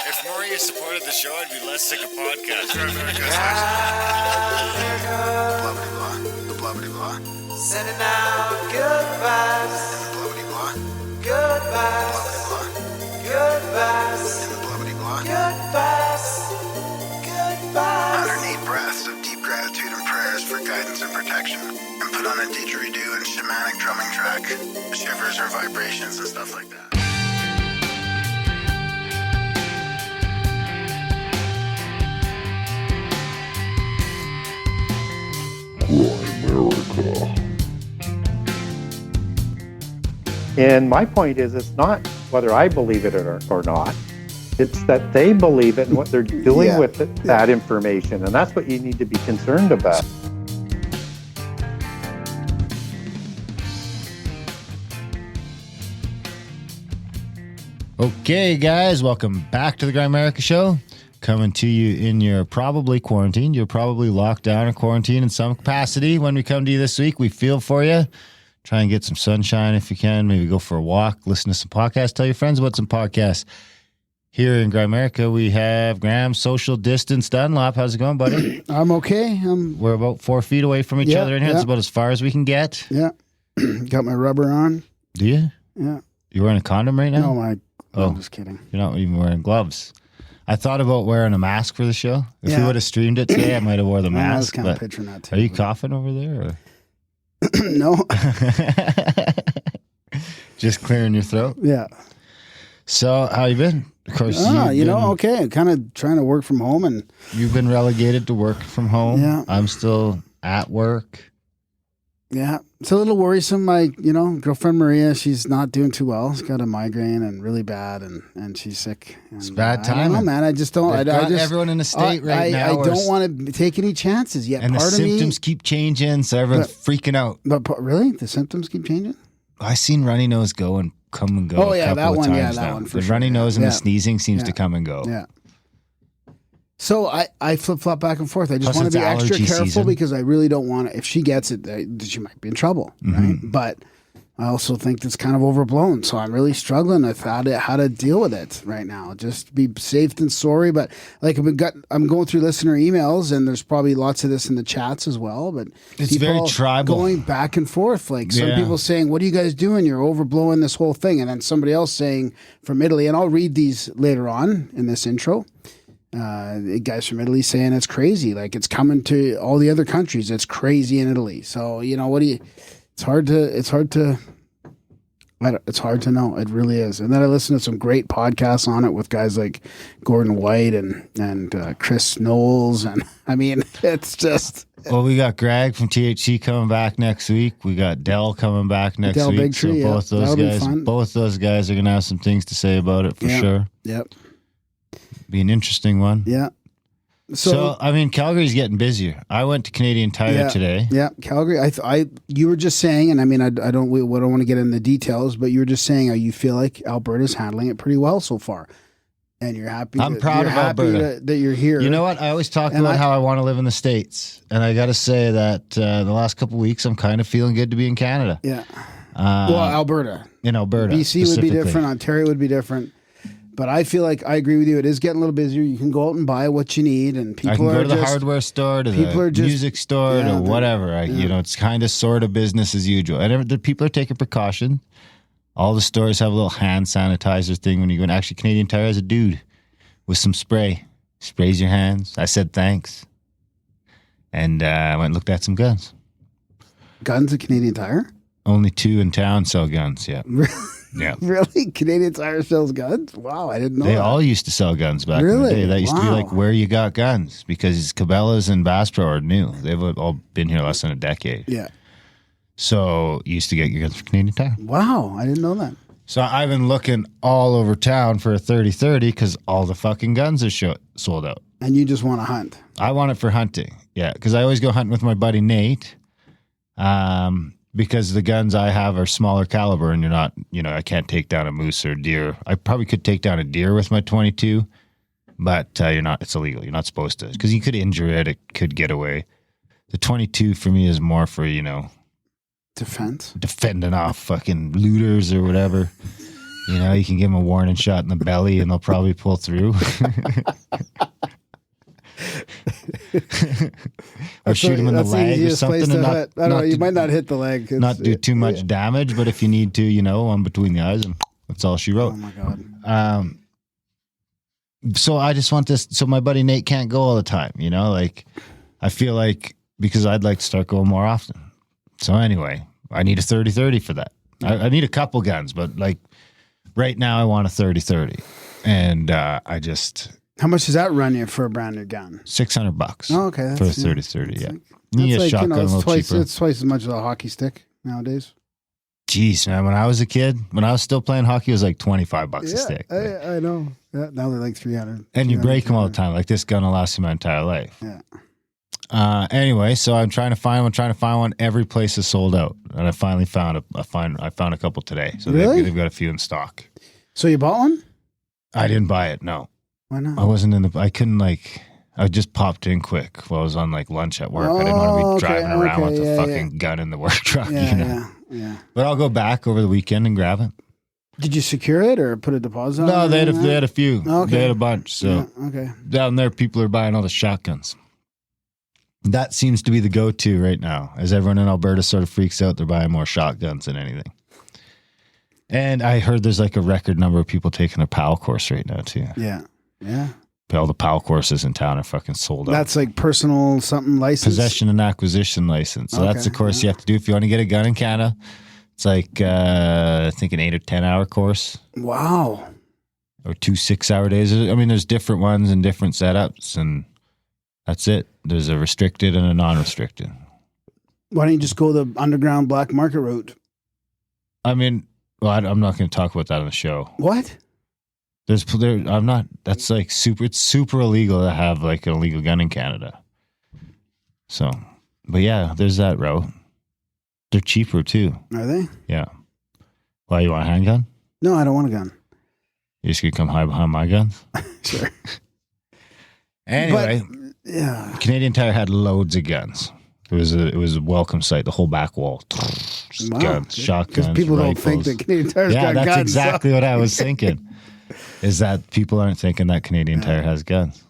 If Maria supported the show, I'd be less sick of podcasts. The blah. Sending out good vibes. The blah. Good vibes. Good vibes. The blah. Good vibes. Good vibes. 108 breaths of deep gratitude and prayers for guidance and protection. And put on a didgeridoo and shamanic drumming track. Shivers or vibrations and stuff like that. Grimerica. And my point is, it's not whether I believe it or not. It's that they believe it and what they're doing with it, that information. And that's what you need to be concerned about. Okay, guys, welcome back to the Grimerica show. Coming to you in your probably quarantine. You're probably locked down or quarantined in some capacity. When we come to you this week, we feel for you. Try and get some sunshine if you can. Maybe go for a walk, listen to some podcasts, tell your friends about some podcasts. Here in Grimerica, we have Graham Social Distance Dunlop. How's it going, buddy? I'm okay. We're about 4 feet away from each other in here. It's about as far as we can get. Yeah. Got my rubber on. Do you? Yeah. You wearing a condom right now? No, I'm just kidding. You're not even wearing gloves. I thought about wearing a mask for the show. If we would have streamed it today, I might have wore the mask. I was kind of picturing that too. Are you coughing over there? Or? No. Just clearing your throat? Yeah. So, how you been? Of course, okay. Kind of trying to work from home, and you've been relegated to work from home. Yeah. I'm still at work. Yeah. It's a little worrisome. My, girlfriend Maria, she's not doing too well. She's got a migraine and really bad, and she's sick. And, it's bad time. I don't know, man. I just don't. I just everyone in the state right now. I don't want to take any chances yet. And part the symptoms keep changing, so everyone's freaking out. But really, the symptoms keep changing. I seen runny nose go and come and go. Oh yeah, that one. Yeah, that one. For the runny nose and the sneezing seems to come and go. Yeah. So I flip-flop back and forth. I just want to be extra careful season. Because I really don't want to, if she gets it, she might be in trouble, right? But I also think it's kind of overblown. So I'm really struggling with how to deal with it right now. Just be safe than sorry. But like I'm going through listener emails, and there's probably lots of this in the chats as well. But it's very tribal. Going back and forth. Like some people saying, what are you guys doing? You're overblowing this whole thing. And then somebody else saying from Italy, and I'll read these later on in this intro. Guys from Italy saying it's crazy, like it's coming to all the other countries. It's crazy in Italy. So it's hard to know. It really is. And then I listened to some great podcasts on it with guys like Gordon White and Chris Knowles, and I mean it's just. Well, we got Greg from THC coming back next week. We got Dell coming back next week. Bigtree, so both those guys are gonna have some things to say about it for sure. Yep. Be an interesting one. Yeah. So I mean, Calgary's getting busier. I went to Canadian Tire today. Yeah, Calgary. You were just saying, and I mean, I don't want to get into the details, but you were just saying how you feel like Alberta's handling it pretty well so far, and you're happy. I'm proud of Alberta that you're here. You know what? I always talk about how I want to live in the States, and I got to say that the last couple of weeks, I'm kind of feeling good to be in Canada. Yeah. Well, Alberta. In Alberta, BC would be different. Ontario would be different. But I feel like I agree with you. It is getting a little busier. You can go out and buy what you need, and people I can go to the just, hardware store, to the music store, to whatever. It's kind of sort of business as usual. And the people are taking precaution. All the stores have a little hand sanitizer thing when you go in. Actually, Canadian Tire has a dude with some spray. Sprays your hands. I said thanks. And I went and looked at some guns. Guns at Canadian Tire? Only 2 in town sell guns, yeah. Yeah. Really? Canadian Tire sells guns? Wow, I didn't know They that. all used to sell guns back in the day. That used to be like where you got guns, because Cabela's and Bass Pro are new. They've all been here less than a decade. Yeah. So you used to get your guns from Canadian Tire. Wow, I didn't know that. So I've been looking all over town for a 30-30 because all the fucking guns are sold out. And you just want to hunt? I want it for hunting, yeah, because I always go hunting with my buddy Nate. Because the guns I have are smaller caliber, and you're not, I can't take down a moose or deer. I probably could take down a deer with my 22, but you're not. It's illegal. You're not supposed to, because you could injure it. It could get away. The 22 for me is more for defense, defending off fucking looters or whatever. You know, you can give them a warning shot in the belly and they'll probably pull through. Or shoot them in the leg or something. And I don't know, you might not hit the leg. Not do too much damage, but if you need to, you know, on between the eyes, and that's all she wrote. Oh my God. So I just want this, so my buddy Nate can't go all the time, you know, like I feel like, because I'd like to start going more often. So anyway, I need a 30-30 for that. I need a couple guns, but like right now I want a 30-30. And I just... How much does that run you for a brand new gun? $600. Oh, okay. For a 30-30, yeah. Like, You need a shotgun a little cheaper. It's twice as much as a hockey stick nowadays. Jeez, man, when I was a kid, when I was still playing hockey, it was like $25 a stick. I know. Yeah, now they're like 300. And you break them all the time. Like this gun will last you my entire life. Yeah. Anyway, so I'm trying to find one. Every place is sold out, and I finally found I found a couple today. So Really? they've got a few in stock. So you bought one? I didn't buy it. No, Why not? I wasn't in the. I couldn't like. I just popped in quick while I was on like lunch at work. I didn't want to be driving around with a fucking gun in the work truck. Yeah, you know? yeah. But I'll go back over the weekend and grab it. Did you secure it or put a deposit on it? No, they had a few. Okay. They had a bunch. So okay. down there, people are buying all the shotguns. That seems to be the go-to right now, as everyone in Alberta sort of freaks out. They're buying more shotguns than anything. And I heard there's like a record number of people taking a PAL course right now too. Yeah. All the PAL courses in town are fucking sold out. That's like personal something license? Possession and acquisition license. So that's the course you have to do if you want to get a gun in Canada. It's like, I think an 8 or 10 hour course. Wow. Or 2 6-hour days. I mean, there's different ones and different setups, and that's it. There's a restricted and a non-restricted. Why don't you just go the underground black market route? I mean, well, I'm not going to talk about that on the show. What? I'm not, that's like it's super illegal to have like an illegal gun in Canada. So, but yeah, there's that route. They're cheaper too. Are they? Yeah. Why, you want a handgun? No, I don't want a gun. You just gonna come hide behind my guns? Sure. Anyway, yeah. Canadian Tire had loads of guns. It was a welcome sight. The whole back wall, Wow. guns, shotguns, Because people don't rifles. think that Canadian Tire's got that's guns. exactly what I was thinking. Is that people aren't thinking that Canadian Tire has guns?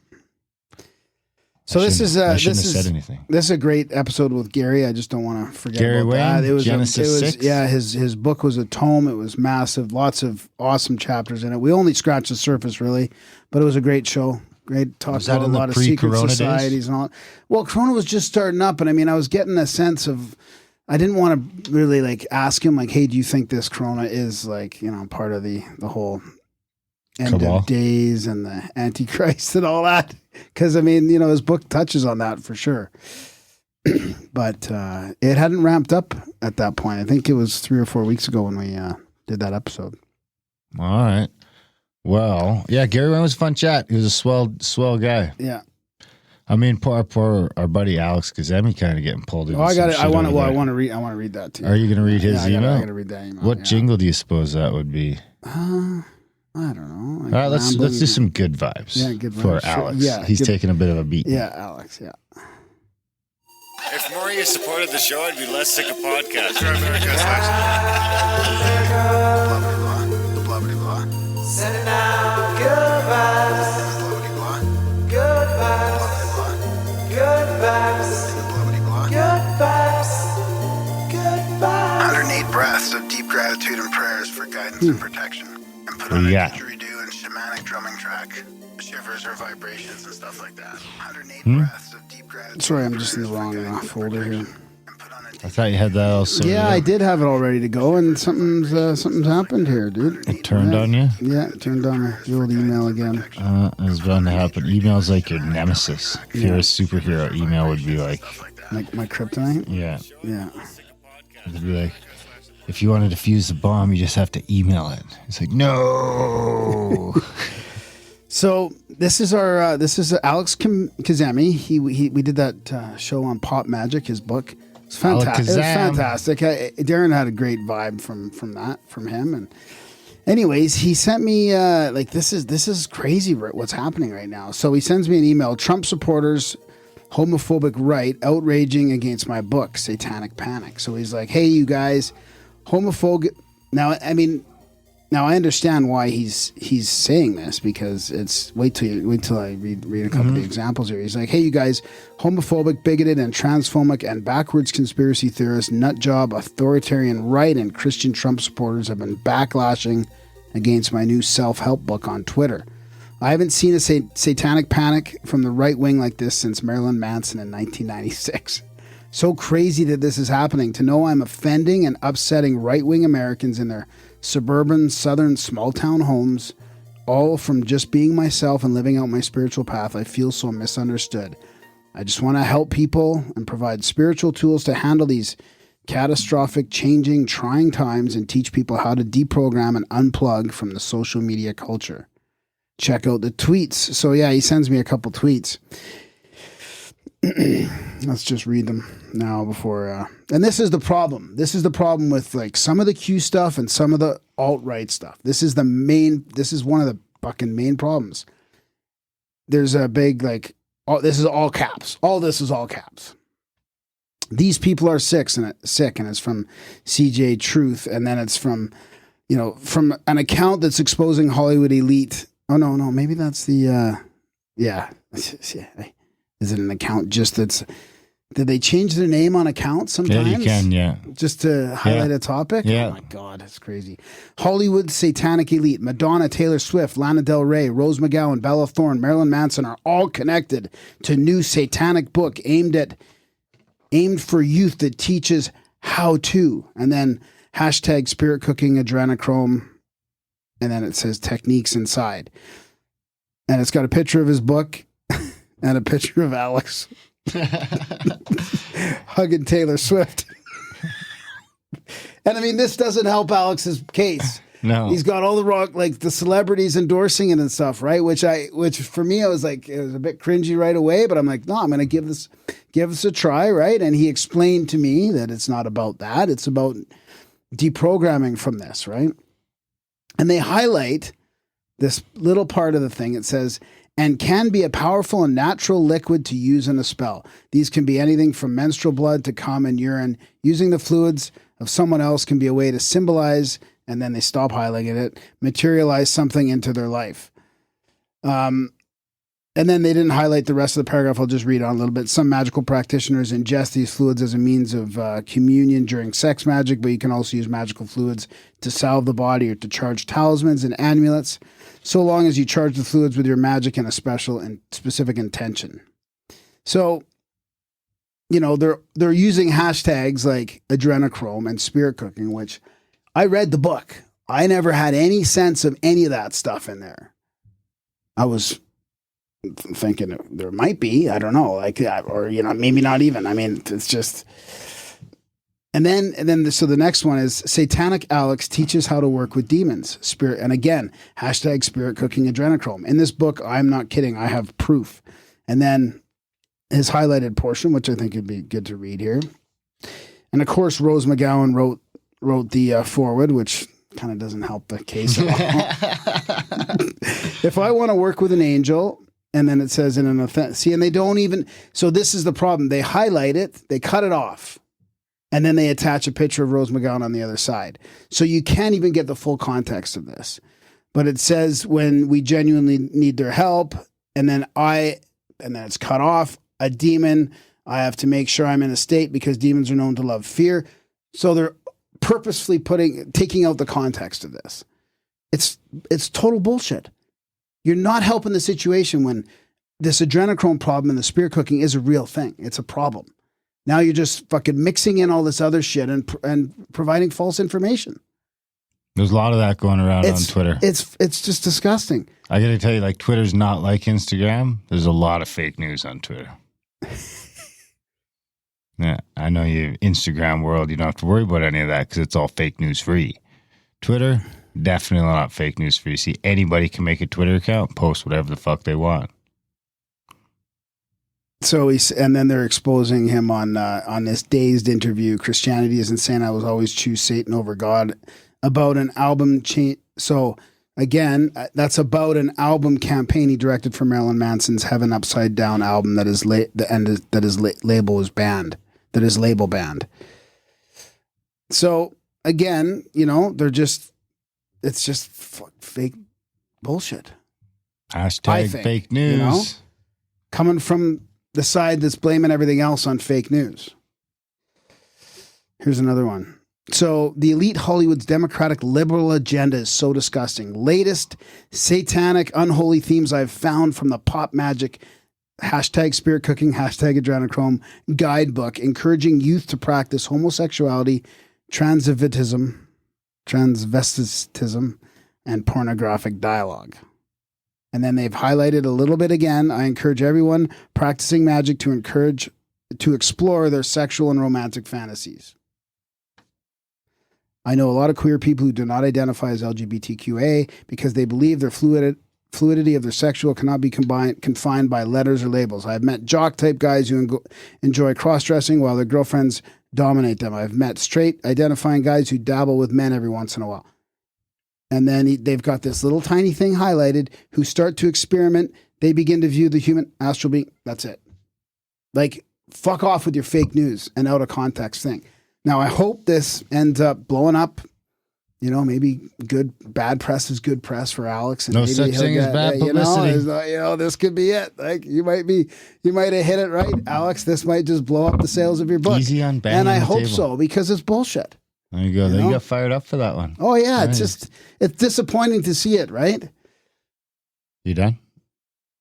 So I shouldn't have said is anything. this is a great episode with Gary. I just don't want to forget Gary about Wayne, that. It was Genesis 6? Yeah, his book was a tome. It was massive, lots of awesome chapters in it. We only scratched the surface really, but it was a great show. Great talk Was that about a in the lot of secret pre-Corona days? societies and all. Well, Corona was just starting up, and I mean, I was getting a sense of. I didn't want to really like ask him like, "Hey, do you think this Corona is like part of the whole end Cabal? of days and the Antichrist and all that?" Because I mean, his book touches on that for sure. But it hadn't ramped up at that point. I think it was 3 or 4 weeks ago when we did that episode. All right. Well, yeah, Gary Wayne was a fun chat. He was a swell guy. Yeah. I mean, poor our buddy Alex Kazemi kind of getting pulled into. Oh, I got it. some I shit want to. over Well, I there. want to read. I want to read that too. Are you going to read his email? I got to read that email. What jingle do you suppose that would be? I don't know. Like All right, let's rambling. do some good vibes. Yeah, good for vibes, sure. Alex. Yeah, He's good- taking a bit of a beat. Yeah, Alex. Yeah. If more of you supported the show, I'd be less sick of podcasts. Blah, blah, blah. Sending out good vibes, Blah, blah, good vibes, blah. good vibes, Blah, blah, blah. good vibes, good vibes. 108 breaths of deep gratitude and prayers for guidance and protection. And put on a Yeah. didgeridoo and shamanic drumming track. Shivers or vibrations and stuff like that. 108 Hmm? breaths of deep gratitude. Sorry, I'm and just in the prayers for wrong guidance and folder here. protection. And put on a I thought you had that all sorted Yeah, out. I did have it all ready to go, and something's happened here, dude. It turned on you? Yeah, it turned on the old email again. It's bound to happen. Email's like your nemesis. If you're a superhero, email would be like, Like my kryptonite. yeah. Yeah. It'd be like, if you want to defuse the bomb, you just have to email it. It's like, no. So this is Alex Kazemi. We did that show on Pop Magic, his book. It's fantastic. It was Kazam. fantastic. Darren had a great vibe from him. And anyways, he sent me like this is crazy what's happening right now. So he sends me an email. Trump supporters, homophobic right, outraging against my book, Satanic Panic. So he's like, hey, you guys, homophobic. Now, I mean, Now I understand why he's saying this, because it's wait till I read a couple of the examples here. He's like, hey, you guys, homophobic, bigoted, and transphobic and backwards conspiracy theorists, nutjob, authoritarian right, and Christian Trump supporters have been backlashing against my new self-help book on Twitter. I haven't seen a satanic panic from the right wing like this since Marilyn Manson in 1996. So crazy that this is happening. To know I'm offending and upsetting right-wing Americans in their suburban, southern, small-town homes, all from just being myself and living out my spiritual path, I feel so misunderstood. I just want to help people and provide spiritual tools to handle these catastrophic, changing, trying times and teach people how to deprogram and unplug from the social media culture. Check out the tweets. So yeah, he sends me a couple tweets. Let's just read them now before. And this is the problem. This is the problem with like some of the Q stuff and some of the alt-right stuff. This is one of the fucking main problems. There's a big this is all caps. All this is all caps. These people are sick, and it's from CJ Truth, and then it's from an account that's exposing Hollywood elite. Oh no, maybe that's the yeah. Is it an account just that's... Did they change their name on accounts sometimes? Yeah, you can, yeah. Just to highlight a topic? Yeah. Oh my God, it's crazy. Hollywood satanic elite, Madonna, Taylor Swift, Lana Del Rey, Rose McGowan, Bella Thorne, Marilyn Manson are all connected to new satanic book aimed for youth that teaches how to. And then hashtag spirit cooking adrenochrome. And then it says techniques inside. And it's got a picture of his book and a picture of Alex hugging Taylor Swift. And I mean, this doesn't help Alex's case. No. He's got all the rock, like the celebrities endorsing it and stuff, right? Which for me, I was like, it was a bit cringy right away, but I'm like, no, I'm going to give this a try, right? And he explained to me that it's not about that. It's about deprogramming from this, right? And they highlight this little part of the thing. It says, and can be a powerful and natural liquid to use in a spell. These can be anything from menstrual blood to common urine. Using the fluids of someone else can be a way to symbolize, and then they stop highlighting it, materialize something into their life. And then they didn't highlight the rest of the paragraph. I'll just read on a little bit. Some magical practitioners ingest these fluids as a means of communion during sex magic, but you can also use magical fluids to salve the body or to charge talismans and amulets, so long as you charge the fluids with your magic and a special and specific intention. So, they're using hashtags like adrenochrome and spirit cooking, which I read the book. I never had any sense of any of that stuff in there. I was thinking there might be, I don't know, or maybe not even. I mean, it's just. And then so the next one is Satanic Alex teaches how to work with demons, spirit, and again, hashtag spirit cooking adrenochrome. In this book, I'm not kidding, I have proof. And then his highlighted portion, which I think would be good to read here. And of course, Rose McGowan wrote the foreword, which kind of doesn't help the case at all. If I want to work with an angel, and then it says in an offense, see, and they don't even, so this is the problem. They highlight it, they cut it off. And then they attach a picture of Rose McGowan on the other side. So you can't even get the full context of this. But it says when we genuinely need their help, and then it's cut off, a demon, I have to make sure I'm in a state because demons are known to love fear. So they're purposefully taking out the context of this. It's total bullshit. You're not helping the situation when this adrenochrome problem and the spirit cooking is a real thing. It's a problem. Now you're just fucking mixing in all this other shit and providing false information. There's a lot of that going around on Twitter. It's just disgusting. I got to tell you, Twitter's not like Instagram. There's a lot of fake news on Twitter. Yeah, I know you Instagram world, you don't have to worry about any of that because it's all fake news free. Twitter, definitely not fake news free. See, anybody can make a Twitter account, post whatever the fuck they want. So and then they're exposing him on this Dazed interview. Christianity is insane. I will always choose Satan over God. About an album change. So again, that's about an album campaign he directed for Marilyn Manson's Heaven Upside Down album that is label is banned. That is label banned. So again, they're just it's just fake bullshit. Hashtag think, fake news. you know? Coming from the side that's blaming everything else on fake news. Here's another one. So the elite Hollywood's democratic liberal agenda is so disgusting. Latest satanic, unholy themes I've found from the pop magic hashtag spirit cooking, hashtag adrenochrome guidebook, encouraging youth to practice homosexuality, transvestism, and pornographic dialogue. And then they've highlighted a little bit again. I encourage everyone practicing magic to explore their sexual and romantic fantasies. I know a lot of queer people who do not identify as LGBTQA because they believe their fluidity of their sexual cannot be confined by letters or labels. I've met jock-type guys who enjoy cross-dressing while their girlfriends dominate them. I've met straight identifying guys who dabble with men every once in a while. And then they've got this little tiny thing highlighted, who start to experiment. They begin to view the human astral being. That's it. Like, fuck off with your fake news and out of context thing. Now, I hope this ends up blowing up. You know, maybe bad press is good press for Alex. And No maybe such thing as bad publicity. This could be it. Like, you might have hit it right, Alex. This might just blow up the sales of your book. Easy on banging and I the hope table. so, because it's bullshit. There you go. You got fired up for that one. Oh yeah, Nice. it's disappointing to see it, right? You done?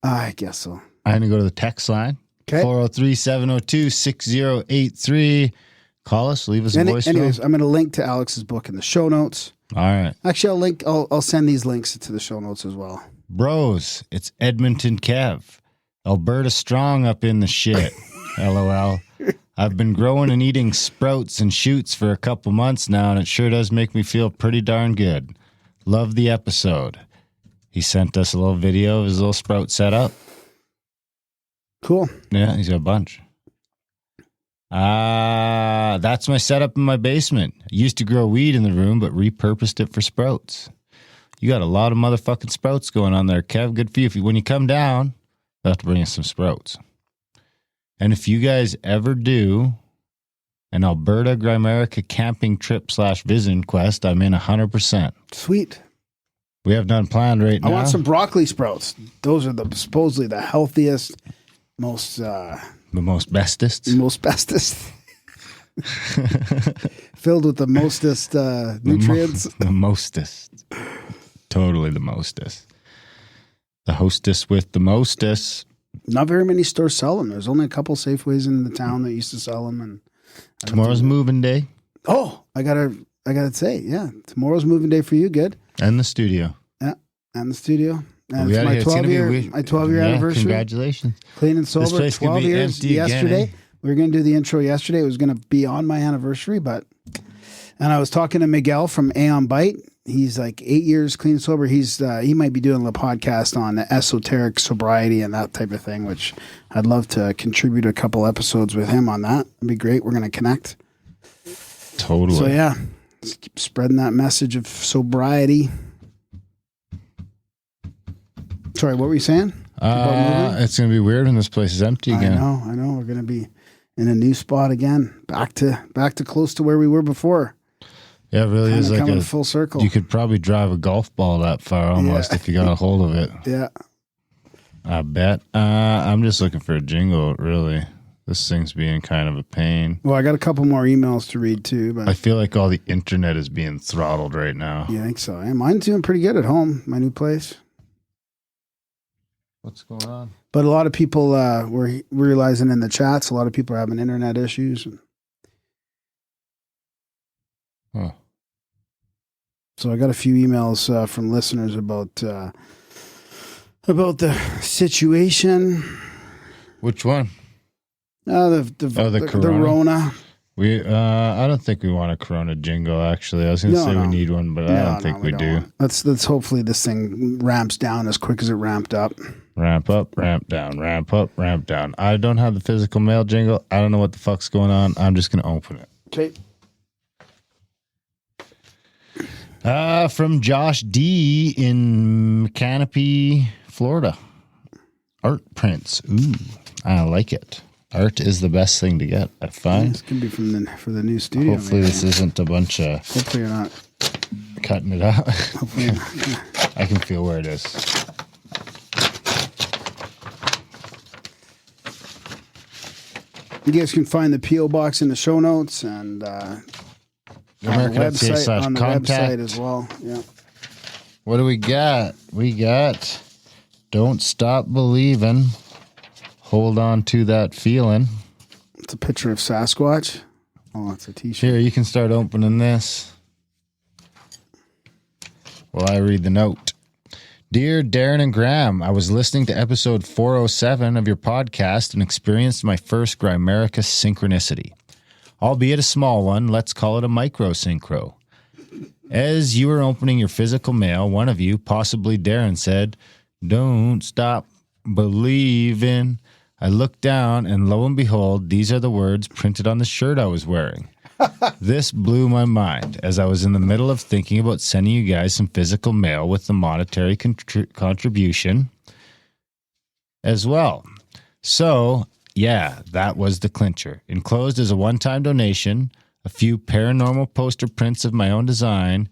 I guess so. I'm going to go to the text line. Okay. 403-702-6083. Call us. Leave us a voicemail. Anyways, I'm going to link to Alex's book in the show notes. All right. Actually, I'll send these links to the show notes as well. Bros, it's Edmonton Kev. Alberta strong up in the shit. LOL. I've been growing and eating sprouts and shoots for a couple months now, and it sure does make me feel pretty darn good. Love the episode. He sent us a little video of his little sprout setup. Cool. Yeah, he's got a bunch. That's my setup in my basement. I used to grow weed in the room, but repurposed it for sprouts. You got a lot of motherfucking sprouts going on there, Kev. Good for you. When you come down, you'll have to bring us some sprouts. And if you guys ever do an Alberta Grimerica camping trip / vision quest, I'm in 100%. Sweet. We have none planned right now. I want some broccoli sprouts. Those are supposedly the healthiest, most bestest. filled with the mostest nutrients. The mostest. Totally the mostest. The hostess with the mostest. Not very many stores sell them. There's only a couple Safeways in the town that used to sell them. And Tomorrow's moving day. Oh, I gotta say, yeah, tomorrow's moving day for you. Good. And the studio. Yeah, and the studio. And We it's gotta my hear- it's gonna 12 be year, we- my 12-year yeah, anniversary. Congratulations. Clean and This sober. place could 12 be years empty again, yesterday. eh? We were going to do the intro yesterday. It was going to be on my anniversary, and I was talking to Miguel from Aeon Bite. He's like 8 years clean and sober. He might be doing a podcast on esoteric sobriety and that type of thing, which I'd love to contribute a couple episodes with him on that. It'd be great. We're going to connect. Totally. So yeah, let's keep spreading that message of sobriety. Sorry, what were you saying? About moving? It's going to be weird when this place is empty again. I know. We're going to be in a new spot again. Back to close to where we were before. Yeah, it really Kinda is like coming a full circle. You could probably drive a golf ball that far almost if you got a hold of it. Yeah. I bet. I'm just looking for a jingle, really. This thing's being kind of a pain. Well, I got a couple more emails to read too, but I feel like all the internet is being throttled right now. you think so? Yeah, mine's doing pretty good at home, my new place. What's going on? But a lot of people were realizing in the chats, a lot of people are having internet issues. Huh. So I got a few emails from listeners about the situation. Which one? The Corona? Rona. I don't think we want a Corona jingle, actually. I was going to say we need one, but I don't think we do. Let's hopefully this thing ramps down as quick as it ramped up. Ramp up, ramp down, ramp up, ramp down. I don't have the physical mail jingle. I don't know what the fuck's going on. I'm just going to open it. Okay. From Josh D in Canopy, Florida. Art prints. Ooh, I like it. Art is the best thing to get, I find. This could be for the new studio. Hopefully maybe. this isn't a bunch of Hopefully you're not cutting it out. Hopefully, I can feel where it is. you guys can find the PO box in the show notes and on the website as well. Yeah. What do we got? We got Don't Stop Believing. Hold on to that feeling. It's a picture of Sasquatch. Oh, it's a t-shirt. Here, you can start opening this while I read the note. Dear Darren and Graham, I was listening to episode 407 of your podcast and experienced my first Grimerica synchronicity. Albeit a small one, let's call it a micro-synchro. As you were opening your physical mail, one of you, possibly Darren, said, "Don't stop believing." I looked down, and lo and behold, these are the words printed on the shirt I was wearing. This blew my mind, as I was in the middle of thinking about sending you guys some physical mail with the monetary contribution as well. So, yeah, that was the clincher. Enclosed as a one-time donation, a few paranormal poster prints of my own design,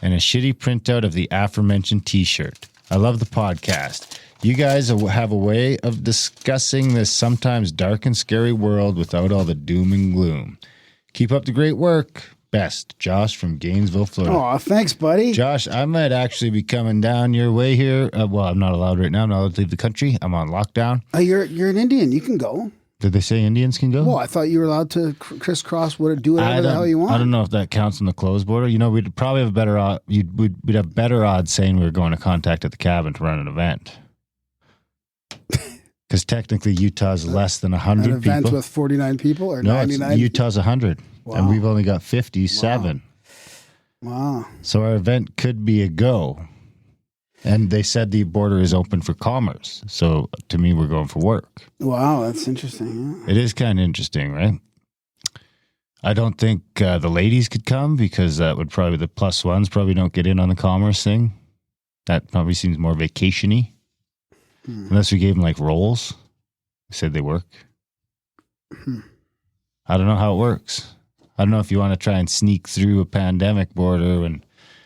and a shitty printout of the aforementioned t-shirt. I love the podcast. You guys have a way of discussing this sometimes dark and scary world without all the doom and gloom. Keep up the great work. Best, Josh from Gainesville, Florida. Oh, thanks, buddy. Josh, I might actually be coming down your way here. Well, I'm not allowed right now. I'm not allowed to leave the country. I'm on lockdown. You're an Indian. You can go. Did they say Indians can go? Well, I thought you were allowed to crisscross, do whatever the hell you want. I don't know if that counts on the closed border. You know, we'd probably have a better odd. We'd have better odds saying we were going to contact at the cabin to run an event. Because technically Utah's less than 100 people. An event with 49 people or no, 99? Utah's 100. Wow. And we've only got 57. Wow. So our event could be a go. And they said the border is open for commerce. So to me, we're going for work. Wow, that's interesting. Yeah. It is kind of interesting, right? I don't think the ladies could come because that would probably, the plus ones probably don't get in on the commerce thing. That probably seems more vacation-y. Unless we gave them like roles. They said they work. I don't know how it works. I don't know if you want to try and sneak through a pandemic border when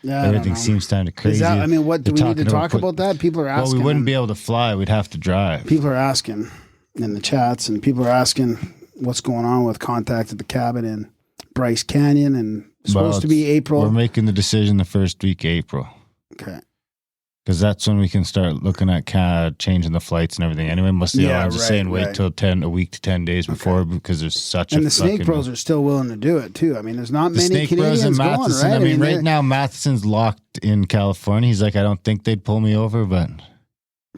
everything seems kind of crazy. What do we need to talk about that? People are asking. Well, we wouldn't be able to fly. We'd have to drive. People are asking in the chats, and people are asking what's going on with contact at the cabin in Bryce Canyon, and it's supposed to be April. We're making the decision the first week of April. Okay. Because that's when we can start looking at changing the flights and everything. Anyway, most of the airlines are saying wait till a week to 10 days before because there's such and the Snake Bros are still willing to do it too. I mean, there's not many Canadians going, right? I mean, right now Matheson's locked in California. He's like, I don't think they'd pull me over, but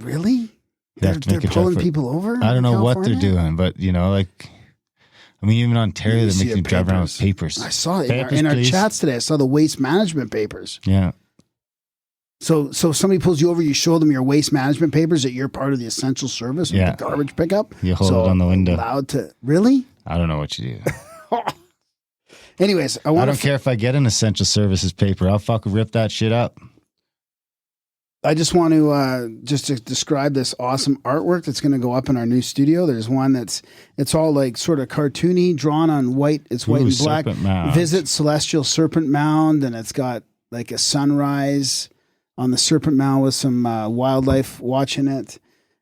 really, they're pulling people over. I don't know what they're doing, but you know, like, I mean, even Ontario, they're making you drive around with papers. I saw it in our chats today. I saw the waste management papers. Yeah. So somebody pulls you over, you show them your waste management papers that you're part of the essential service with the garbage pickup. You hold it on the window. Allowed to really? I don't know what you do. Anyways, I don't care if I get an essential services paper. I'll fucking rip that shit up. I just want to to describe this awesome artwork that's going to go up in our new studio. There's one it's all like sort of cartoony, drawn on white. It's white and black. Visit Celestial Serpent Mound, and it's got like a sunrise on the Serpent Mound with some wildlife watching it.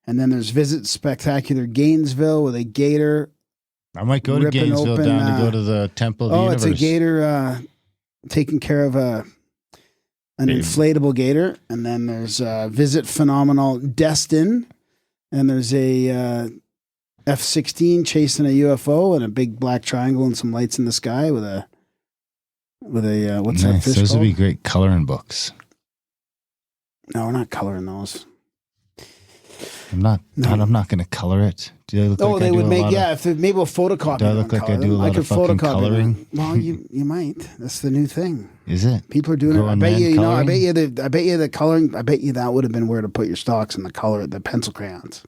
And then there's Visit Spectacular Gainesville with a gator. I might go to Gainesville to go to the Temple of the Universe. It's a gator taking care of an inflatable gator. And then there's Visit Phenomenal Destin. And there's a F-16 chasing a UFO and a big black triangle and some lights in the sky with a what's that fish Those called? would be great coloring books. No, we're not coloring those. I'm not going to color it. Do they look like they I would do make maybe we'll photocopy. Do I look like I do a lot of fucking coloring? Them. Well, you might. That's the new thing. Is it? People are doing it. I bet you. I bet you the coloring. I bet you that would have been where to put your stocks in the pencil crayons.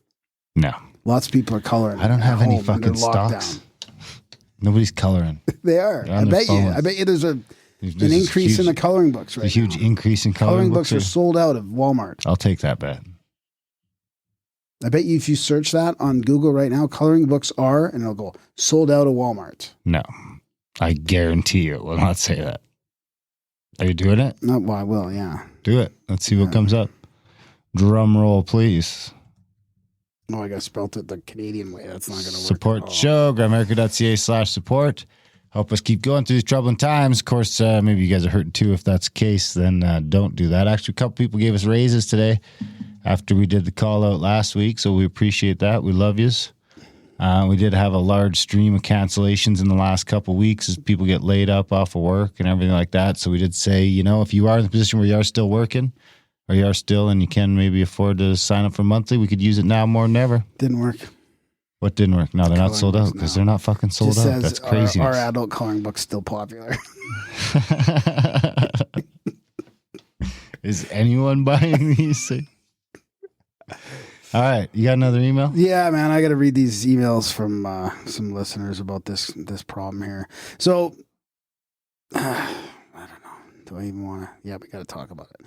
No. Lots of people are coloring. I don't have any fucking stocks. Nobody's coloring. They are. I bet you. There's an increase in the coloring books right now. A huge increase in coloring books. Coloring books are sold out of Walmart. I'll take that bet. I bet you if you search that on Google right now, coloring books are, and it'll go, sold out of Walmart. No. I guarantee you it will not say that. Are you doing it? No, well, I will, yeah. Do it. Let's see what comes up. Drum roll, please. Oh, I got spelt it the Canadian way. That's not going to work. Support the show, grimerica.ca/support. Help us keep going through these troubling times. Of course, maybe you guys are hurting too. If that's the case, then don't do that. Actually, a couple people gave us raises today after we did the call out last week, so we appreciate that. We love yous. We did have a large stream of cancellations in the last couple of weeks as people get laid up off of work and everything like that. So we did say, if you are in the position where you are still working, or you are still and you can maybe afford to sign up for monthly, we could use it now more than ever. Didn't work. What didn't work? No, they're not sold out because they're not fucking sold out. That's crazy. Our adult coloring book's still popular. Is anyone buying these? All right, you got another email? Yeah, man, I got to read these emails from some listeners about this problem here. So, I don't know. Do I even want to? Yeah, we got to talk about it.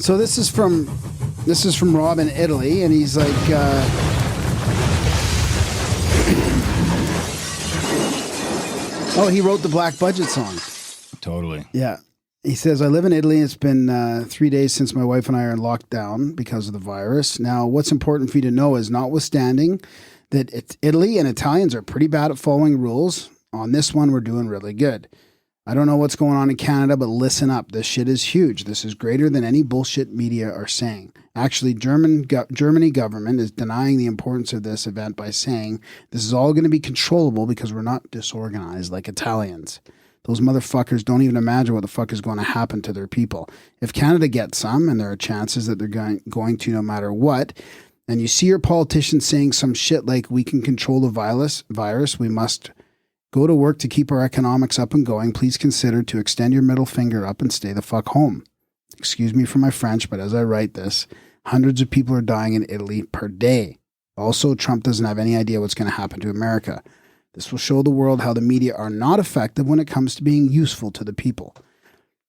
So this is from Rob in Italy, and he's like, oh, he wrote the Black Budget song. Totally. Yeah. He says, I live in Italy. It's been 3 days since my wife and I are locked down because of the virus. Now, what's important for you to know is, notwithstanding that Italy and Italians are pretty bad at following rules, on this one, we're doing really good. I don't know what's going on in Canada, but listen up. This shit is huge. This is greater than any bullshit media are saying. Actually, Germany government is denying the importance of this event by saying this is all going to be controllable because we're not disorganized like Italians. Those motherfuckers don't even imagine what the fuck is going to happen to their people. If Canada gets some, and there are chances that they're going to no matter what, and you see your politicians saying some shit like we can control the virus, we must go to work to keep our economics up and going, please consider to extend your middle finger up and stay the fuck home. Excuse me for my French, but as I write this, hundreds of people are dying in Italy per day. Also, Trump doesn't have any idea what's going to happen to America. This will show the world how the media are not effective when it comes to being useful to the people.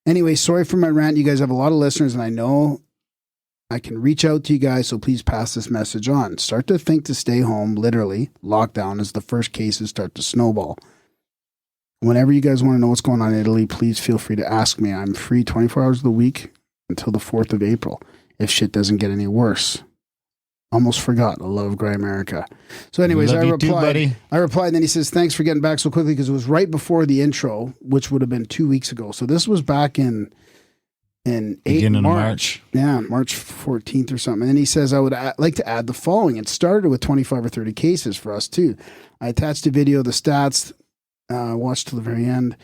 Anyway, sorry for my rant. You guys have a lot of listeners, and I know I can reach out to you guys, so please pass this message on. Start to think to stay home, literally, lockdown, as the first cases start to snowball. Whenever you guys want to know what's going on in Italy, please feel free to ask me. I'm free 24 hours of the week until the 4th of April, if shit doesn't get any worse. Almost forgot. I love Grimerica. So anyways, I replied, and then he says, thanks for getting back so quickly, because it was right before the intro, which would have been 2 weeks ago. So this was back in March. Yeah, March 14th or something. And then he says, I would like to add the following. It started with 25 or 30 cases for us too. I attached a video of the stats, watched till the very end.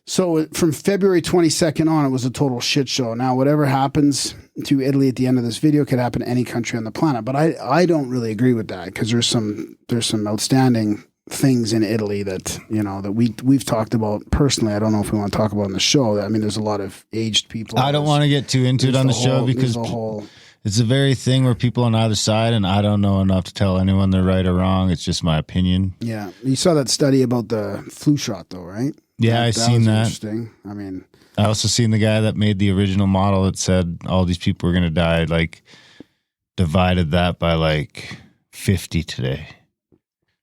So from February 22nd on, it was a total shit show. Now, whatever happens to Italy at the end of this video could happen to any country on the planet. But I don't really agree with that, because there's some outstanding things in Italy that, that we've talked about personally. I don't know if we want to talk about on the show. I mean, there's a lot of aged people. I don't want to get too into it on the show, because it's a very thing where people on either side, and I don't know enough to tell anyone they're right or wrong. It's just my opinion. Yeah. You saw that study about the flu shot though, right? Yeah, I seen that. Interesting. I mean, I also seen the guy that made the original model that said all these people were going to die, like divided that by like 50 today.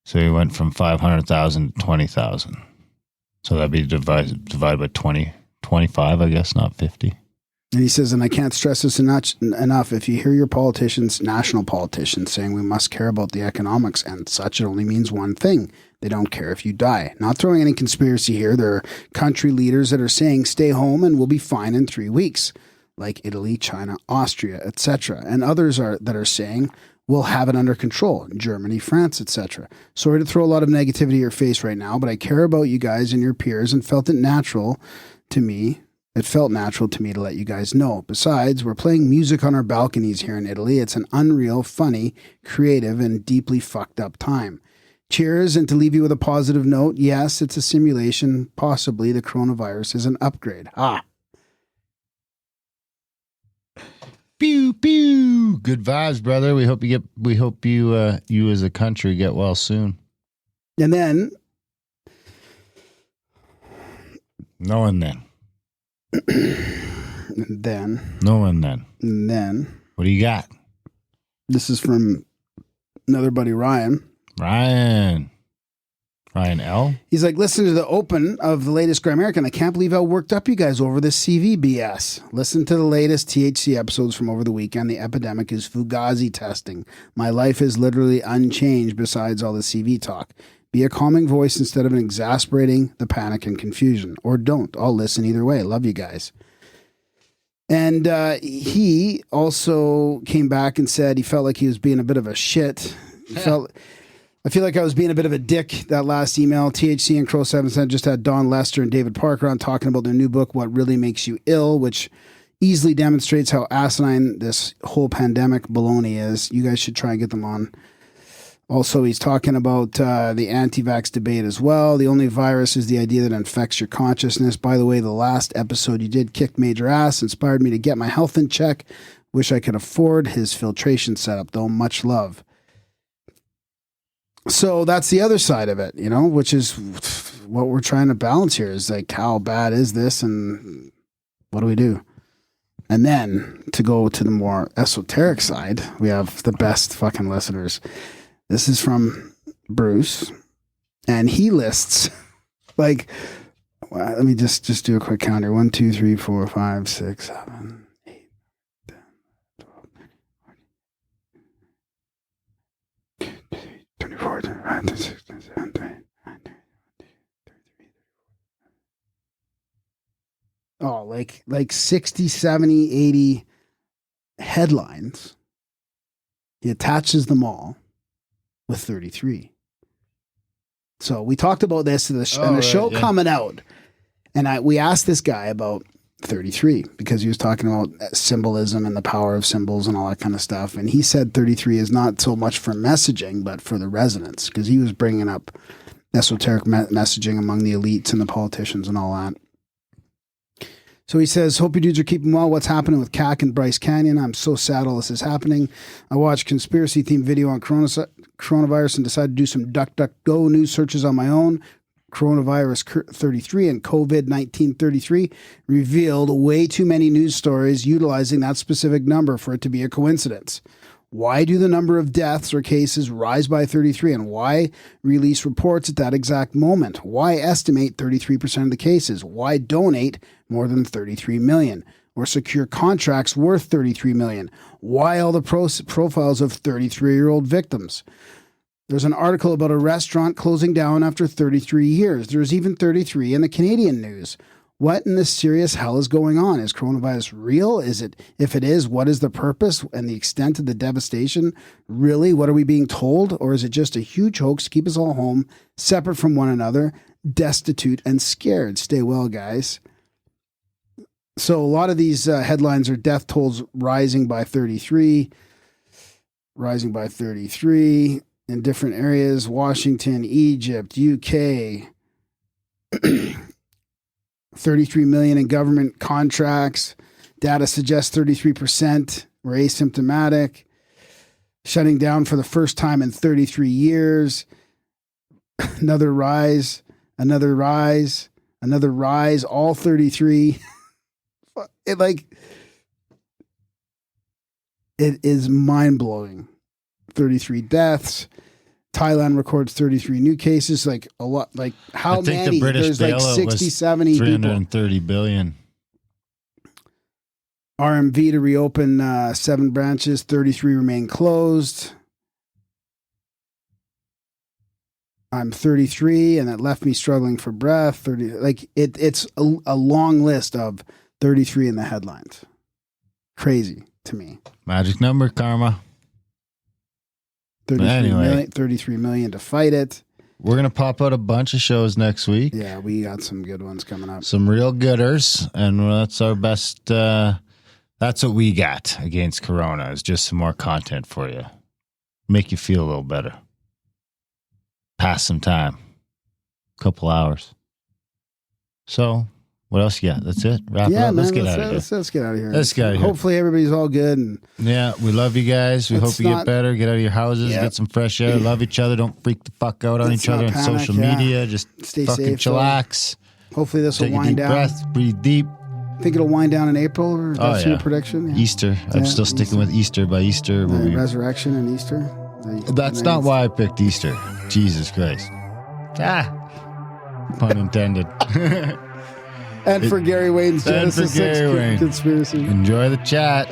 So he went from 500,000 to 20,000. So that'd be divided by 25, I guess, not 50. And he says, and I can't stress this enough, if you hear your politicians, national politicians, saying we must care about the economics and such, it only means one thing. They don't care if you die. Not throwing any conspiracy here. There are country leaders that are saying stay home and we'll be fine in 3 weeks, like Italy, China, Austria, etc. And others that are saying we'll have it under control, Germany, France, etc. Sorry to throw a lot of negativity at your face right now, but I care about you guys and your peers, and felt natural to me to let you guys know. Besides, we're playing music on our balconies here in Italy. It's an unreal, funny, creative, and deeply fucked up time. Cheers, and to leave you with a positive note, yes, it's a simulation. Possibly the coronavirus is an upgrade. Pew pew. Good vibes, brother. We hope you as a country get well soon. And then No and then. No and then. What do you got? This is from another buddy, Ryan. Ryan L. He's like, listen to the open of the latest Grimerican. I can't believe how worked up you guys over this CV BS. Listen to the latest THC episodes from over the weekend. The epidemic is Fugazi testing. My life is literally unchanged besides all the CV talk. Be a calming voice instead of exasperating the panic and confusion. Or don't. I'll listen either way. Love you guys. And he also came back and said he felt like he was being a bit of a shit. I feel like I was being a bit of a dick that last email. THC and Crow 7 Cent just had Don Lester and David Parker on talking about their new book, What Really Makes You Ill, which easily demonstrates how asinine this whole pandemic baloney is. You guys should try and get them on. Also, he's talking about the anti-vax debate as well. The only virus is the idea that infects your consciousness. By the way, the last episode you did kick major ass, inspired me to get my health in check. Wish I could afford his filtration setup, though. Much love. So that's the other side of it, which is what we're trying to balance here is like, how bad is this and what do we do? And then to go to the more esoteric side, we have the best fucking listeners. This is from Bruce, and he lists like, let me just do a quick count here. 1, 2, 3, 4, 5, 6, 7, 8, 10, 12, 24, 25, 26, 27, 28, 29, 30, 33. Oh, like 60, 70, 80 headlines. He attaches them all with 33. So we talked about this in the show coming out. And we asked this guy about 33 because he was talking about symbolism and the power of symbols and all that kind of stuff. And he said 33 is not so much for messaging, but for the resonance, because he was bringing up esoteric messaging among the elites and the politicians and all that. So he says, hope you dudes are keeping well. What's happening with CAC and Bryce Canyon? I'm so sad all this is happening. I watched conspiracy-themed video on coronavirus and decided to do some DuckDuckGo news searches on my own. Coronavirus 33 and COVID-19 33 revealed way too many news stories utilizing that specific number for it to be a coincidence. Why do the number of deaths or cases rise by 33, and why release reports at that exact moment? Why estimate 33% of the cases? Why donate more than 33 million or secure contracts worth 33 million? Why all the profiles of 33-year-old victims? There's an article about a restaurant closing down after 33 years. There's even 33 in the Canadian news. What in this serious hell is going on? Is coronavirus real? Is it? If it is, what is the purpose and the extent of the devastation? Really, what are we being told? Or is it just a huge hoax to keep us all home, separate from one another, destitute and scared? Stay well, guys. So a lot of these headlines are death tolls rising by 33 in different areas: Washington, Egypt, UK. 33 million in government contracts. Data suggests 33% were asymptomatic. Shutting down for the first time in 33 years. Another rise, all 33. It is mind-blowing. 33 deaths. Thailand records 33 new cases, like a lot, like how many? The British There's like 60, 70 330 billion. RMV to reopen 7 branches, 33 remain closed. I'm 33 and it left me struggling for breath. 30, like it's a long list of 33 in the headlines. Crazy to me. Magic number, karma. 33 million to fight it. We're going to pop out a bunch of shows next week. Yeah, we got some good ones coming up. Some real gooders, and that's our best. That's what we got against Corona, is just some more content for you. Make you feel a little better. Pass some time. Couple hours. So, what else you got? That's it? Wrap it up? Let's get out of here. Let's get out of here. Let's get out of here. Hopefully everybody's all good. And yeah, we love you guys. We hope you get better. Get out of your houses. Yep. Get some fresh air. Love each other. Don't freak the fuck out on each other on social media. Just stay fucking safe, chillax. Hopefully this will wind down. Take a deep breath. Breathe deep. Think it'll wind down in April, or that's your prediction? Yeah. Easter. I'm still sticking with Easter. By Easter, resurrection and Easter. That's not why I picked Easter. Jesus Christ. Pun intended. And for Gary Wayne's Genesis 6 conspiracy. Enjoy the chat.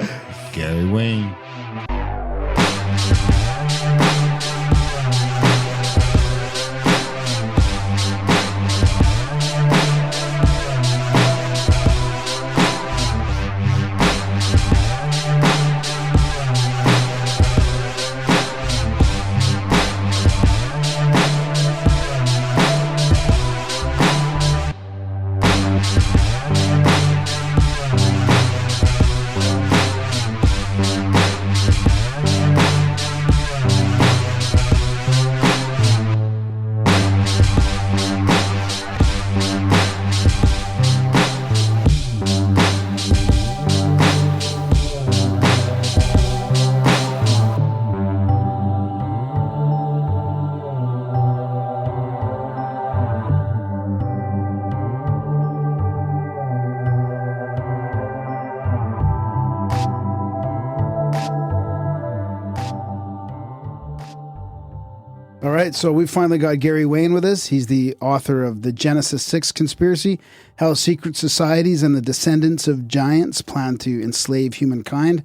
Gary Wayne. All right, so we finally got Gary Wayne with us. He's the author of The Genesis 6 Conspiracy, How Secret Societies and the Descendants of Giants Plan to Enslave Humankind.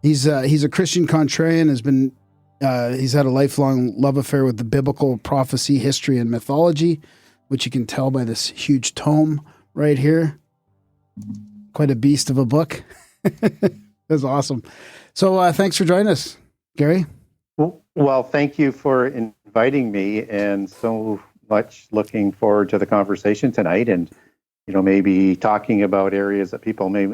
He's a Christian contrarian, he's had a lifelong love affair with the biblical prophecy, history, and mythology, which you can tell by this huge tome right here. Quite a beast of a book. That's awesome. So thanks for joining us, Gary. Well, thank you for inviting me, and so much looking forward to the conversation tonight, and maybe talking about areas that people may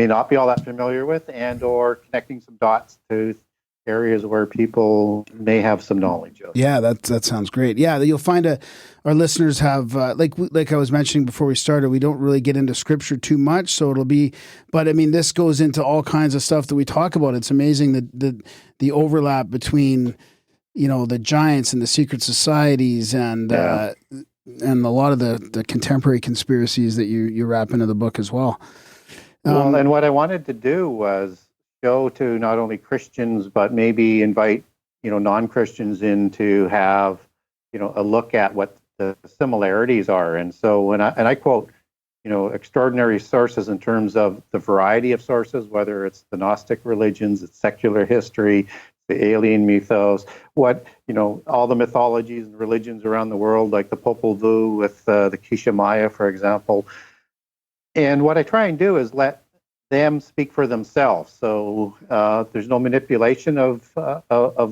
not be all that familiar with, and or connecting some dots to areas where people may have some knowledge of. Yeah, that sounds great. Yeah, you'll find our listeners have like I was mentioning before we started, we don't really get into scripture too much, so it'll be. But I mean, this goes into all kinds of stuff that we talk about. It's amazing the overlap between the giants and the secret societies and a lot of the contemporary conspiracies that you wrap into the book as well. And what I wanted to do was show to not only Christians, but maybe invite non-Christians in to have a look at what the similarities are. And so when I quote extraordinary sources in terms of the variety of sources, whether it's the Gnostic religions, it's secular history, the alien mythos, all the mythologies and religions around the world, like the Popol Vuh with the Quiché Maya, for example. And what I try and do is let them speak for themselves. So there's no manipulation of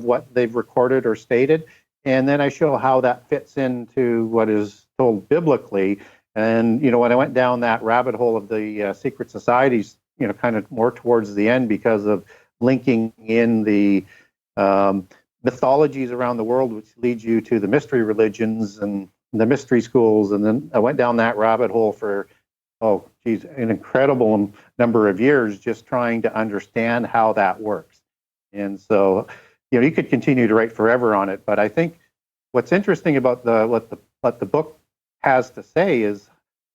what they've recorded or stated. And then I show how that fits into what is told biblically. And, when I went down that rabbit hole of the secret societies, kind of more towards the end because of linking in the mythologies around the world, which leads you to the mystery religions and the mystery schools. And then I went down that rabbit hole for, an incredible number of years, just trying to understand how that works. And so, you could continue to write forever on it. But I think what's interesting about what the book has to say is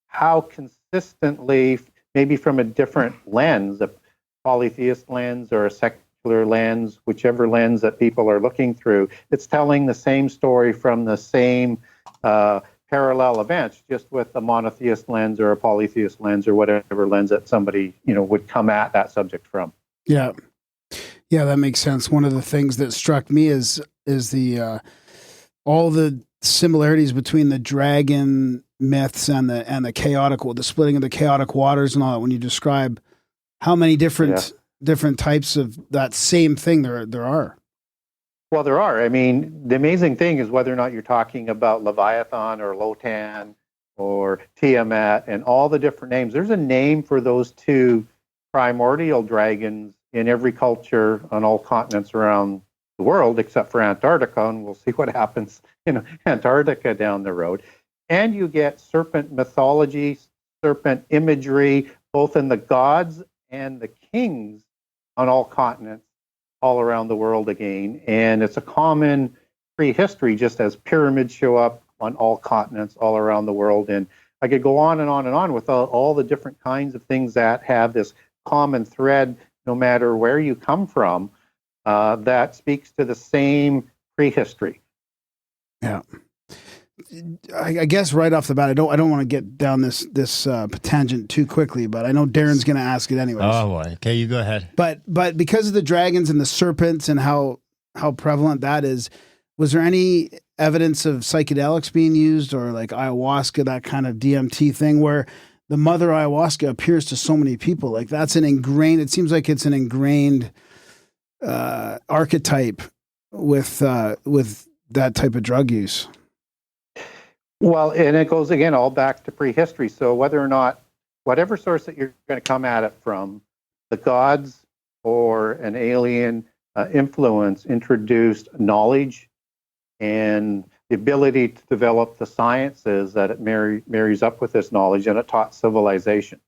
how consistently, maybe from a different lens, a polytheist lens or a secular lens, whichever lens that people are looking through, it's telling the same story from the same parallel events, just with a monotheist lens or a polytheist lens or whatever lens that somebody would come at that subject from. Yeah, that makes sense. One of the things that struck me is the all the similarities between the dragon myths and the chaotic, the splitting of the chaotic waters and all that. When you describe how many different types of that same thing there are. Well, there are. I mean, the amazing thing is whether or not you're talking about Leviathan or Lotan or Tiamat and all the different names. There's a name for those two primordial dragons in every culture on all continents around the world, except for Antarctica, and we'll see what happens in Antarctica down the road. And you get serpent mythology, serpent imagery, both in the gods and the kings on all continents, all around the world again. And it's a common prehistory, just as pyramids show up on all continents, all around the world. And I could go on and on and on with all the different kinds of things that have this common thread, no matter where you come from, that speaks to the same prehistory. Yeah. I guess right off the bat, I don't want to get down this tangent too quickly, but I know Darren's going to ask it anyways. Oh boy. Okay, you go ahead. But because of the dragons and the serpents and how prevalent that is, was there any evidence of psychedelics being used or like ayahuasca, that kind of DMT thing where the mother ayahuasca appears to so many people? Like that's it seems like it's an ingrained archetype with that type of drug use. Well, and it goes again all back to prehistory. So whether or not, whatever source that you're going to come at it from, the gods or an alien influence introduced knowledge and the ability to develop the sciences that it marries up with this knowledge, and it taught civilization.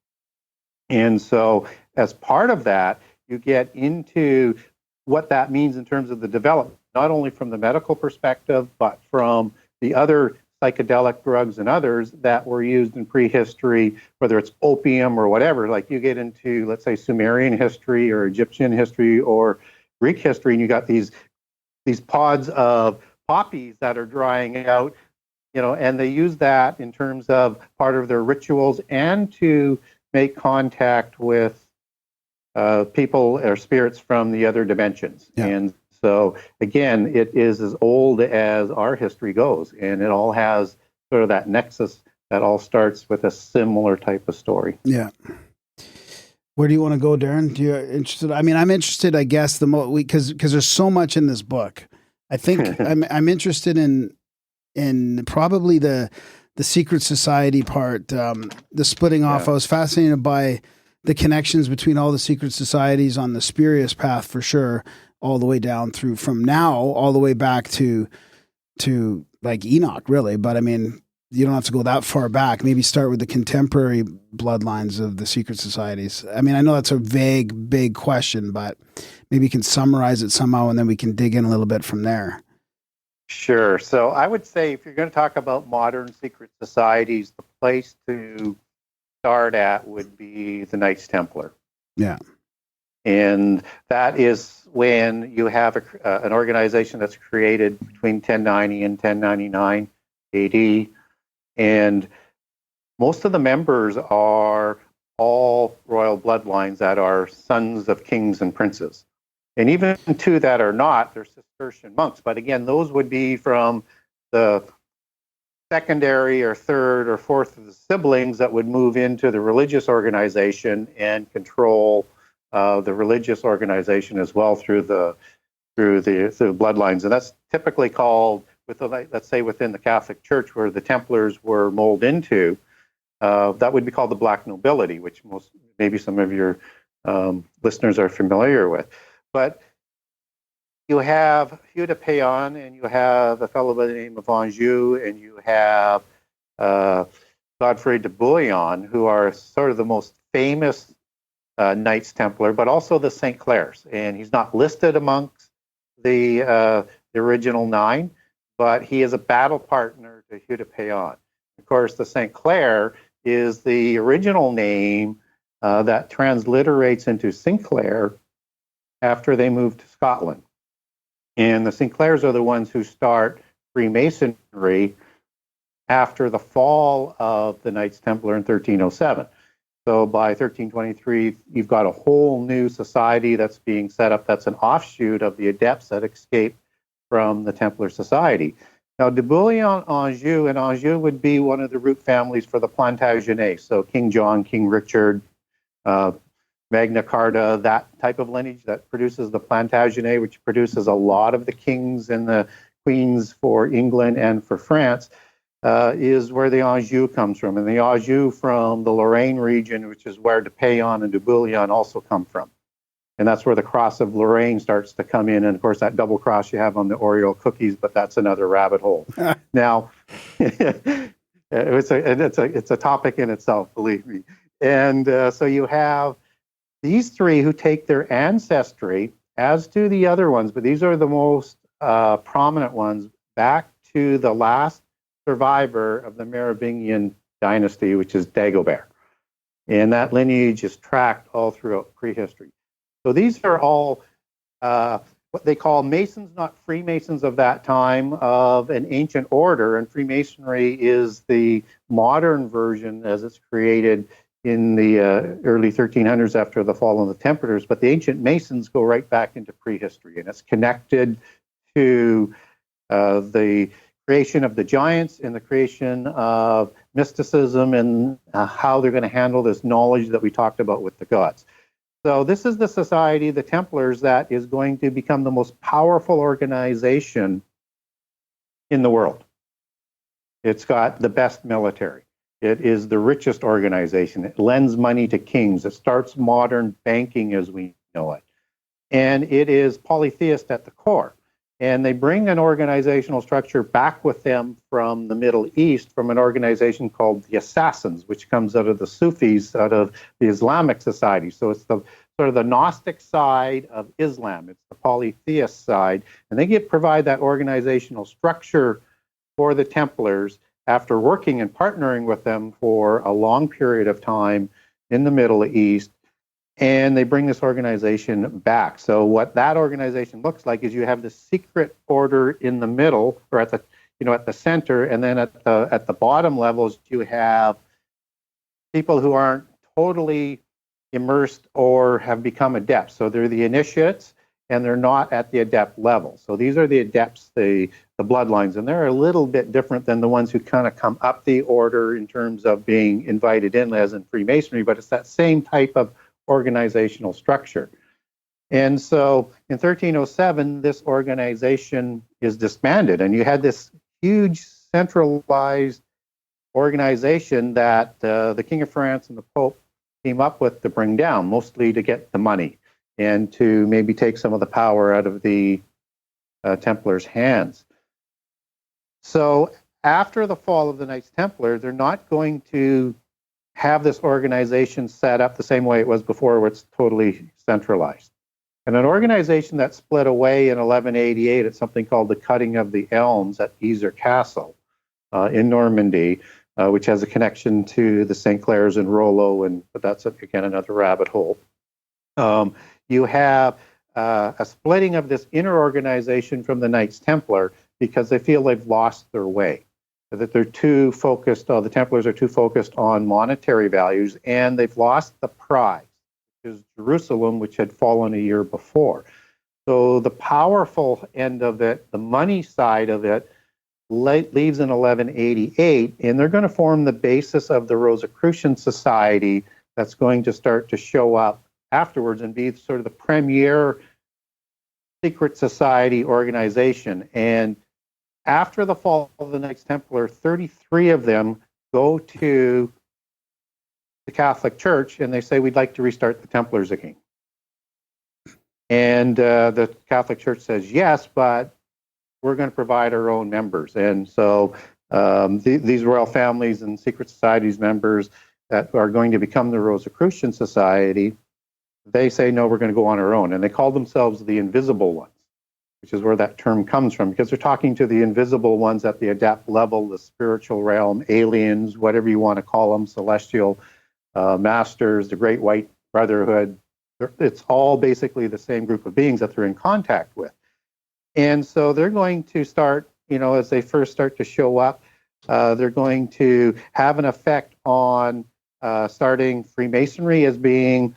And so as part of that, you get into what that means in terms of the development, not only from the medical perspective, but from the other psychedelic drugs and others that were used in prehistory, whether it's opium or whatever. Like you get into, let's say, Sumerian history or Egyptian history or Greek history, and you got these pods of poppies that are drying out, and they use that in terms of part of their rituals and to make contact with people or spirits from the other dimensions. Yeah. And so, again, it is as old as our history goes, and it all has sort of that nexus that all starts with a similar type of story. Yeah. Where do you want to go, Darren? Interested? I mean, I'm interested, I guess, because there's so much in this book. I think I'm interested in probably the secret society part, the splitting off. I was fascinated by the connections between all the secret societies on the spurious path for sure, all the way down through from now all the way back to like Enoch, really. But I mean, you don't have to go that far back. Maybe start with the contemporary bloodlines of the secret societies. I mean, I know that's a vague, big question, but maybe you can summarize it somehow, and then we can dig in a little bit from there. Sure. So I would say if you're going to talk about modern secret societies, the place to start at would be the Knights Templar. Yeah. And that is when you have an organization that's created between 1090 and 1099 AD. And most of the members are all royal bloodlines that are sons of kings and princes. And even two that are not, they're Cistercian monks. But again, those would be from the secondary or third or fourth of the siblings that would move into the religious organization and control the religious organization as well through the bloodlines. And that's typically called, let's say within the Catholic Church where the Templars were molded into, that would be called the Black Nobility, which maybe some of your listeners are familiar with. But you have Hugh de Payon, and you have a fellow by the name of Anjou, and you have Godfrey de Bouillon, who are sort of the most famous Knights Templar, but also the St. Clairs. And he's not listed amongst the original 9, but he is a battle partner to Hugh de Payon. Of course, the St. Clair is the original name that transliterates into Sinclair after they moved to Scotland. And the St. Clairs are the ones who start Freemasonry after the fall of the Knights Templar in 1307. So by 1323, you've got a whole new society that's being set up that's an offshoot of the adepts that escaped from the Templar Society. Now, de Bouillon, Anjou, and Anjou would be one of the root families for the Plantagenets. So King John, King Richard, Magna Carta, that type of lineage that produces the Plantagenet, which produces a lot of the kings and the queens for England and for France, is where the Anjou comes from. And the Anjou from the Lorraine region, which is where de Payon and de Bouillon also come from. And that's where the cross of Lorraine starts to come in. And of course, that double cross you have on the Oreo cookies, but that's another rabbit hole. Now, it's a topic in itself, believe me. And so you have these three who take their ancestry, as do the other ones, but these are the most prominent ones, back to the last survivor of the Merovingian dynasty, which is Dagobert. And that lineage is tracked all throughout prehistory. So these are all what what they call Masons, not Freemasons of that time, of an ancient order. And Freemasonry is the modern version as it's created in the early 1300s after the fall of the Templars. But the ancient Masons go right back into prehistory, and it's connected to the creation of the giants and the creation of mysticism and how they're going to handle this knowledge that we talked about with the gods. So this is the society, the Templars, that is going to become the most powerful organization in the world. It's got the best military. It is the richest organization. It lends money to kings. It starts modern banking as we know it. And it is polytheist at the core. And they bring an organizational structure back with them from the Middle East, from an organization called the Assassins, which comes out of the Sufis, out of the Islamic society. So it's the sort of the Gnostic side of Islam. It's the polytheist side. And they provide that organizational structure for the Templars after working and partnering with them for a long period of time in the Middle East. And they bring this organization back. So what that organization looks like is you have the secret order in the middle, or at the center, and then at the bottom levels you have people who aren't totally immersed or have become adepts. So they're the initiates, and they're not at the adept level. So these are the adepts, the bloodlines, and they're a little bit different than the ones who kind of come up the order in terms of being invited in, as in Freemasonry. But it's that same type of organizational structure. And so in 1307, this organization is disbanded, and you had this huge centralized organization that the King of France and the Pope came up with to bring down, mostly to get the money and to maybe take some of the power out of the Templars' hands. So after the fall of the Knights Templar, they're not going to have this organization set up the same way it was before, where it's totally centralized. And an organization that split away in 1188 at something called the Cutting of the Elms at Yser Castle in Normandy, which has a connection to the St. Clairs and Rollo, but that's, again, another rabbit hole. You have a splitting of this inner organization from the Knights Templar because they feel they've lost their way, that they're too focused, the Templars are too focused on monetary values, and they've lost the prize, which is Jerusalem, which had fallen a year before. So the powerful end of it, the money side of it, leaves in 1188, and they're going to form the basis of the Rosicrucian Society that's going to start to show up afterwards and be sort of the premier secret society organization. And after the fall of the Knights Templar, 33 of them go to the Catholic Church and they say, we'd like to restart the Templars again. And the Catholic Church says, yes, but we're going to provide our own members. And so these royal families and secret societies members that are going to become the Rosicrucian Society, they say, no, we're going to go on our own. And they call themselves the Invisible Ones, which is where that term comes from, because they're talking to the invisible ones at the adept level, the spiritual realm, aliens, whatever you want to call them, celestial masters, the Great White Brotherhood. It's all basically the same group of beings that they're in contact with. And so they're going to start, as they first start to show up, they're going to have an effect on starting Freemasonry as being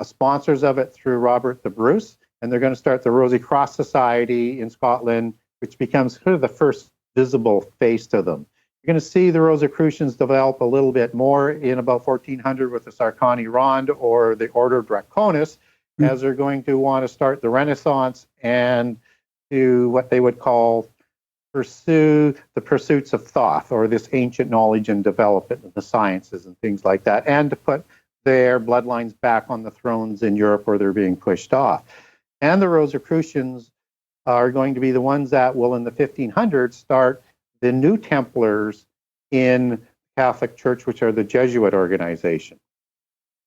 sponsors of it through Robert the Bruce. And they're going to start the Rosy Cross Society in Scotland, which becomes sort of the first visible face to them. You're going to see the Rosicrucians develop a little bit more in about 1400 with the Sarkani Rond or the Order Draconis, as they're going to want to start the Renaissance and do what they would call pursue the pursuits of Thoth, or this ancient knowledge and development of the sciences and things like that, and to put their bloodlines back on the thrones in Europe where they're being pushed off. And the Rosicrucians are going to be the ones that will, in the 1500s, start the New Templars in the Catholic Church, which are the Jesuit organization.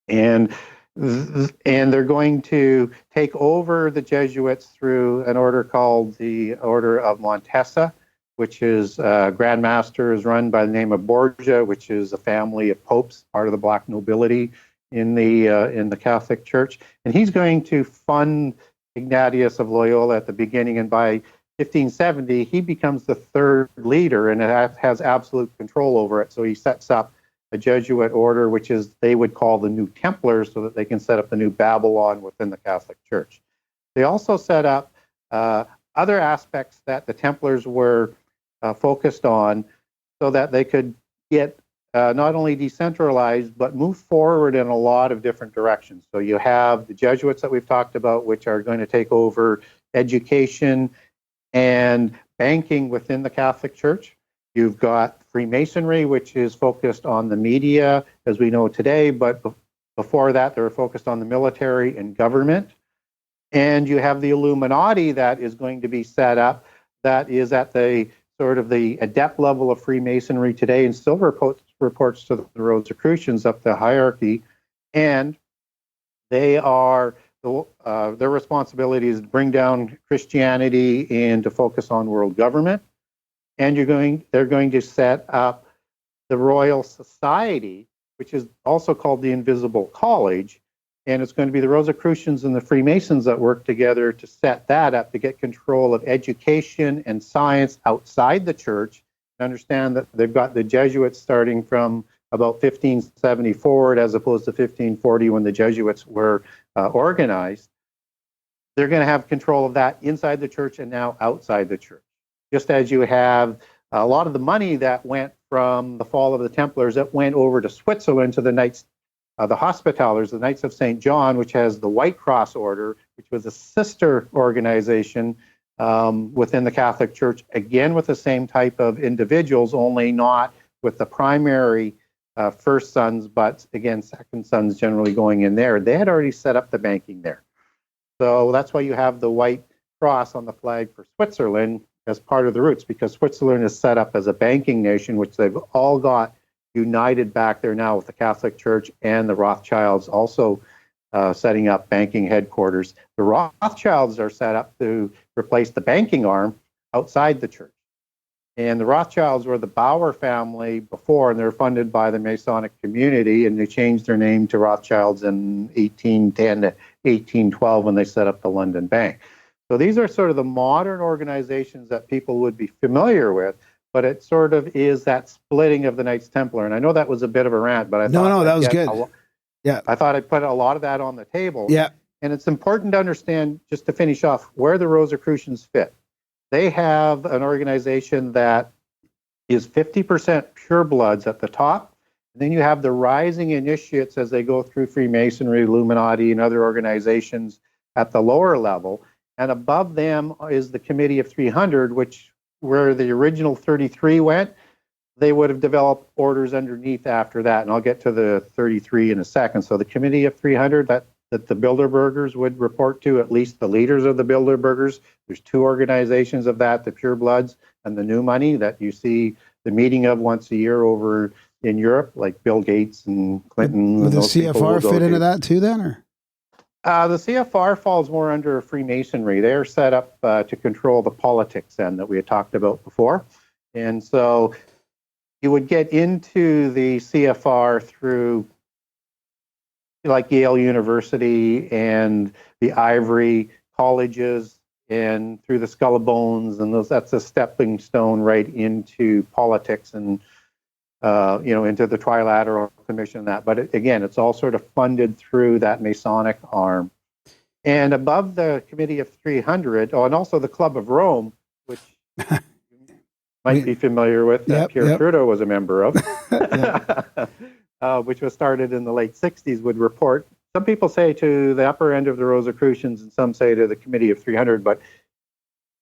And they're going to take over the Jesuits through an order called the Order of Montesa, which is Grand Master is run by the name of Borgia, which is a family of popes, part of the black nobility in the Catholic Church. And he's going to fund Ignatius of Loyola at the beginning, and by 1570, he becomes the third leader and has absolute control over it. So he sets up a Jesuit order, which is they would call the New Templars, so that they can set up the new Babylon within the Catholic Church. They also set up other aspects that the Templars were focused on, so that they could get not only decentralized, but move forward in a lot of different directions. So you have the Jesuits that we've talked about, which are going to take over education and banking within the Catholic Church. You've got Freemasonry, which is focused on the media, as we know today, but before that, they were focused on the military and government. And you have the Illuminati that is going to be set up, that is at the sort of the adept level of Freemasonry today, and still reports to the Rosicrucians up the hierarchy. And they are their responsibility is to bring down Christianity and to focus on world government. And they're going to set up the Royal Society, which is also called the Invisible College. And it's going to be the Rosicrucians and the Freemasons that work together to set that up, to get control of education and science outside the church. Understand that they've got the Jesuits starting from about 1570 forward, as opposed to 1540 when the Jesuits were organized. They're going to have control of that inside the church and now outside the church. Just as you have a lot of the money that went from the fall of the Templars, that went over to Switzerland to the Knights, the Hospitallers, the Knights of St. John, which has the White Cross Order, which was a sister organization within the Catholic Church, again with the same type of individuals, only not with the primary first sons, but again, second sons generally going in there. They had already set up the banking there. So that's why you have the White Cross on the flag for Switzerland as part of the roots, because Switzerland is set up as a banking nation, which they've all got united back there now with the Catholic Church and the Rothschilds also setting up banking headquarters. The Rothschilds are set up to replace the banking arm outside the church. And the Rothschilds were the Bauer family before, and they're funded by the Masonic community, and they changed their name to Rothschilds in 1810 to 1812 when they set up the London Bank. So these are sort of the modern organizations that people would be familiar with, but it sort of is that splitting of the Knights Templar. And I know that was a bit of a rant, but I thought that was good. Yeah, I thought I'd put a lot of that on the table. Yeah. And it's important to understand, just to finish off, where the Rosicrucians fit. They have an organization that is 50% purebloods at the top. And then you have the rising initiates as they go through Freemasonry, Illuminati, and other organizations at the lower level. And above them is the Committee of 300, which where the original 33 went. They would have developed orders underneath after that. And I'll get to the 33 in a second. So the Committee of 300 that the Bilderbergers would report to, at least the leaders of the Bilderbergers. There's two organizations of that, the Purebloods and the New Money, that you see the meeting of once a year over in Europe, like Bill Gates and Clinton. Would the CFR fit into that too then? Or? The CFR falls more under Freemasonry. They're set up to control the politics then that we had talked about before. And so you would get into the CFR through like Yale University and the Ivory colleges and through the Skull and Bones, and that's a stepping stone right into politics and into the Trilateral Commission and that. But it's all sort of funded through that Masonic arm. And above the Committee of 300, and also the Club of Rome, which you might be familiar with, that Pierre Trudeau was a member of, which was started in the late 60s, would report, some people say to the upper end of the Rosicrucians and some say to the Committee of 300, but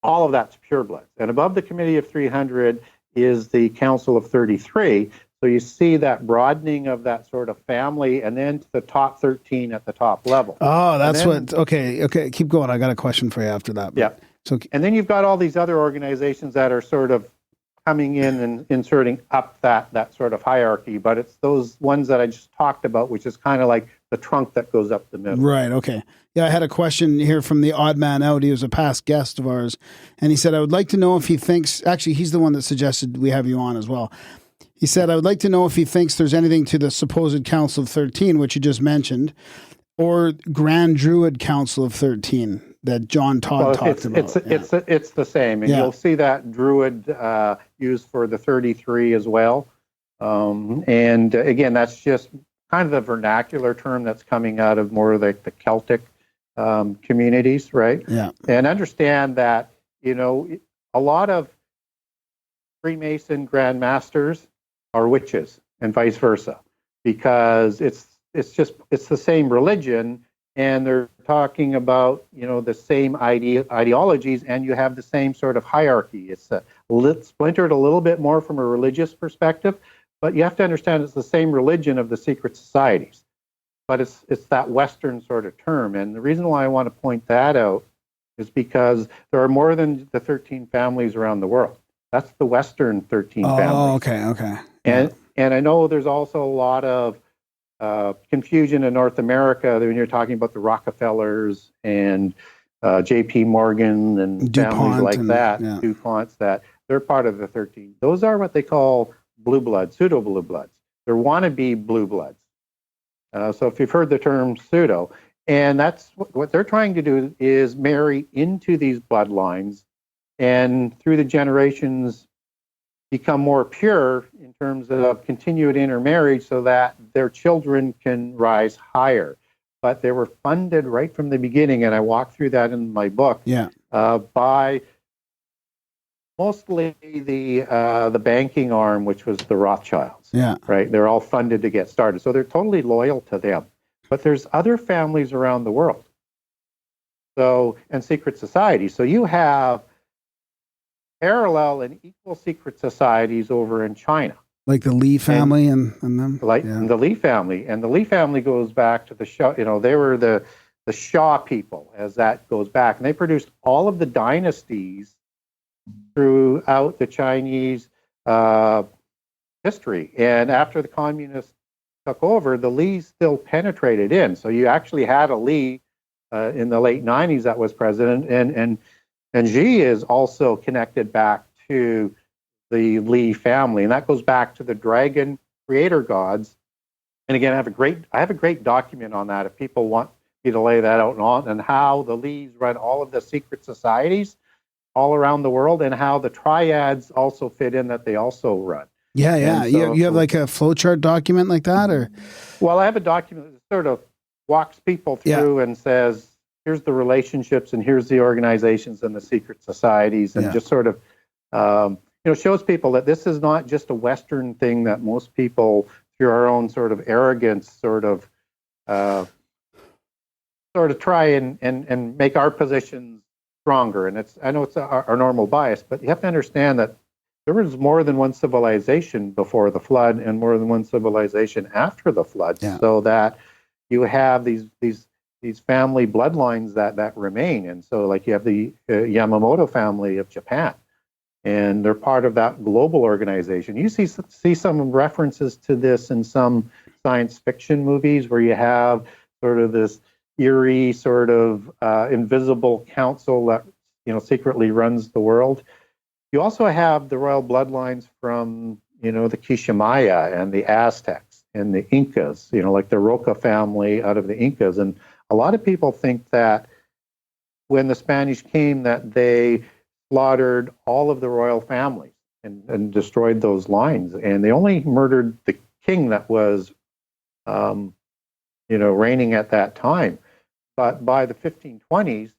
all of that's purebloods. And above the Committee of 300 is the Council of 33. So you see that broadening of that sort of family, and then to the top 13 at the top level. Oh, that's okay. Keep going. I got a question for you after that. Yeah. So, and then you've got all these other organizations that are sort of coming in and inserting up that sort of hierarchy, but it's those ones that I just talked about, which is kind of like the trunk that goes up the middle. Right, okay. Yeah, I had a question here from the Odd Man Out. He was a past guest of ours, and he said, I would like to know if he thinks, actually, he's the one that suggested we have you on as well. He said, I would like to know if he thinks there's anything to the supposed Council of 13, which you just mentioned, or Grand Druid Council of 13. that John Todd talked about. It's the same, and you'll see that Druid used for the 33 as well. And again, that's just kind of the vernacular term that's coming out of more of the Celtic communities, right? Yeah. And understand that, a lot of Freemason Grand Masters are witches and vice versa, because it's the same religion, and they're talking about, the same ideologies, and you have the same sort of hierarchy. It's splintered a little bit more from a religious perspective, but you have to understand it's the same religion of the secret societies. But it's that Western sort of term. And the reason why I want to point that out is because there are more than the 13 families around the world. That's the Western 13 families. Oh, okay. And I know there's also a lot of confusion in North America when you're talking about the Rockefellers and J.P. Morgan and DuPont families like that, yeah. DuPonts, that they're part of the 13. Those are what they call blue bloods, pseudo blue bloods. They're wannabe blue bloods. So if you've heard the term pseudo, and that's what they're trying to do, is marry into these bloodlines, and through the generations become more pure in terms of continued intermarriage so that their children can rise higher. But they were funded right from the beginning, and I walk through that in my book, by mostly the banking arm, which was the Rothschilds. Yeah. Right? They're all funded to get started. So they're totally loyal to them. But there's other families around the world. So, and secret societies. So you have parallel and equal secret societies over in China. Like the Li family and them? Like the Li family. And the Li family goes back to the Shah, they were the Shah people, as that goes back. And they produced all of the dynasties throughout the Chinese history. And after the communists took over, the Lis still penetrated in. So you actually had a Li in the late 90s that was president. And Xi is also connected back to the Li family. And that goes back to the dragon creator gods. And again, I have a great document on that if people want me to lay that out and how the Lis run all of the secret societies all around the world, and how the triads also fit in that they also run. Yeah. So, you have like a flowchart document like that, or? Well, I have a document that sort of walks people through and says, here's the relationships and here's the organizations and the secret societies, and just sort of, shows people that this is not just a Western thing that most people, through our own sort of arrogance, sort of try and make our positions stronger. And I know it's our normal bias, but you have to understand that there was more than one civilization before the flood and more than one civilization after the flood, so that you have these family bloodlines that remain. And so like you have the Yamamoto family of Japan, and they're part of that global organization. You see some references to this in some science fiction movies where you have sort of this eerie sort of invisible council that secretly runs the world. You also have the royal bloodlines from, the Quishimaya and the Aztecs and the Incas, like the Roca family out of the Incas. And a lot of people think that when the Spanish came, that they slaughtered all of the royal families and destroyed those lines. And they only murdered the king that was, reigning at that time. But by the 1520s,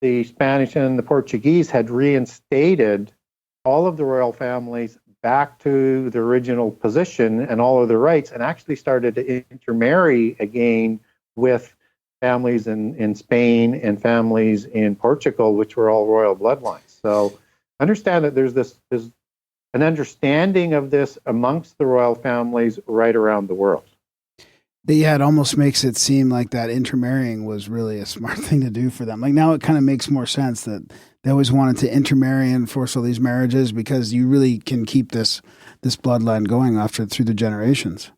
the Spanish and the Portuguese had reinstated all of the royal families back to the original position and all of their rights, and actually started to intermarry again with families in Spain and families in Portugal, which were all royal bloodlines. So understand that there's an understanding of this amongst the royal families right around the world. Yeah, it almost makes it seem like that intermarrying was really a smart thing to do for them. Like now it kind of makes more sense that they always wanted to intermarry and force all these marriages, because you really can keep this bloodline going through the generations.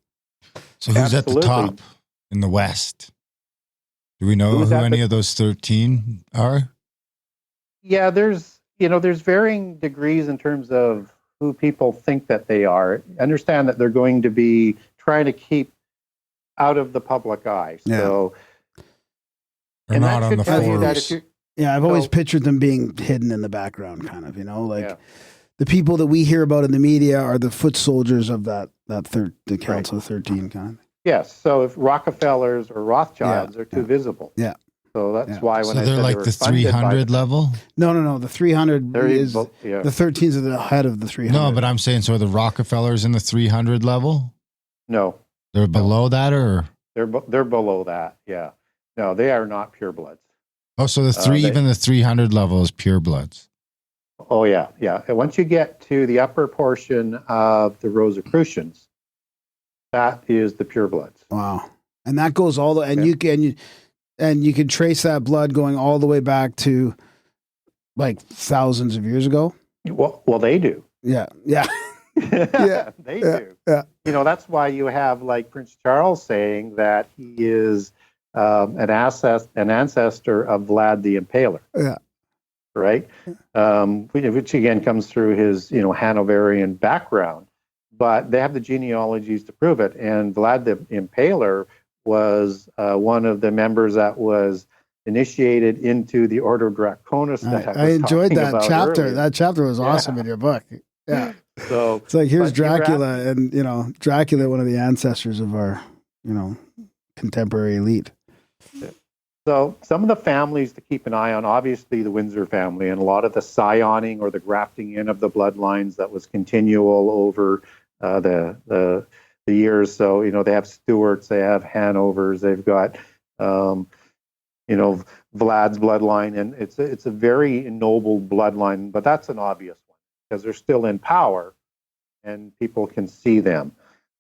So who's at the top in the West? Do we know who any of those 13 are? Yeah, there's varying degrees in terms of who people think that they are. Understand that they're going to be trying to keep out of the public eye. So Or And not that on the should tell you that fours. if you Yeah, I've always So- pictured them being hidden in the background, kind of, like Yeah. the people that we hear about in the media are the foot soldiers of the Council of 13 kind of. Yes. So if Rockefellers or Rothschilds are too visible. Yeah. So that's Yeah. why when So I they're said like they were the funded by 300 level? No. The 300 They're is yeah. the 13s are the head of the 300. No, but I'm saying, so are the Rockefellers in the 300 level? No, They're below that, or? they're below that. Yeah. No, they are not purebloods. Oh, so the they- even the 300 level is purebloods. Oh yeah, yeah. And once you get to the upper portion of the Rosicrucians, that is the purebloods. Wow. And that goes all the and you can trace that blood going all the way back to like thousands of years ago. Well, they do. Yeah. Yeah. Yeah. They Yeah. do. Yeah. That's why you have like Prince Charles saying that he is an ancestor of Vlad the Impaler. Yeah. Right. Which again comes through his Hanoverian background, but they have the genealogies to prove it. And Vlad the Impaler was one of the members that was initiated into the Order Draconis. That I enjoyed that chapter. Earlier. That chapter was awesome in your book. Yeah. So It's like here's but you're Dracula, and Dracula, one of the ancestors of our, contemporary elite. So some of the families to keep an eye on, obviously the Windsor family, and a lot of the scioning or the grafting in of the bloodlines that was continual over the years. So they have Stuarts, they have Hanovers, they've got Vlad's bloodline, and it's a very ennobled bloodline. But that's an obvious one because they're still in power, and people can see them.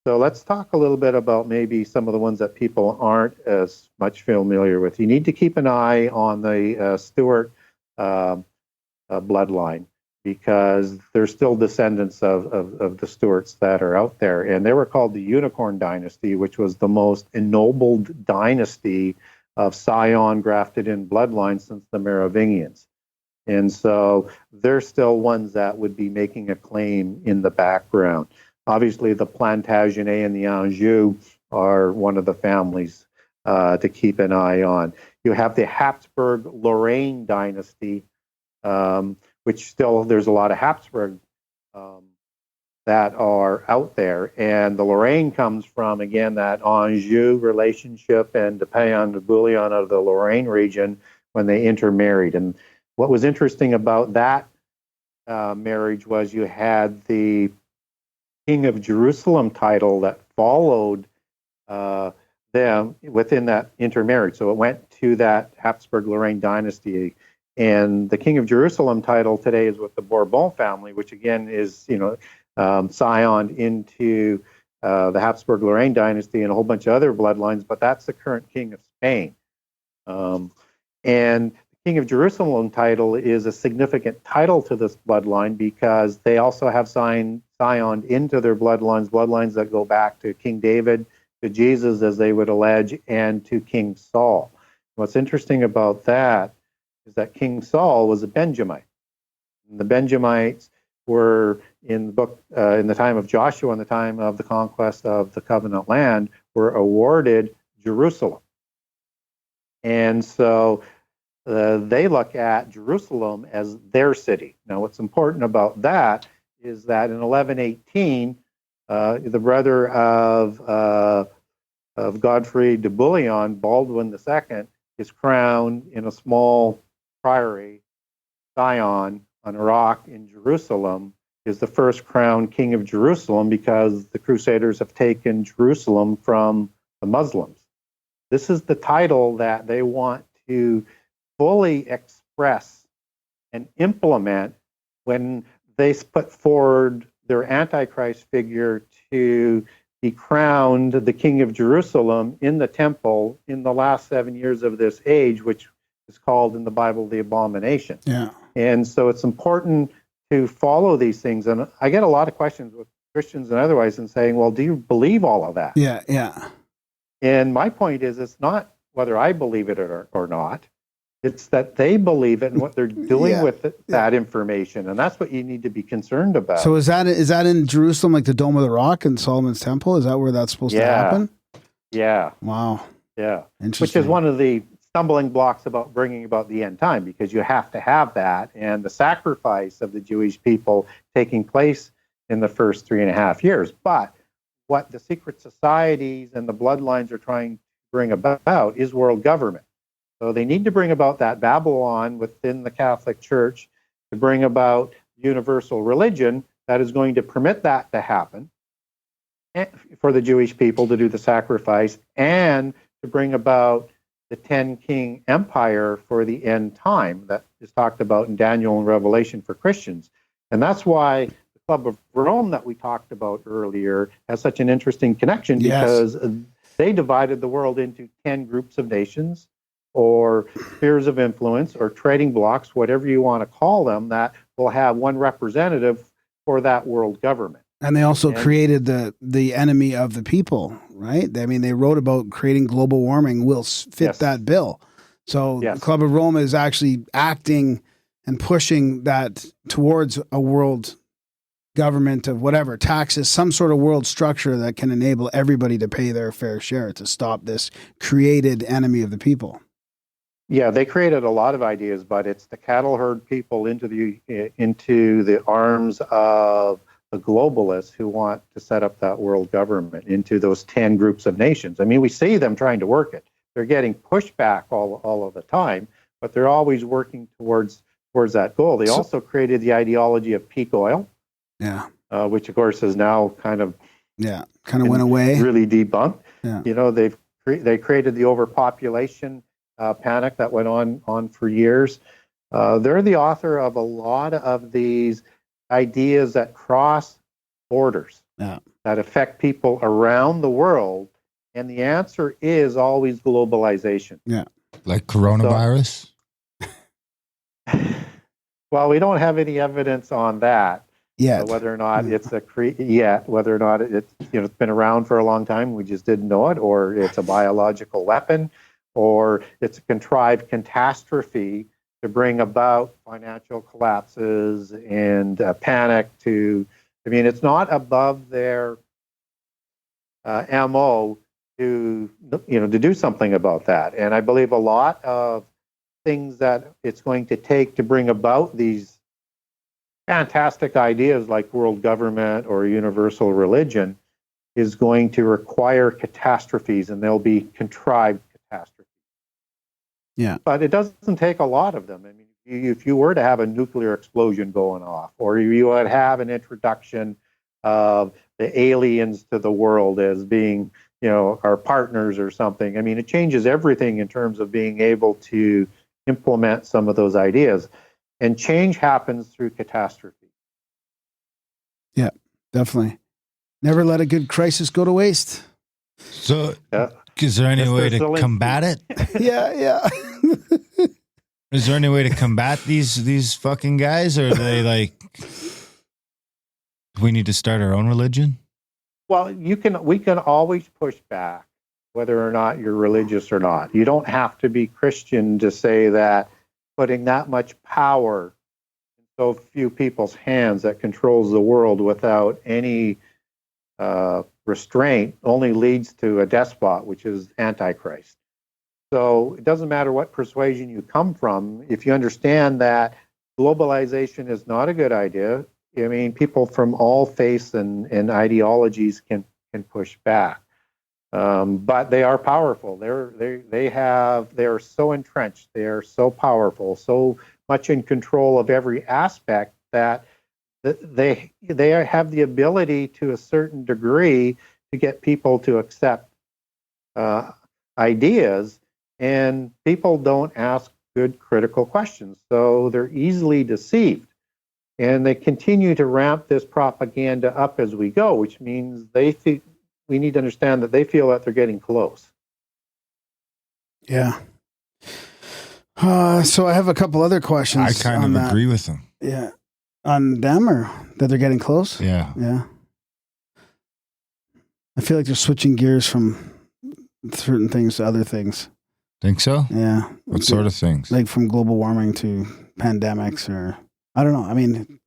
So let's talk a little bit about maybe some of the ones that people aren't as much familiar with. You need to keep an eye on the Stuart bloodline because there's still descendants of the Stuarts that are out there. And they were called the Unicorn Dynasty, which was the most ennobled dynasty of scion grafted in bloodline since the Merovingians. And so they're still ones that would be making a claim in the background. Obviously, the Plantagenet and the Anjou are one of the families to keep an eye on. You have the Habsburg-Lorraine dynasty, which still there's a lot of Habsburg that are out there. And the Lorraine comes from, again, that Anjou relationship and the Payan de Bouillon of the Lorraine region when they intermarried. And what was interesting about that marriage was you had the King of Jerusalem title that followed them within that intermarriage. So it went to that Habsburg-Lorraine dynasty. And the King of Jerusalem title today is with the Bourbon family, which again is, scioned into the Habsburg-Lorraine dynasty and a whole bunch of other bloodlines, but that's the current King of Spain. And King of Jerusalem title is a significant title to this bloodline because they also have scioned into their bloodlines that go back to King David, to Jesus, as they would allege, and to King Saul. What's interesting about that is that King Saul was a Benjamite. And the Benjamites were in the book, in the time of Joshua, in the time of the conquest of the covenant land, were awarded Jerusalem. And so they look at Jerusalem as their city. Now, what's important about that is that in 1118, the brother of Godfrey de Bouillon, Baldwin II, is crowned in a small priory, Sion, on a rock in Jerusalem, is the first crowned king of Jerusalem because the Crusaders have taken Jerusalem from the Muslims. This is the title that they want to fully express and implement when they put forward their Antichrist figure to be crowned the King of Jerusalem in the temple in the last 7 years of this age, which is called in the Bible the abomination. Yeah. And so it's important to follow these things. And I get a lot of questions with Christians and otherwise and saying, well, do you believe all of that? Yeah, yeah. And my point is, it's not whether I believe it or not. It's that they believe it and what they're doing with that information. And that's what you need to be concerned about. So is that in Jerusalem, like the Dome of the Rock and Solomon's Temple? Is that where that's supposed to happen? Yeah. Wow. Yeah. Interesting. Which is one of the stumbling blocks about bringing about the end time, because you have to have that, and the sacrifice of the Jewish people taking place in the first 3.5 years. But what the secret societies and the bloodlines are trying to bring about is world government. So they need to bring about that Babylon within the Catholic Church to bring about universal religion that is going to permit that to happen, for the Jewish people to do the sacrifice, and to bring about the 10-king empire for the end time that is talked about in Daniel and Revelation for Christians. And that's why the Club of Rome that we talked about earlier has such an interesting connection, because they divided the world into 10 groups of nations, or spheres of influence, or trading blocks, whatever you want to call them, that will have one representative for that world government. And they also created the enemy of the people, right? I mean, they wrote about creating global warming will fit that bill. So the Club of Rome is actually acting and pushing that towards a world government of whatever, taxes, some sort of world structure that can enable everybody to pay their fair share to stop this created enemy of the people. Yeah, they created a lot of ideas, but it's the cattle herd people into the arms of the globalists who want to set up that world government into those 10 groups of nations. I mean, we see them trying to work it. They're getting pushback all of the time, but they're always working towards that goal. They also created the ideology of peak oil, which of course is now kind of went away, really debunked. Yeah. You know, they created the overpopulation panic that went on for years. They're the author of a lot of these ideas that cross borders, that affect people around the world, and the answer is always globalization. Yeah, like coronavirus. Well, we don't have any evidence on that yet. Whether or not it's whether or not it's it's been around for a long time, we just didn't know it, or it's a biological weapon, or it's a contrived catastrophe to bring about financial collapses and panic. It's not above their MO to do something about that. And I believe a lot of things that it's going to take to bring about these fantastic ideas like world government or universal religion is going to require catastrophes, and they'll be contrived catastrophes. Yeah. But it doesn't take a lot of them. I mean, if you were to have a nuclear explosion going off, or you would have an introduction of the aliens to the world as being, our partners or something, I mean, it changes everything in terms of being able to implement some of those ideas. And change happens through catastrophe. Yeah, definitely. Never let a good crisis go to waste. So, is there any way to combat it? Yeah. Is there any way to combat these fucking guys, or are they like, we need to start our own religion? Well, we can always push back, whether or not you're religious or not. You don't have to be Christian to say that putting that much power in so few people's hands that controls the world without any restraint only leads to a despot, which is Antichrist. So it doesn't matter what persuasion you come from. If you understand that globalization is not a good idea, I mean, people from all faiths and ideologies can push back. But they are powerful. They are so entrenched. They are so powerful, so much in control of every aspect that they have the ability to a certain degree to get people to accept ideas, and people don't ask good critical questions, so they're easily deceived. And they continue to ramp this propaganda up as we go, which means we need to understand that they feel that they're getting close. Yeah. So I have a couple other questions. I kind of agree with them. Yeah. On them, or that they're getting close? Yeah. Yeah. I feel like they're switching gears from certain things to other things. Think so? Yeah. What sort of things? Like from global warming to pandemics, or I don't know. I mean,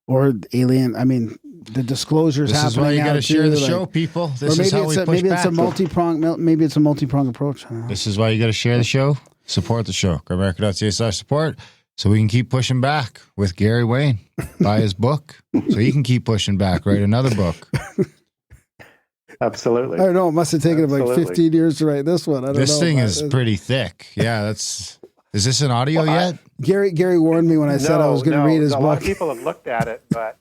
or alien. I mean, the disclosures happening. This is why you got to share the show, people. This is how we push back. Maybe it's a multi-pronged approach. I don't know. This is why you got to share the show. support the show. Grimerica.ca/support. So we can keep pushing back with Gary Wayne. Buy his book so he can keep pushing back. Write another book. Absolutely. I don't know. It must have taken him like 15 years to write this one. I don't know. This thing is pretty thick. Yeah, is this an audio yet? Gary warned me when I said I was going to read his book. A lot of people have looked at it, but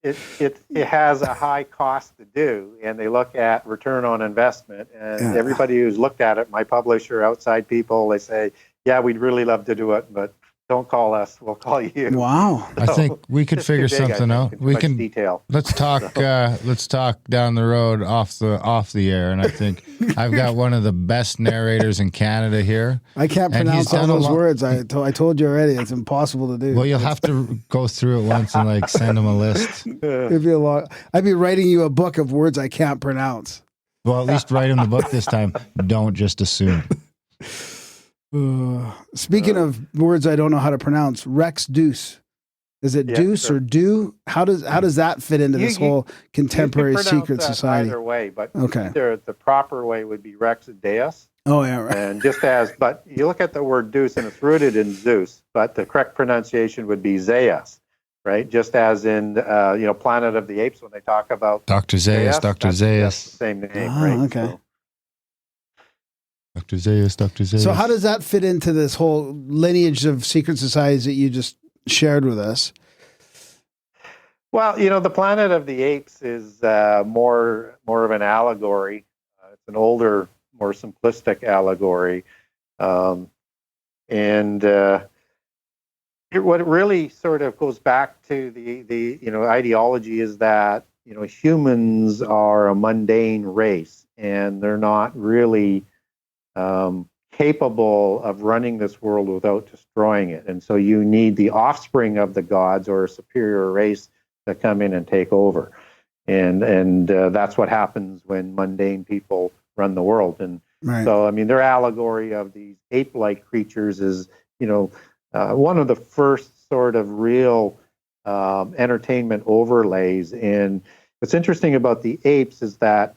it has a high cost to do, and they look at return on investment. And everybody who's looked at it, my publisher, outside people, they say, yeah, we'd really love to do it, but don't call us. We'll call you. Wow. I think we could figure something out. We can detail. Let's talk. Let's talk down the road off the air. And I think I've got one of the best narrators in Canada here. I can't pronounce all those words. I told you already. It's impossible to do. Well, you'll have to go through it once and like send them a list. It'd be a lot. I'd be writing you a book of words I can't pronounce. Well, at least write him the book this time. Don't just assume. Speaking of words I don't know how to pronounce, Rex Deuce. Is it Deuce or Do? How does that fit into this whole contemporary secret society? Either way, but okay. The proper way would be Rex Deus. Oh yeah, right. And but you look at the word Deuce and it's rooted in Zeus, but the correct pronunciation would be Zeus, right? Just as in Planet of the Apes when they talk about Dr. Zeus, Dr. Zeus, that's the same name, right? Okay. So, Dr. Zeus. So how does that fit into this whole lineage of secret societies that you just shared with us? Well, the Planet of the Apes is more of an allegory. It's an older, more simplistic allegory, what it really sort of goes back to the ideology is that humans are a mundane race and they're not really capable of running this world without destroying it. And so you need the offspring of the gods or a superior race to come in and take over. And that's what happens when mundane people run the world. And so, their allegory of these ape-like creatures is, one of the first sort of real entertainment overlays. And what's interesting about the apes is that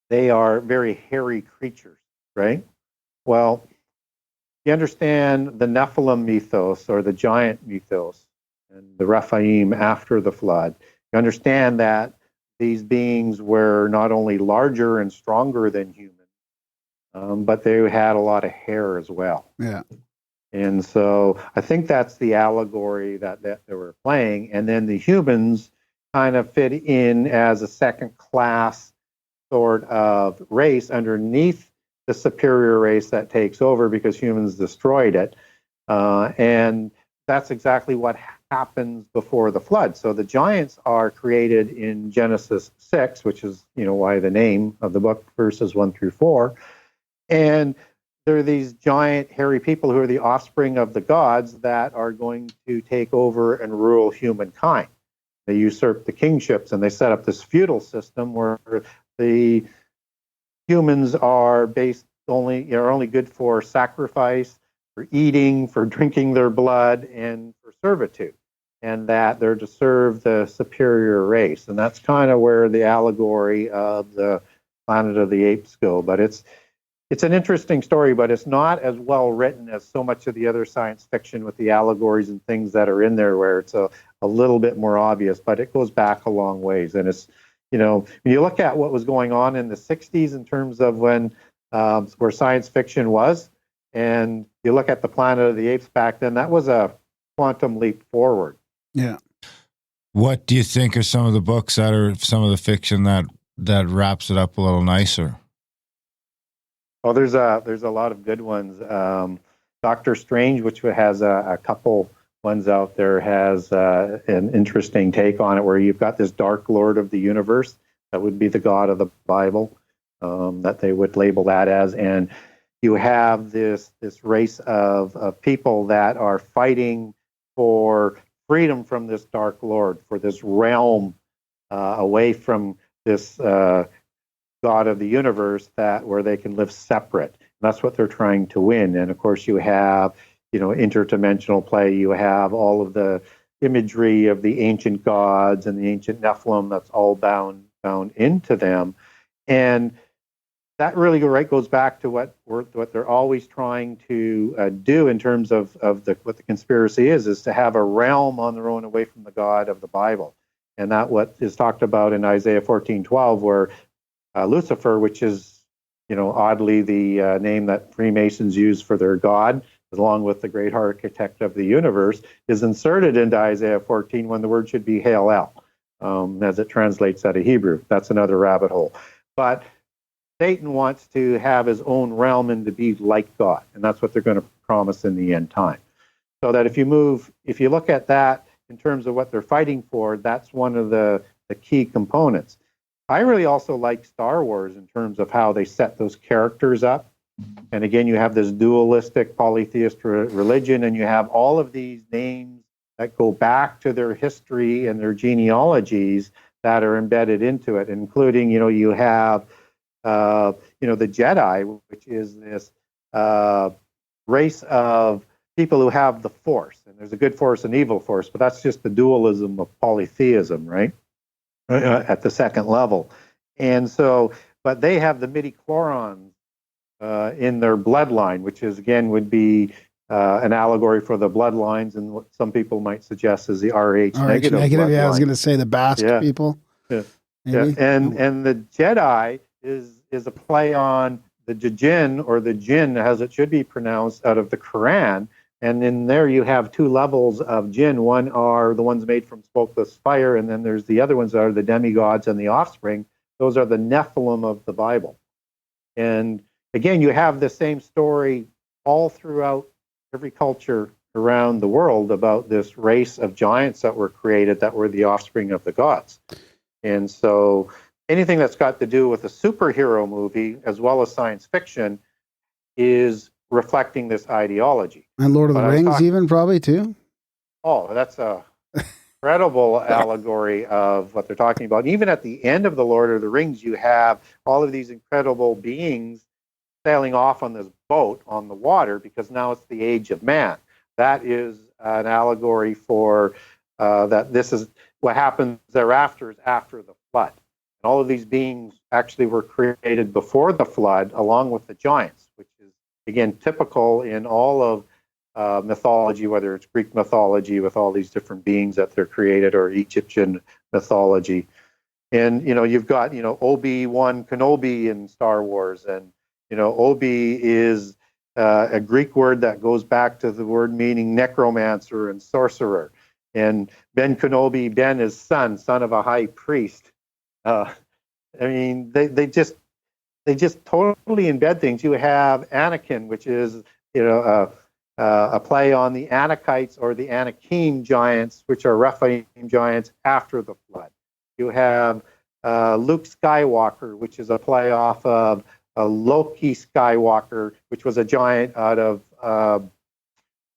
they are very hairy creatures. Right? Well, you understand the Nephilim mythos or the giant mythos and the Rephaim after the flood. You understand that these beings were not only larger and stronger than humans, but they had a lot of hair as well. Yeah. And so I think that's the allegory that they were playing. And then the humans kind of fit in as a second class sort of race underneath the superior race that takes over because humans destroyed it. And that's exactly what happens before the flood. So the giants are created in Genesis 6, which is, why the name of the book, verses 1-4. And they're these giant, hairy people who are the offspring of the gods that are going to take over and rule humankind. They usurp the kingships and they set up this feudal system where the humans are only good for sacrifice, for eating, for drinking their blood, and for servitude, and that they're to serve the superior race. And that's kind of where the allegory of the Planet of the Apes go. But it's an interesting story, but it's not as well written as so much of the other science fiction with the allegories and things that are in there, where it's a little bit more obvious. But it goes back a long ways, and it's when you look at what was going on in the 60s in terms of when where science fiction was, and you look at the Planet of the Apes back then, that was a quantum leap forward. Yeah. What do you think are some of the books that are some of the fiction that wraps it up a little nicer? Oh, there's a lot of good ones. Doctor Strange, which has a couple ones out there, has an interesting take on it, where you've got this Dark Lord of the universe that would be the God of the Bible. That they would label that as, and you have this race of people that are fighting for freedom from this Dark Lord, for this realm away from this God of the universe, where they can live separate. And that's what they're trying to win. And of course, you have interdimensional play. You have all of the imagery of the ancient gods and the ancient Nephilim. That's all bound into them, and that really goes back to what they're always trying to do in terms of what the conspiracy is to have a realm on their own away from the God of the Bible. And that what is talked about in Isaiah 14:12, where Lucifer, which is, oddly the name that Freemasons use for their God, along with the great architect of the universe, is inserted into Isaiah 14 when the word should be Hail El, as it translates out of Hebrew. That's another rabbit hole. But Satan wants to have his own realm and to be like God, and that's what they're going to promise in the end time. So that if you look at that in terms of what they're fighting for, that's one of the key components. I really also like Star Wars in terms of how they set those characters up. And again, you have this dualistic polytheist religion, and you have all of these names that go back to their history and their genealogies that are embedded into it, including, you have, the Jedi, which is this race of people who have the Force. And there's a good Force and evil Force, but that's just the dualism of polytheism, right? At the second level. And so, but they have the midi-chlorons in their bloodline, which is, again, would be an allegory for the bloodlines, and what some people might suggest is the RH negative. Yeah, I was going to say the Basque people. Yeah. And the Jedi is a play on the Jinn, or the Jinn, as it should be pronounced, out of the Quran. And in there you have two levels of Jinn. One are the ones made from smokeless fire, and then there's the other ones that are the demigods and the offspring. Those are the Nephilim of the Bible. And again, you have the same story all throughout every culture around the world about this race of giants that were created that were the offspring of the gods. And so anything that's got to do with a superhero movie as well as science fiction is reflecting this ideology. And Lord of the Rings even probably too? Oh, that's a incredible allegory of what they're talking about. Even at the end of the Lord of the Rings, you have all of these incredible beings sailing off on this boat on the water, because now it's the age of man. That is an allegory for that this is what happens thereafter, is after the flood. And all of these beings actually were created before the flood, along with the giants, which is, again, typical in all of mythology, whether it's Greek mythology with all these different beings that they're created, or Egyptian mythology. And, you've got, Obi-Wan Kenobi in Star Wars, and, Obi is a Greek word that goes back to the word meaning necromancer and sorcerer. And Ben Kenobi, Ben is son of a high priest. They just totally embed things. You have Anakin, which is, a play on the Anakites or the Anakim giants, which are Rephaim giants after the flood. You have Luke Skywalker, which is a play off of Loki Skywalker, which was a giant out of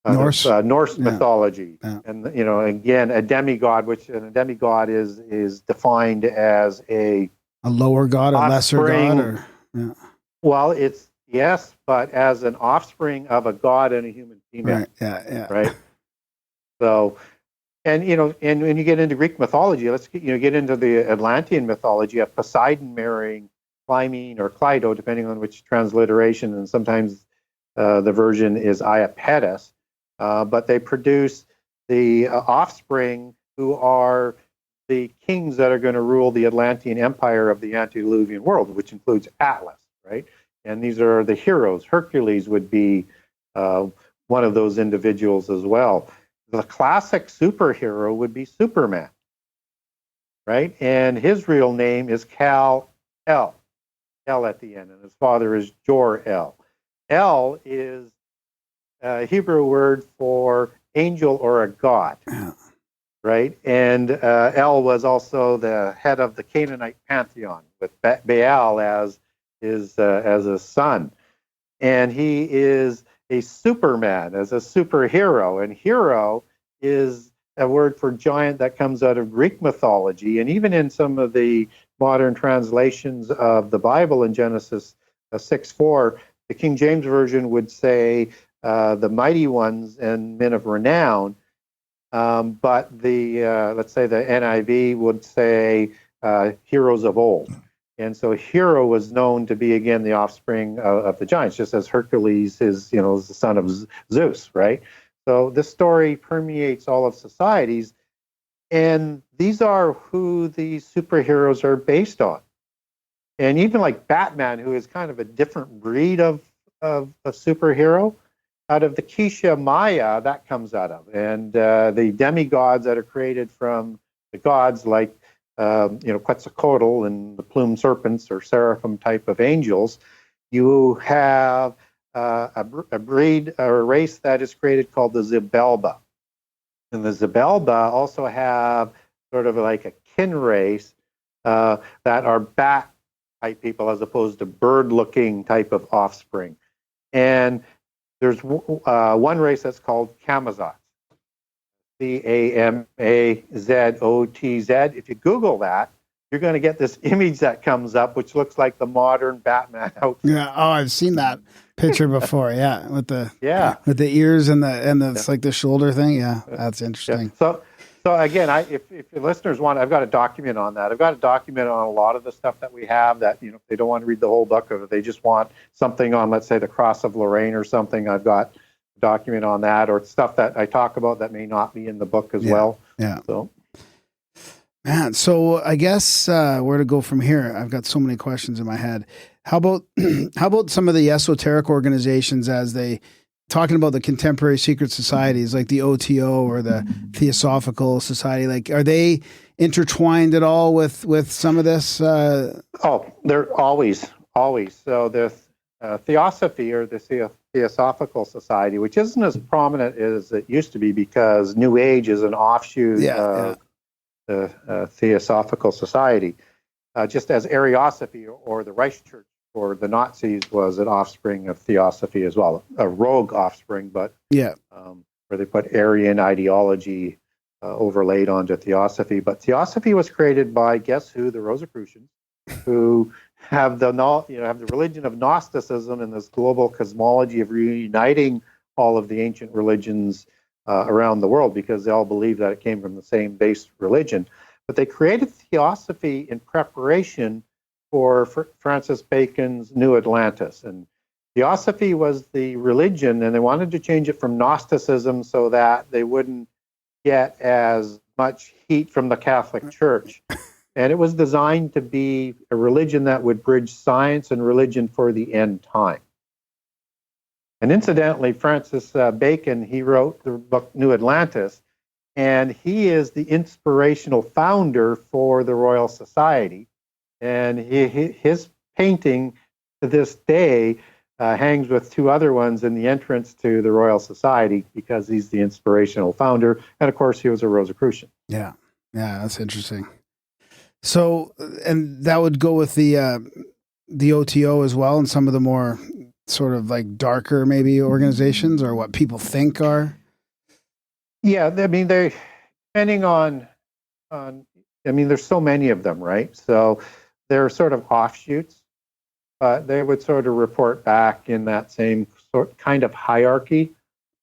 Norse mythology. Yeah. And, again, a demigod, a demigod is defined as a lower god, a lesser god? Well, it's, yes, but as an offspring of a god and a human female. Right, yeah. Right? So, and when you get into Greek mythology, let's get into the Atlantean mythology. You have Poseidon marrying Clymene or Clydo, depending on which transliteration, and sometimes the version is Iapetus. But they produce the offspring who are the kings that are going to rule the Atlantean Empire of the antediluvian world, which includes Atlas, right? And these are the heroes. Hercules would be one of those individuals as well. The classic superhero would be Superman, right? And his real name is Kal-El, El at the end, and his father is Jor-El. El is a Hebrew word for angel or a god, right? And El was also the head of the Canaanite pantheon, with Baal as a son. And he is a Superman, as a superhero. And hero is a word for giant that comes out of Greek mythology. And even in some of the modern translations of the Bible in Genesis 6:4, the King James Version would say the mighty ones and men of renown. But the let's say the NIV would say heroes of old. And so Hero was known to be, again, the offspring of the giants, just as Hercules is, is the son of Zeus, right? So this story permeates all of societies. And these are who these superheroes are based on. And even like Batman, who is kind of a different breed of a superhero, out of the Quiché Maya, that comes out of. And the demigods that are created from the gods like Quetzalcoatl and the plumed serpents or seraphim type of angels. You have a breed or a race that is created called the Zibelba. And the Zibelba also have sort of like a kin race that are bat type people as opposed to bird looking type of offspring. And there's one race that's called Camazotz. Camazotz. If you Google that, you're going to get this image that comes up, which looks like the modern Batman outfit. Yeah. Oh, I've seen that picture before. Yeah, with the ears and it's like the shoulder thing. Yeah, that's interesting. Yeah. So again, if your listeners want, I've got a document on that. I've got a document on a lot of the stuff that we have. That if they don't want to read the whole book, or if they just want something on, let's say, the Cross of Lorraine or something, I've got a document on that, or stuff that I talk about that may not be in the book as well. Yeah. So. Man, so I guess where to go from here? I've got so many questions in my head. How about some of the esoteric organizations as they talking about the contemporary secret societies like the OTO or the Theosophical Society? Like, are they intertwined at all with some of this? Oh, they're always. So the Theosophy or the Theosophical Society, which isn't as prominent as it used to be because New Age is an offshoot of the Theosophical Society, just as Ariosophy or the Reich Church or the Nazis was an offspring of Theosophy as well, a rogue offspring, but where they put Aryan ideology overlaid onto Theosophy. But Theosophy was created by, guess who? The Rosicrucians, who have the religion of Gnosticism and this global cosmology of reuniting all of the ancient religions around the world, because they all believe that it came from the same base religion. But they created Theosophy in preparation for Francis Bacon's New Atlantis. And Theosophy was the religion, and they wanted to change it from Gnosticism so that they wouldn't get as much heat from the Catholic Church. And it was designed to be a religion that would bridge science and religion for the end time. And incidentally, Francis Bacon, he wrote the book New Atlantis, and he is the inspirational founder for the Royal Society. And his painting to this day hangs with two other ones in the entrance to the Royal Society because he's the inspirational founder. And of course, he was a Rosicrucian. Yeah, that's interesting. So, and that would go with the OTO as well, and some of the more sort of like darker maybe organizations, or what people think are. Yeah, I mean, they depending on. I mean, there's so many of them, right? So they're sort of offshoots, but they would sort of report back in that same kind of hierarchy,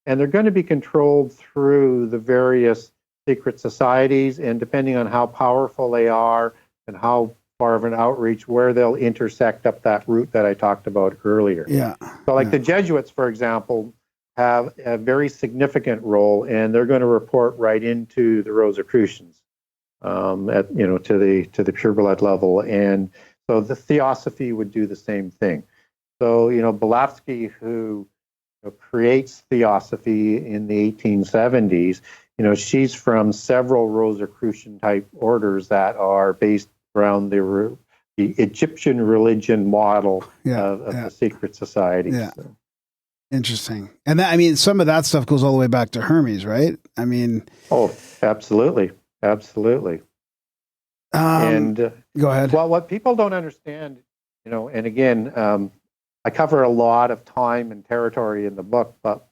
and they're going to be controlled through the various secret societies, and depending on how powerful they are and how far of an outreach, where they'll intersect up that route that I talked about earlier. Yeah. So like the Jesuits, for example, have a very significant role, and they're going to report right into the Rosicrucians to the pureblood level. And so the Theosophy would do the same thing. So, Blavatsky, who creates Theosophy in the 1870s, she's from several Rosicrucian type orders that are based around the Egyptian religion model of the secret society. Yeah. So. Interesting. And that, I mean, some of that stuff goes all the way back to Hermes, right? I mean, oh, absolutely. Absolutely. And go ahead. Well, what people don't understand, and again, I cover a lot of time and territory in the book, but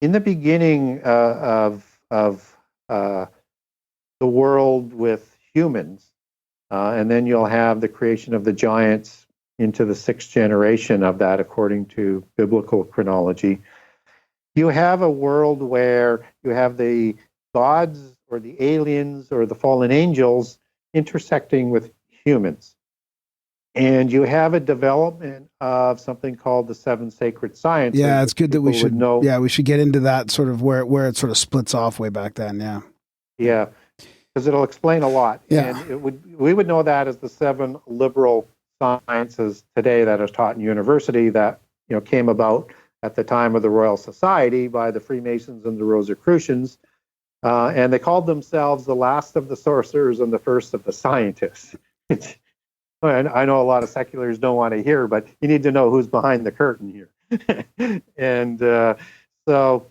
in the beginning of the world with humans, and then you'll have the creation of the giants into the 6th generation of that, according to biblical chronology. You have a world where you have the gods or the aliens or the fallen angels intersecting with humans. And you have a development of something called the seven sacred sciences. Yeah, it's good that we should know. Yeah, we should get into that sort of where it sort of splits off way back then. Yeah. Yeah, because it'll explain a lot. Yeah. And we would know that as the seven liberal sciences today that are taught in university that came about at the time of the Royal Society by the Freemasons and the Rosicrucians. And they called themselves the last of the sorcerers and the first of the scientists. I know a lot of seculars don't want to hear, but you need to know who's behind the curtain here. And so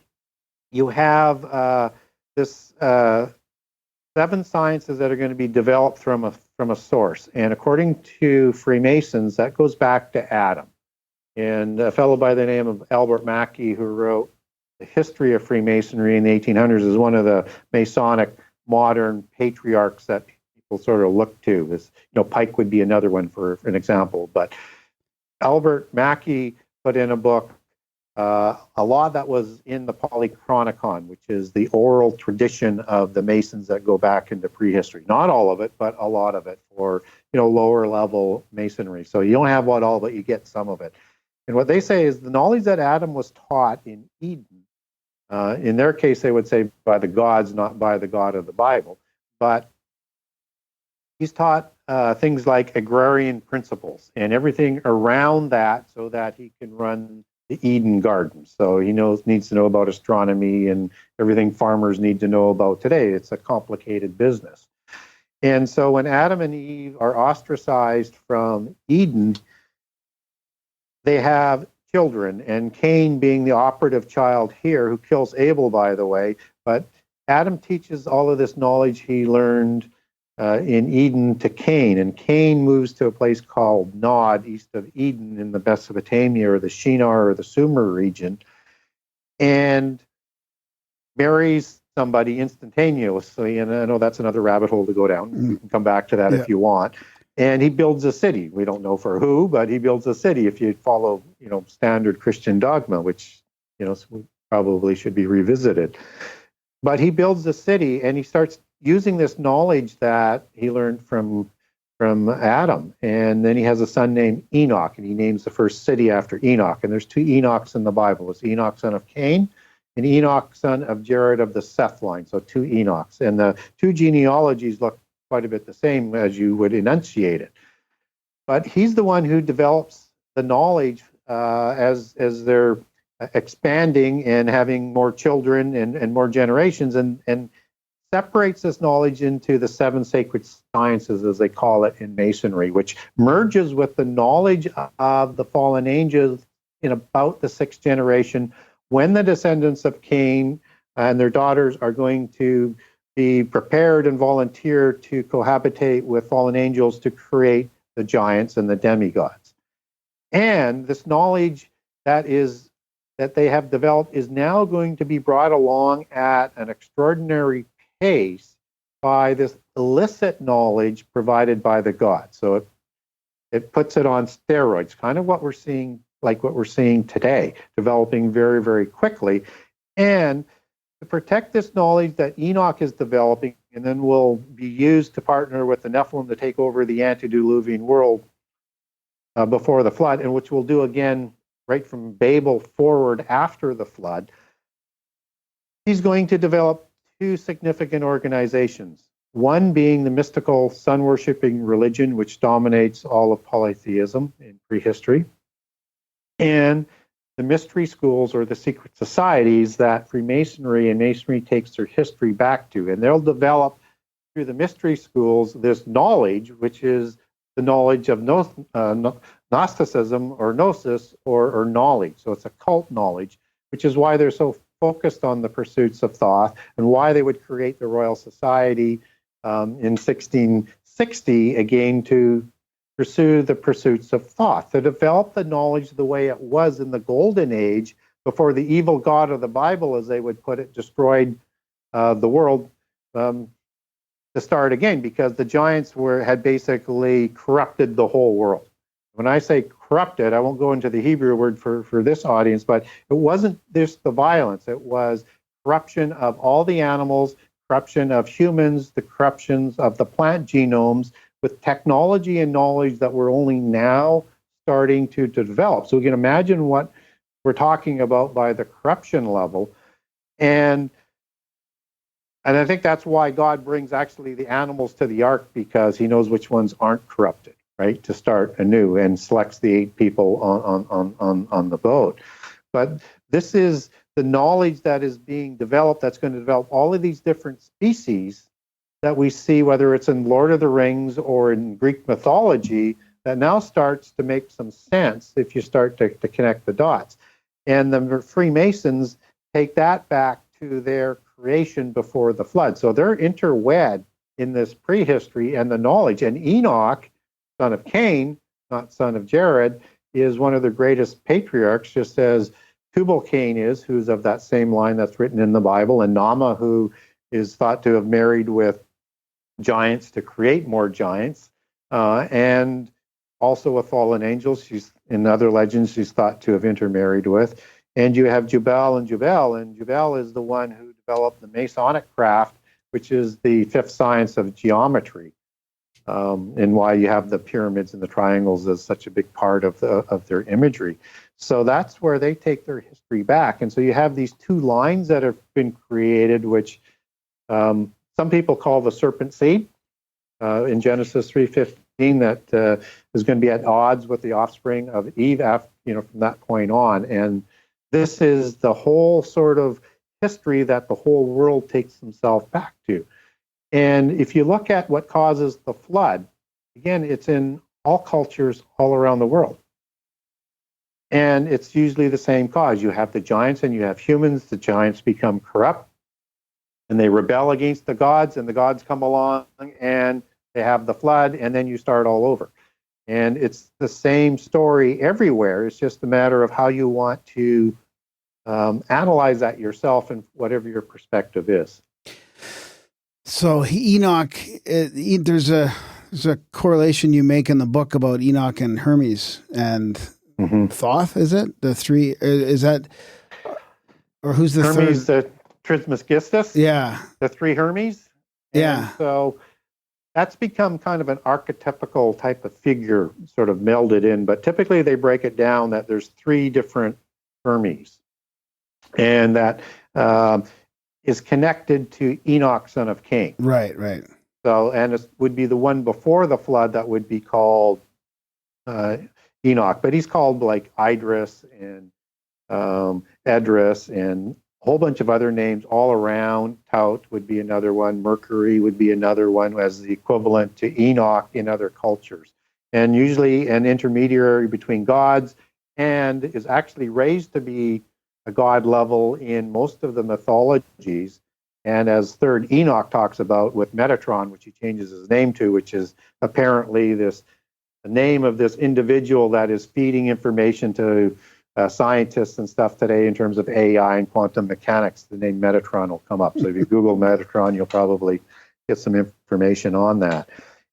you have this seven sciences that are going to be developed from a source. And according to Freemasons, that goes back to Adam. And a fellow by the name of Albert Mackey, who wrote The History of Freemasonry in the 1800s, is one of the Masonic modern patriarchs that people sort of look to. Pike would be another one for an example. But Albert Mackey put in a book a law that was in the Polychronicon, which is the oral tradition of the Masons that go back into prehistory. Not all of it, but a lot of it for lower level Masonry. So you don't have all of it, you get some of it. And what they say is the knowledge that Adam was taught in Eden, in their case, they would say by the gods, not by the God of the Bible, but he's taught things like agrarian principles and everything around that so that he can run the Eden garden. So he needs to know about astronomy and everything farmers need to know about today. It's a complicated business. And so when Adam and Eve are ostracized from Eden, they have children, and Cain being the operative child here, who kills Abel, by the way. But Adam teaches all of this knowledge he learned in Eden to Cain, and Cain moves to a place called Nod, east of Eden, in the Mesopotamia or the Shinar or the Sumer region, and marries somebody instantaneously. And I know that's another rabbit hole to go down. We can come back to that if you want. And he builds a city. We don't know for who, but he builds a city. If you follow, standard Christian dogma, which, probably should be revisited. But he builds a city, and he starts using this knowledge that he learned from Adam. And then he has a son named Enoch, and he names the first city after Enoch. And there's two Enochs in the Bible. It's Enoch, son of Cain, and Enoch, son of Jared of the Seth line. So two Enochs. And the two genealogies look quite a bit the same as you would enunciate it. But he's the one who develops the knowledge as they're expanding and having more children and more generations, and separates this knowledge into the seven sacred sciences, as they call it in Masonry, which merges with the knowledge of the fallen angels in about the sixth generation, when the descendants of Cain and their daughters are going to be prepared and volunteer to cohabitate with fallen angels to create the giants and the demigods. And this knowledge that they have developed is now going to be brought along at an extraordinary pace by this illicit knowledge provided by the gods. So it puts it on steroids, kind of what we're seeing today, developing very, very quickly. And to protect this knowledge that Enoch is developing, and then will be used to partner with the Nephilim to take over the antediluvian world before the flood, and which we'll do again right from Babel forward after the flood, he's going to develop two significant organizations. One being the mystical sun-worshipping religion, which dominates all of polytheism in prehistory, and the mystery schools or the secret societies that Freemasonry and Masonry takes their history back to. And they'll develop through the mystery schools this knowledge, which is the knowledge of Gnosticism or Gnosis or knowledge. So it's occult knowledge, which is why they're so focused on the pursuits of Thoth, and why they would create the Royal Society in 1660, again, to pursue the pursuits of Thoth, to develop the knowledge the way it was in the Golden Age, before the evil God of the Bible, as they would put it, destroyed the world to start again, because the giants had basically corrupted the whole world. When I say corrupted, I won't go into the Hebrew word for this audience, but it wasn't just the violence. It was corruption of all the animals, corruption of humans, the corruptions of the plant genomes, with technology and knowledge that we're only now starting to develop. So we can imagine what we're talking about by the corruption level. And I think that's why God brings actually the animals to the ark, because he knows which ones aren't corrupted, right, to start anew, and selects the 8 people on the boat. But this is the knowledge that is being developed that's going to develop all of these different species that we see, whether it's in Lord of the Rings or in Greek mythology, that now starts to make some sense if you start to connect the dots. And the Freemasons take that back to their creation before the flood. So they're interwed in this prehistory and the knowledge. And Enoch, son of Cain, not son of Jared, is one of the greatest patriarchs, just as Tubal-Cain is, who's of that same line that's written in the Bible, and Nama, who is thought to have married with giants to create more giants, and also a fallen angel. She's in other legends she's thought to have intermarried with. And you have Jubal, and Jubal is the one who developed the Masonic craft, which is the 5th science of geometry, and why you have the pyramids and the triangles as such a big part of their imagery. So that's where they take their history back. And so you have these 2 lines that have been created, which some people call the serpent seed in Genesis 3:15, that is going to be at odds with the offspring of Eve from that point on. And this is the whole sort of history that the whole world takes themselves back to. And if you look at what causes the flood, again, it's in all cultures all around the world. And it's usually the same cause. You have the giants and you have humans. The giants become corrupt and they rebel against the gods, and the gods come along and they have the flood, and then you start all over. And it's the same story everywhere. It's just a matter of how you want to analyze that yourself and whatever your perspective is. So Enoch, there's a correlation you make in the book about Enoch and Hermes and Thoth. Is it the 3? Is that, or who's the Hermes? third? The Trismegistus. Yeah, the 3 Hermes. Yeah. And so that's become kind of an archetypical type of figure, sort of melded in. But typically they break it down that there's 3 different Hermes, and that is connected to Enoch, son of Cain. Right. So, and it would be the one before the flood that would be called Enoch, but he's called like Idris and Edris and a whole bunch of other names all around. Tout would be another one. Mercury would be another one as the equivalent to Enoch in other cultures. And usually an intermediary between gods, and is actually raised to be a god level in most of the mythologies. And as 3rd Enoch talks about with Metatron, which he changes his name to, which is apparently the name of this individual that is feeding information to scientists and stuff today in terms of AI and quantum mechanics. The name Metatron will come up. So if you Google Metatron, you'll probably get some information on that.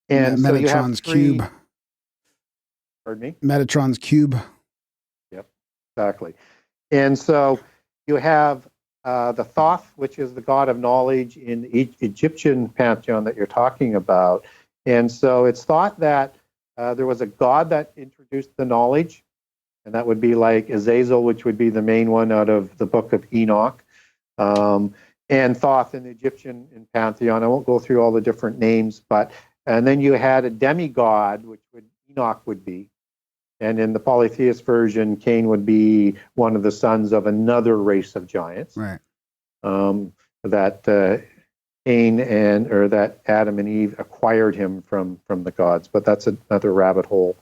And so Metatron's cube. Pardon me? Metatron's cube. Yep, exactly. And so you have the Thoth, which is the god of knowledge in the Egyptian pantheon that you're talking about. And so it's thought that there was a god that introduced the knowledge, and that would be like Azazel, which would be the main one out of the book of Enoch, and Thoth in the Egyptian pantheon. I won't go through all the different names, and then you had a demigod, which Enoch would be. And in the polytheist version, Cain would be one of the sons of another race of giants. Right. That Cain that Adam and Eve acquired him from the gods, but that's another rabbit hole.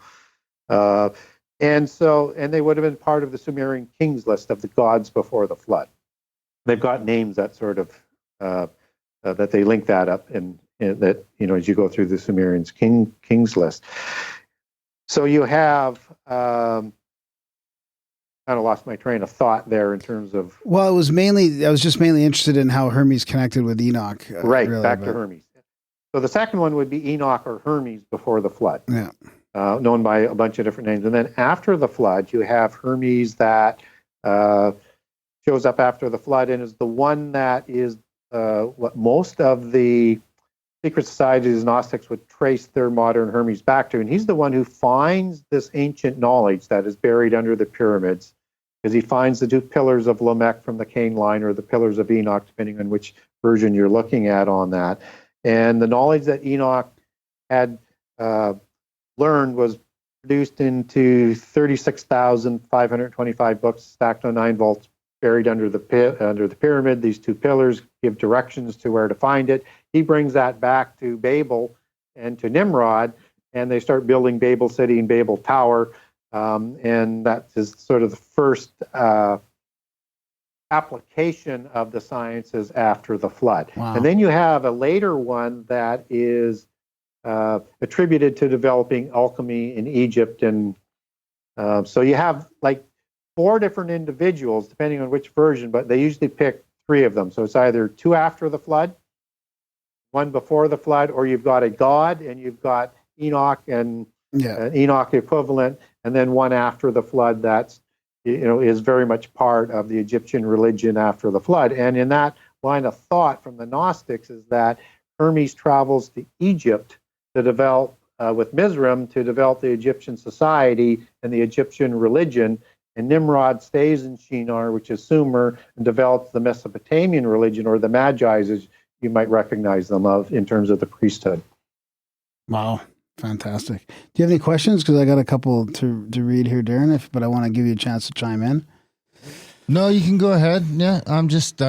And they would have been part of the Sumerian kings list of the gods before the flood. They've got names that sort of that they link that up in that, as you go through the Sumerians kings list. So you have kind of lost my train of thought there in terms of. Well, I was just mainly interested in how Hermes connected with Enoch. Right, really, back to Hermes. So the second one would be Enoch or Hermes before the flood. Yeah. Known by a bunch of different names. And then after the flood, you have Hermes that shows up after the flood and is the one that is what most of the secret societies, Gnostics would trace their modern Hermes back to. And he's the one who finds this ancient knowledge that is buried under the pyramids, because he finds the two pillars of Lamech from the Cain line, or the pillars of Enoch, depending on which version you're looking at on that. And the knowledge that Enoch had learned was produced into 36,525 books stacked on 9 vaults, buried under the pyramid. These two pillars give directions to where to find it. He brings that back to Babel and to Nimrod, and they start building Babel City and Babel Tower. And that is sort of the first application of the sciences after the flood. Wow. And then you have a later one that is attributed to developing alchemy in Egypt. And so you have like 4 different individuals, depending on which version, but they usually pick 3 of them. So it's either 2 after the flood, 1 before the flood, or you've got a god and you've got Enoch and an Enoch equivalent, and then 1 after the flood that's, is very much part of the Egyptian religion after the flood. And in that line of thought from the Gnostics is that Hermes travels to Egypt to develop, with Mizraim, to develop the Egyptian society and the Egyptian religion. And Nimrod stays in Shinar, which is Sumer, and develops the Mesopotamian religion, or the Magi's, as you might recognize them of in terms of the priesthood. Wow. Fantastic. Do you have any questions? Because I got a couple to read here, Darren, but I want to give you a chance to chime in. No, you can go ahead. Yeah, I'm just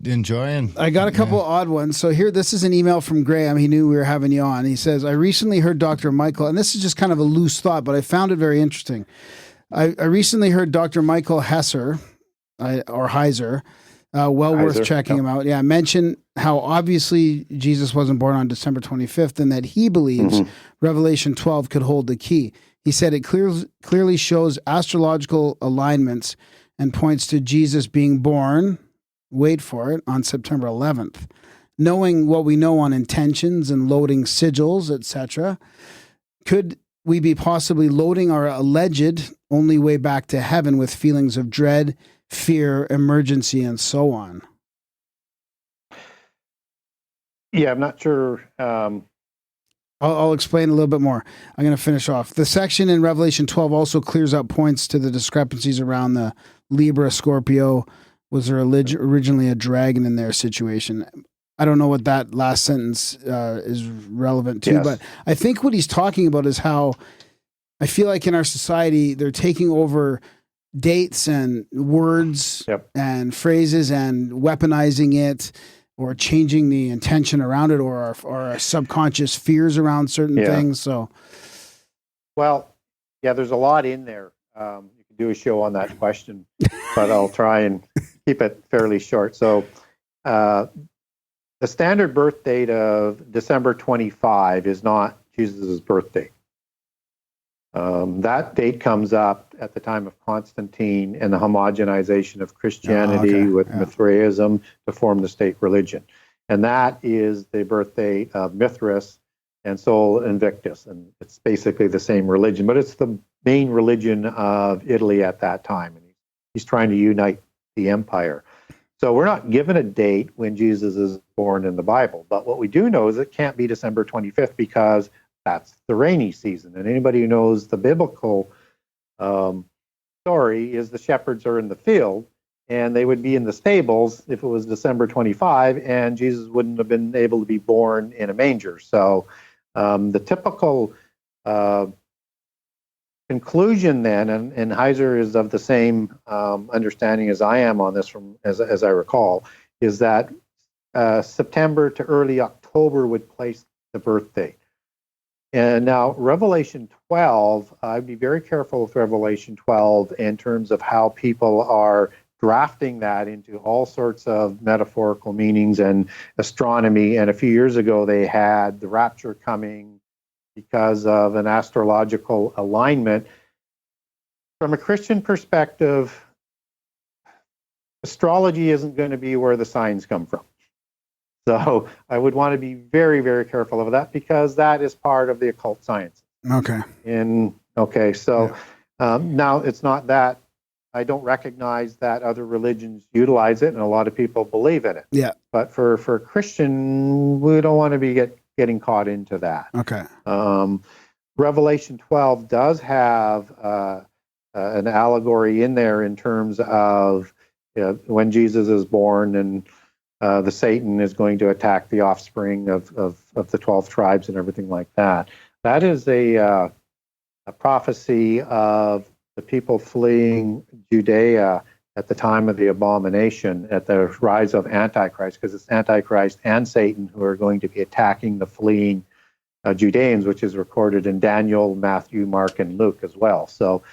enjoying. I got a couple odd ones. So here, this is an email from Graham. He knew we were having you on. He says, I recently heard Dr. Michael, and this is just kind of a loose thought, but I found it very interesting. I recently heard Dr. Michael Heiser, worth checking him out. Yeah, mention how obviously Jesus wasn't born on December 25th, and that he believes Revelation 12 could hold the key. He said it clearly shows astrological alignments and points to Jesus being born, wait for it, on September 11th. Knowing what we know on intentions and loading sigils, etc., could we be possibly loading our alleged only way back to heaven with feelings of dread, fear, emergency, and so on? Yeah, I'm not sure. I'll explain a little bit more. I'm going to finish off. The section in Revelation 12 also clears up points to the discrepancies around the Libra, Scorpio. Was there originally a dragon in their situation? I don't know what that last sentence is relevant to, but I think what he's talking about is how I feel like in our society, they're taking over dates and words and phrases and weaponizing it, or changing the intention around it, or our subconscious fears around certain things. So, well, there's a lot in there. You could do a show on that question, but I'll try and keep it fairly short. So, the standard birth date of December 25 is not Jesus' birth date. That date comes up at the time of Constantine and the homogenization of Christianity with Mithraism to form the state religion. And that is the birth date of Mithras and Sol Invictus. And it's basically the same religion, but it's the main religion of Italy at that time. And he's trying to unite the empire. So we're not given a date when Jesus is born in the Bible. But what we do know is it can't be December 25th because that's the rainy season. And anybody who knows the biblical story is the shepherds are in the field, and they would be in the stables if it was December 25, and Jesus wouldn't have been able to be born in a manger. So the typical conclusion then, and Heiser is of the same understanding as I am on this, as I recall, is that September to early October would place the birth date. And now Revelation 12, I'd be very careful with Revelation 12 in terms of how people are drafting that into all sorts of metaphorical meanings and astronomy. And a few years ago, they had the rapture coming because of an astrological alignment. From a Christian perspective, astrology isn't going to be where the signs come from. So I would want to be very, very careful of that because that is part of the occult science. Okay. So now it's not that I don't recognize that other religions utilize it, and a lot of people believe in it. Yeah. But for Christian, we don't want to get getting caught into that. Okay. Revelation 12 does have an allegory in there in terms of when Jesus is born and the Satan is going to attack the offspring of the 12 tribes and everything like that. That is a prophecy of the people fleeing Judea at the time of the abomination, at the rise of Antichrist, because it's Antichrist and Satan who are going to be attacking the fleeing Judeans, which is recorded in Daniel, Matthew, Mark, and Luke as well. So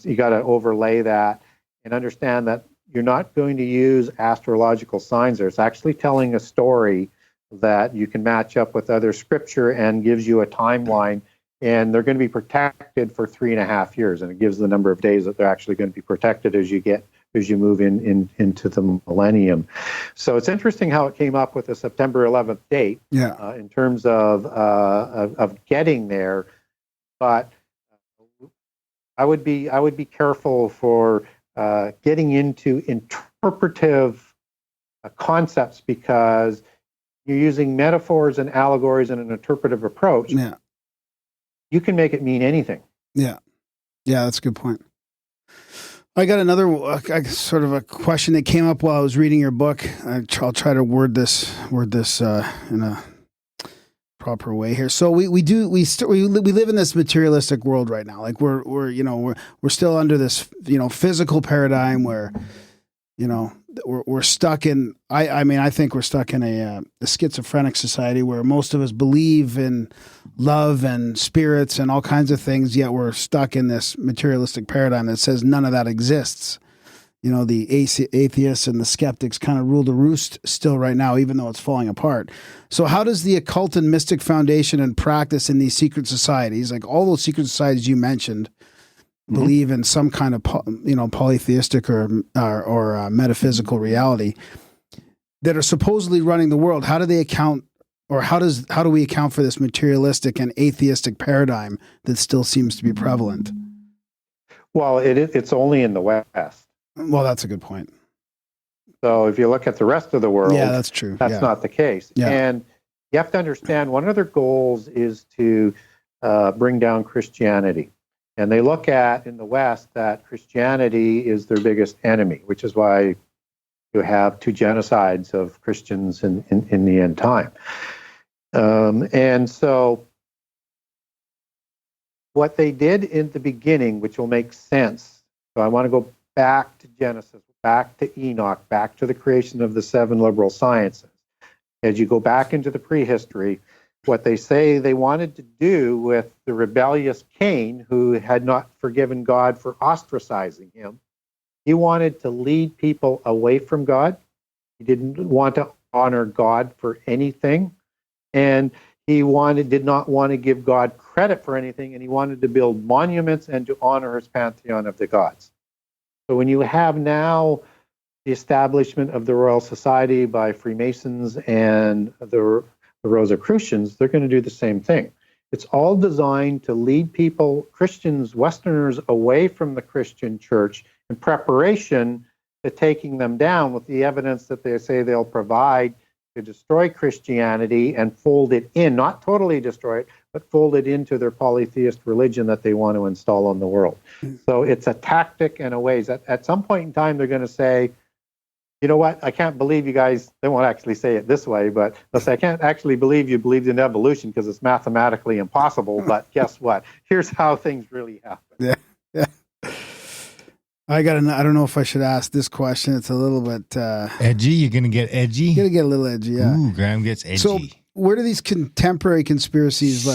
you got to overlay that and understand that you're not going to use astrological signs there. It's actually telling a story that you can match up with other scripture and gives you a timeline, and they're going to be protected for 3.5 years, and it gives the number of days that they're actually going to be protected as you move into the millennium. So it's interesting how it came up with the September 11th date in terms of getting there, but I would be careful for getting into interpretive concepts, because you're using metaphors and allegories in an interpretive approach. Yeah, you can make it mean anything. Yeah, that's a good point. I got another sort of a question that came up while I was reading your book. I'll try to word this in a proper way here. So we live in this materialistic world right now. Like we're still under this physical paradigm where we're stuck in. I think we're stuck in a schizophrenic society where most of us believe in love and spirits and all kinds of things, yet we're stuck in this materialistic paradigm that says none of that exists. The atheists and the skeptics kind of rule the roost still right now, even though it's falling apart. So how does the occult and mystic foundation and practice in these secret societies, like all those secret societies you mentioned, believe in some kind of polytheistic or metaphysical reality that are supposedly running the world? How do they account, or how do we account for this materialistic and atheistic paradigm that still seems to be prevalent? Well, it's only in the West. Well, that's a good point. So if you look at the rest of the world, that's true. That's not the case. Yeah. And you have to understand, one of their goals is to bring down Christianity. And they look at, in the West, that Christianity is their biggest enemy, which is why you have 2 genocides of Christians in the end time. And so what they did in the beginning, which will make sense, so I want to go back to Genesis, back to Enoch, back to the creation of the 7 liberal sciences. As you go back into the prehistory, what they say they wanted to do with the rebellious Cain, who had not forgiven God for ostracizing him, he wanted to lead people away from God. He didn't want to honor God for anything, and he did not want to give God credit for anything, and he wanted to build monuments and to honor his pantheon of the gods. So when you have now the establishment of the Royal Society by Freemasons and the Rosicrucians, they're going to do the same thing. It's all designed to lead people, Christians, Westerners, away from the Christian church in preparation to taking them down with the evidence that they say they'll provide to destroy Christianity and fold it in, not totally destroy it, but fold it into their polytheist religion that they want to install on the world. So it's a tactic and a ways. At some point in time, they're going to say, you know what, I can't believe you guys, they won't actually say it this way, but they'll say, I can't actually believe you believed in evolution because it's mathematically impossible, but guess what? Here's how things really happen. Yeah. I don't know if I should ask this question. It's a little bit... edgy? You're going to get edgy? You're going to get a little edgy, yeah. Ooh, Graham gets edgy. So where do these contemporary conspiracies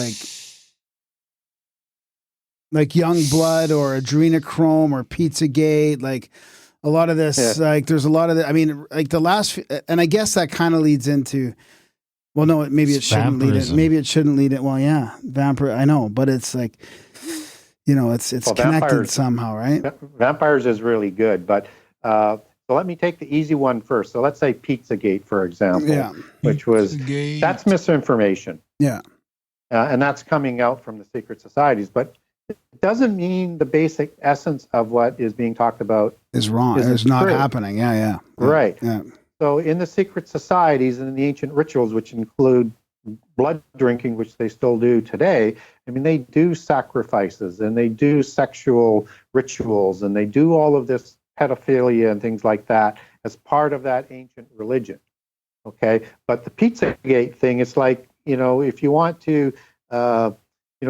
like Young Blood or Adrenochrome or Pizzagate, like a lot of this, like there's a lot of like the last, and I guess that kind of leads into, well, no, maybe it shouldn't lead it. Maybe it shouldn't lead it. Well, yeah, vampire, I know, but it's like, it's connected somehow, right? Vampires is really good, but so let me take the easy one first. So let's say Pizzagate, for example, which was, that's misinformation. Yeah. And that's coming out from the secret societies, but it doesn't mean the basic essence of what is being talked about is wrong. It's not happening. Yeah. Right. Yeah. So in the secret societies and in the ancient rituals, which include blood drinking, which they still do today, I mean, they do sacrifices and they do sexual rituals and they do all of this pedophilia and things like that as part of that ancient religion. Okay, but the Pizzagate thing, it's like, if you want to,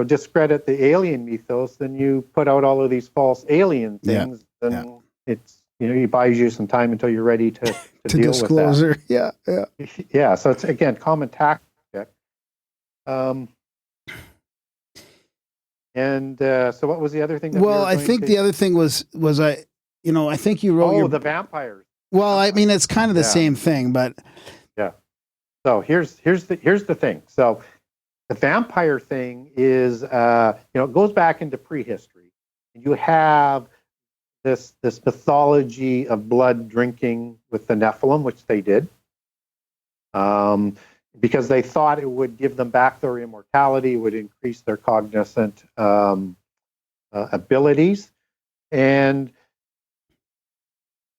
discredit the alien mythos, then you put out all of these false alien things, and it's, it buys you some time until you're ready to deal disclose with that. Yeah. Yeah. So it's, again, common tactic. So what was the other thing? Well, I think the other thing was I think you wrote the vampires. Well, I mean, it's kind of the same thing, but yeah. So here's the thing. So the vampire thing is, it goes back into prehistory. You have this mythology of blood drinking with the Nephilim, which they did, because they thought it would give them back their immortality, would increase their cognizant abilities, and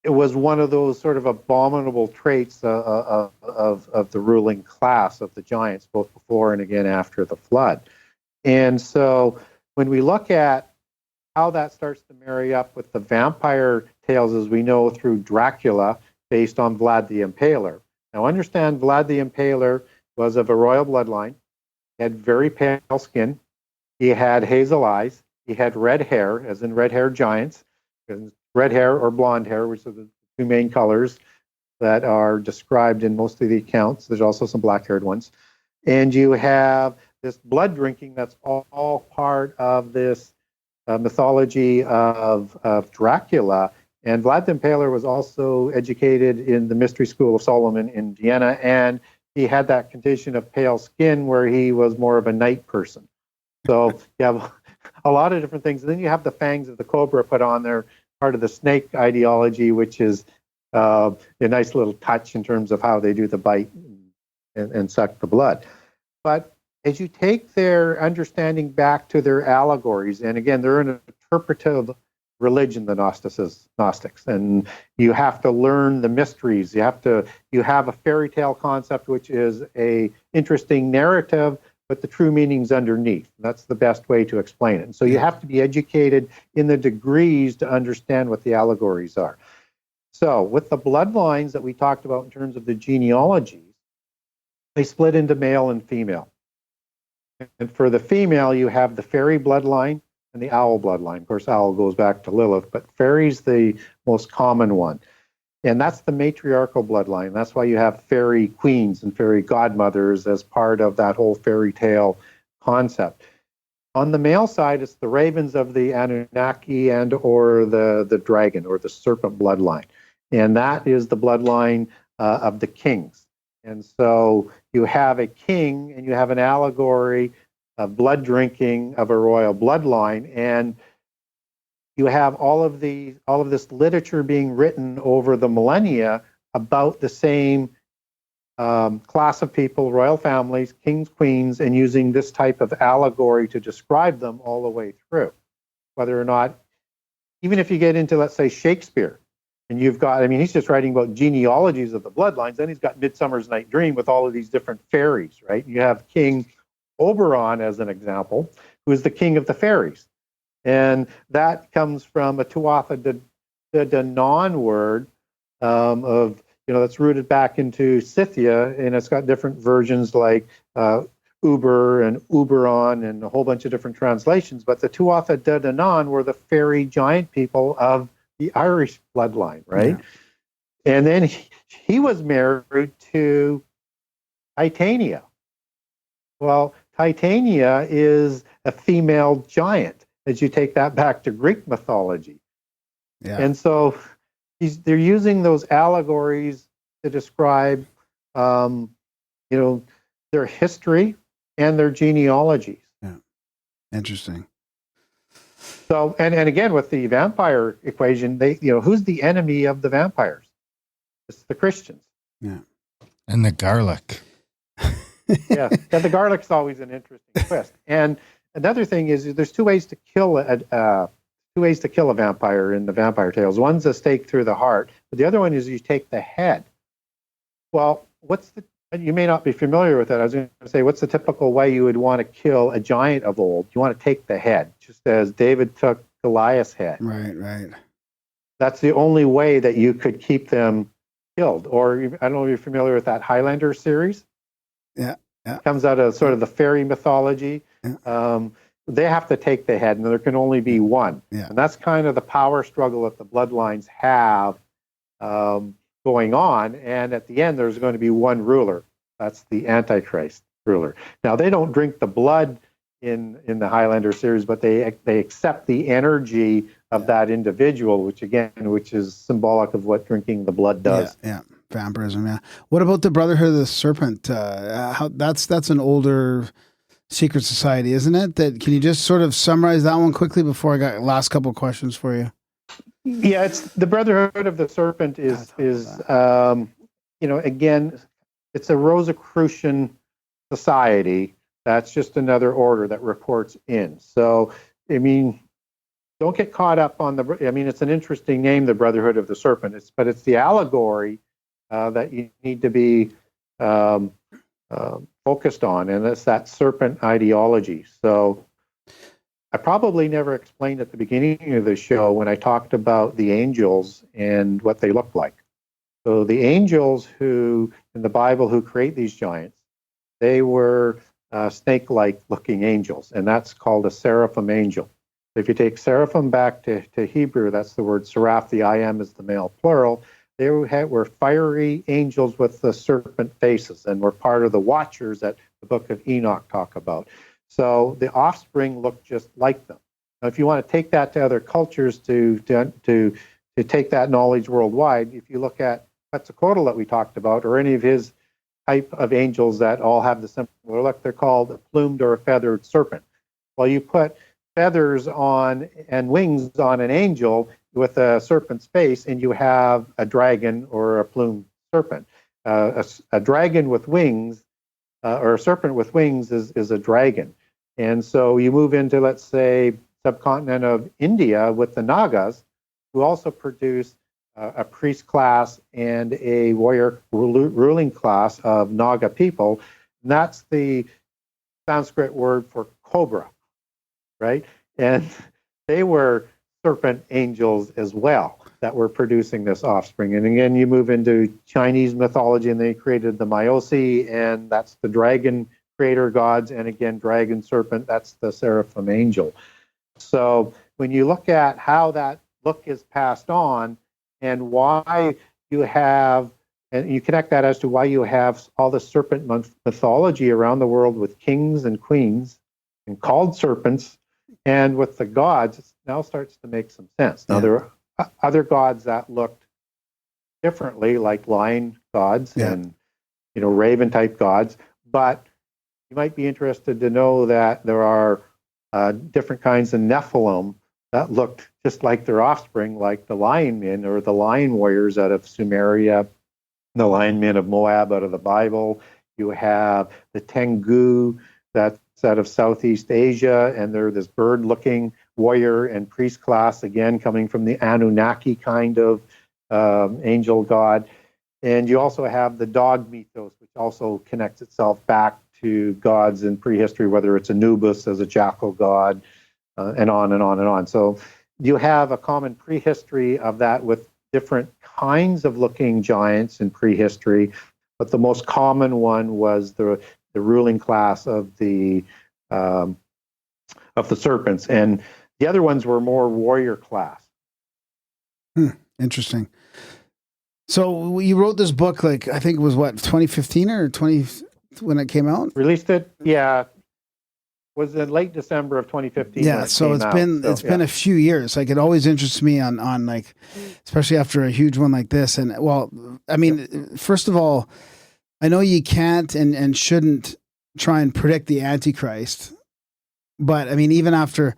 it was one of those sort of abominable traits of the ruling class of the giants, both before and again after the flood. And so when we look at how that starts to marry up with the vampire tales as we know through Dracula, based on Vlad the Impaler. Now understand, Vlad the Impaler was of a royal bloodline. He had very pale skin. He had hazel eyes. He had red hair, as in red-haired giants. Red hair or blonde hair, which are the two main colors that are described in most of the accounts. There's also some black-haired ones. And you have this blood drinking that's all part of this mythology of Dracula. And Vlad the Impaler was also educated in the Mystery School of Solomon in Vienna, and he had that condition of pale skin where he was more of a night person. So you have a lot of different things. And then you have the fangs of the cobra put on there, part of the snake ideology, which is a nice little touch in terms of how they do the bite and suck the blood. But as you take their understanding back to their allegories, and again, they're an interpretive religion, the Gnostics, and you have to learn the mysteries. You have a fairy tale concept, which is a interesting narrative, but the true meaning's underneath. That's the best way to explain it. And so you have to be educated in the degrees to understand what the allegories are. So with the bloodlines that we talked about in terms of the genealogies, they split into male and female. And for the female, you have the fairy bloodline and the owl bloodline. Of course, owl goes back to Lilith, but fairy's the most common one. And that's the matriarchal bloodline. That's why you have fairy queens and fairy godmothers as part of that whole fairy tale concept. On the male side, it's the ravens of the Anunnaki and or the dragon or the serpent bloodline. And that is the bloodline of the kings. And so you have a king and you have an allegory of blood drinking of a royal bloodline. And you have all of this literature being written over the millennia about the same class of people, royal families, kings, queens, and using this type of allegory to describe them all the way through. Whether or not, even if you get into, let's say, Shakespeare, and you've got, he's just writing about genealogies of the bloodlines, then he's got Midsummer's Night Dream with all of these different fairies, right? You have King Oberon as an example, who is the king of the fairies. And that comes from a Tuatha De Danann word of, that's rooted back into Scythia, and it's got different versions like Uber and Uberon and a whole bunch of different translations. But the Tuatha De Danann were the fairy giant people of the Irish bloodline, right? Yeah. And then he was married to Titania. Well, Titania is a female giant, as you take that back to Greek mythology. Yeah. And so they're using those allegories to describe, their history and their genealogies. Yeah, interesting. So, and again, with the vampire equation, who's the enemy of the vampires? It's the Christians. Yeah. And the garlic. Yeah, the garlic's always an interesting twist. And another thing is there's two ways to kill a vampire in the vampire tales. One's a stake through the heart, but the other one is you take the head. Well, what's You may not be familiar with that. I was going to say, what's the typical way you would want to kill a giant of old? You want to take the head, just as David took Goliath's head. Right. That's the only way that you could keep them killed. Or I don't know if you're familiar with that Highlander series. Yeah. It comes out of sort of the fairy mythology. Yeah. They have to take the head, and there can only be one. Yeah. And that's kind of the power struggle that the bloodlines have going on. And at the end, there's going to be one ruler. That's the Antichrist ruler. Now, they don't drink the blood in the Highlander series, but they accept the energy of that individual, which is symbolic of what drinking the blood does. Yeah. Vampirism. Yeah. What about the Brotherhood of the Serpent? That's an older secret society, isn't it? Can you just sort of summarize that one quickly before I got last couple of questions for you? Yeah, it's the Brotherhood of the Serpent is again, it's a Rosicrucian society. That's just another order that reports in. So, I mean, don't get caught up on it's an interesting name, the Brotherhood of the Serpent. But it's the allegory that you need to be focused on, and it's that serpent ideology. So I probably never explained at the beginning of the show when I talked about the angels and what they look like. So the angels who, in the Bible, who create these giants, they were snake-like looking angels, and that's called a seraphim angel. If you take seraphim back to Hebrew, that's the word seraph, the I am is the male plural. They were fiery angels with the serpent faces, and were part of the watchers that the book of Enoch talk about. So the offspring look just like them. Now, if you want to take that to other cultures to take that knowledge worldwide, if you look at Quetzalcoatl that we talked about, or any of his type of angels that all have the similar look, they're called a plumed or a feathered serpent. Well, you put feathers on and wings on an angel with a serpent's face, and you have a dragon or a plumed serpent. A dragon with wings, or a serpent with wings, is a dragon. And so you move into, let's say, subcontinent of India with the Nagas, who also produce a priest class and a warrior ruling class of Naga people. And that's the Sanskrit word for cobra, right? And they were serpent angels as well that were producing this offspring. And again, you move into Chinese mythology, and they created the Myosi, and that's the dragon creator gods. And again, dragon serpent, that's the seraphim angel. So when you look at how that look is passed on, and why you have, and you connect that as to why you have all the serpent mythology around the world with kings and queens and called serpents, and with the gods, it now starts to make some sense. Now, there are other gods that looked differently, like lion gods and raven type gods, but you might be interested to know that there are different kinds of Nephilim that looked just like their offspring, like the lion men or the lion warriors out of Sumeria, the lion men of Moab out of the Bible. You have the Tengu that's out of Southeast Asia, and they're this bird-looking warrior and priest class, again, coming from the Anunnaki kind of angel god. And you also have the dog mythos, which also connects itself back to gods in prehistory, whether it's Anubis as a jackal god, and on and on and on. So you have a common prehistory of that with different kinds of looking giants in prehistory, but the most common one was the ruling class of the serpents, and the other ones were more warrior class. Interesting. So you wrote this book, like, I think it was 2015 or 20 when it came out? Released it, yeah. Was in late December of 2015. Yeah, so it's been a few years. Like, it always interests me on like, especially after a huge one like this. And well, I mean, first of all, I know you can't and shouldn't try and predict the Antichrist, but I mean, even after,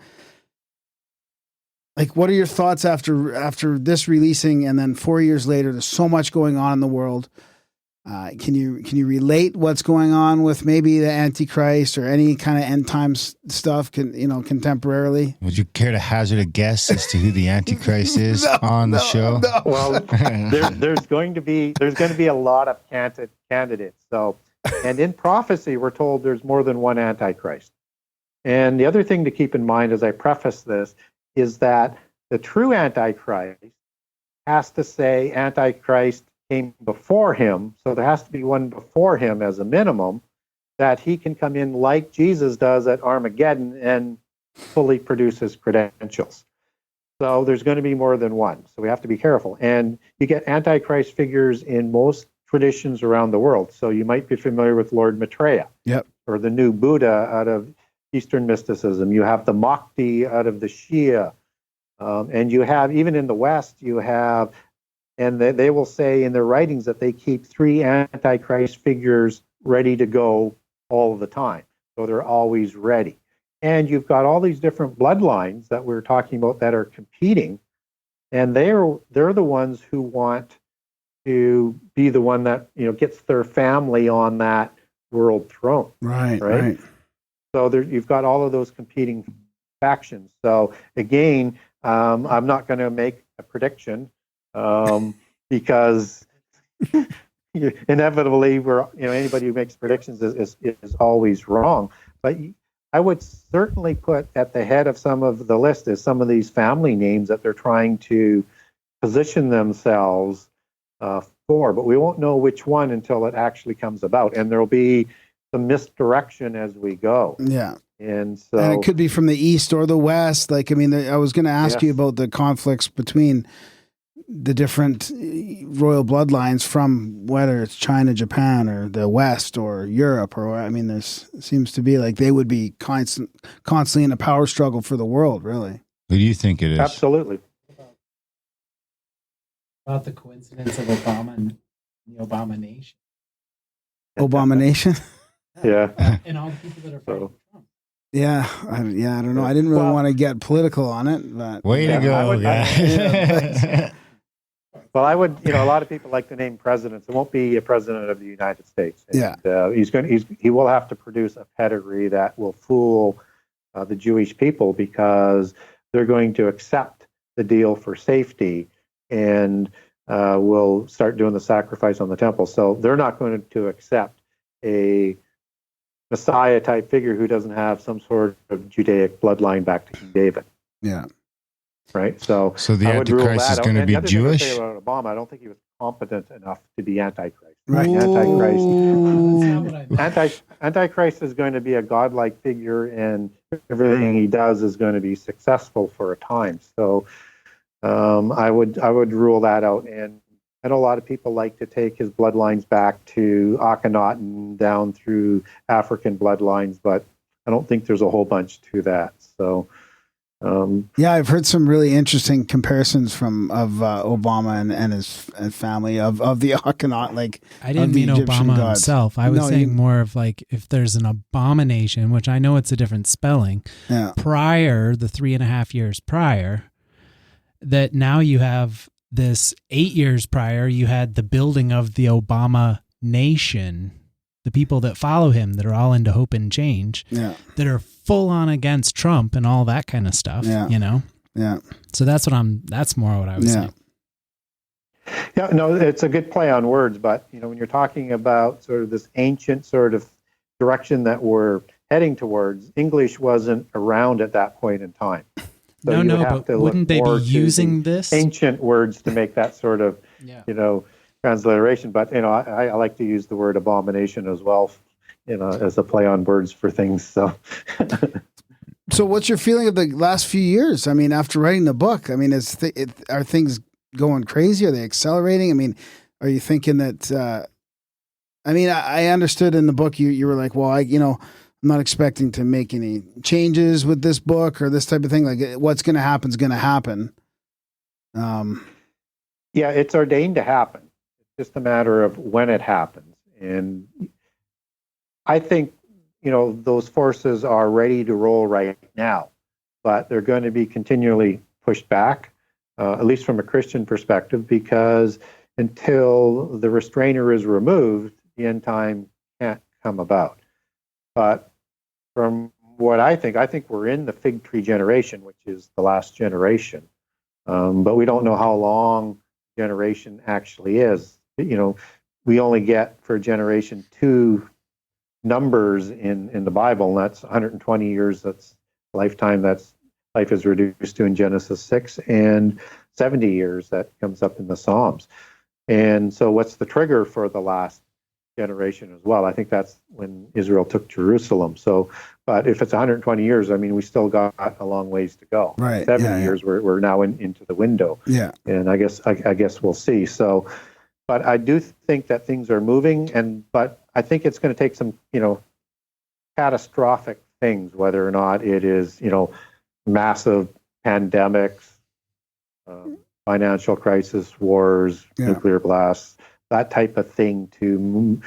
like, what are your thoughts after this releasing, and then 4 years later, there's so much going on in the world. Can you relate what's going on with maybe the Antichrist or any kind of end times stuff? Contemporarily. Would you care to hazard a guess as to who the Antichrist is on the show? No. Well, there's going to be a lot of candidates. So, and in prophecy, we're told there's more than one Antichrist. And the other thing to keep in mind as I preface this is that the true Antichrist has to say Antichrist came before him, so there has to be one before him as a minimum, that he can come in like Jesus does at Armageddon and fully produce his credentials. So there's going to be more than one. So we have to be careful. And you get Antichrist figures in most traditions around the world. So you might be familiar with Lord Maitreya, or the new Buddha out of Eastern mysticism. You have the Mahdi out of the Shia. And you have, even in the West, you have, and they will say in their writings that they keep 3 Antichrist figures ready to go all of the time. So they're always ready. And you've got all these different bloodlines that we're talking about that are competing, and they're the ones who want to be the one that gets their family on that world throne. Right. So you've got all of those competing factions. So again, I'm not going to make a prediction because inevitably anybody who makes predictions is always wrong. But I would certainly put at the head of some of the list is some of these family names that they're trying to position themselves for, but we won't know which one until it actually comes about, and there'll be some misdirection as we go. Yeah. And it could be from the east or the west. I was going to ask you about the conflicts between the different royal bloodlines from whether it's China, Japan, or the West or Europe, there seems to be like they would be constantly in a power struggle for the world, really. Who do you think it is? Absolutely. About the coincidence of Obama and the Obama nation. Obama nation? Yeah. And all the people that are fighting Trump. Yeah, I don't know. I didn't really want to get political on it, but way to go, guys. Well, I would, a lot of people like to name presidents. It won't be a president of the United States. And, he will have to produce a pedigree that will fool the Jewish people, because they're going to accept the deal for safety and will start doing the sacrifice on the temple. So they're not going to accept a Messiah type figure who doesn't have some sort of Judaic bloodline back to King David. Yeah. Right. So the Antichrist is going to be Jewish. Thing I would say about Obama, I don't think he was competent enough to be Antichrist. Right. Antichrist is going to be a godlike figure, and everything he does is going to be successful for a time. So I would rule that out. And I know a lot of people like to take his bloodlines back to Akhenaten down through African bloodlines, but I don't think there's a whole bunch to that. So. I've heard some really interesting comparisons of Obama and his family of the Akhenaten. I didn't mean Obama himself. I was saying more of if there's an abomination, which I know it's a different spelling. Yeah. Prior, the 3.5 years prior, that now you have this 8 years prior, you had the building of the Obama nation. The people that follow him that are all into hope and change, that are full on against Trump and all that kind of stuff, Yeah. So that's more what I was saying. Yeah, no, it's a good play on words, but when you're talking about sort of this ancient sort of direction that we're heading towards, English wasn't around at that point in time. So but wouldn't they be using this ancient words to make that sort of, transliteration? But I like to use the word abomination as well, as a play on words for things. So, so what's your feeling of the last few years? I mean, after writing the book, are things going crazy? Are they accelerating? Are you thinking that? I understood in the book you were like, well, I'm not expecting to make any changes with this book or this type of thing. Like, what's going to happen is going to happen. Yeah, it's ordained to happen. It's just a matter of when it happens. And I think, those forces are ready to roll right now, but they're going to be continually pushed back, at least from a Christian perspective, because, until the restrainer is removed, the end time can't come about. But from what I think we're in the fig tree generation, which is the last generation. But we don't know how long generation actually is. We only get for generation 2 numbers in the Bible, and that's 120 years. That's lifetime. That's life is reduced to in Genesis 6, and 70 years that comes up in the Psalms. And so what's the trigger for the last generation as well? I think that's when Israel took Jerusalem. So, but if it's 120 years, I mean, we still got a long ways to go. Right. 70 years, we're now into the window. Yeah. And I guess we'll see. So, but I do think that things are moving, but I think it's going to take some, catastrophic things, whether or not it is, massive pandemics, financial crisis, wars, nuclear blasts, that type of thing to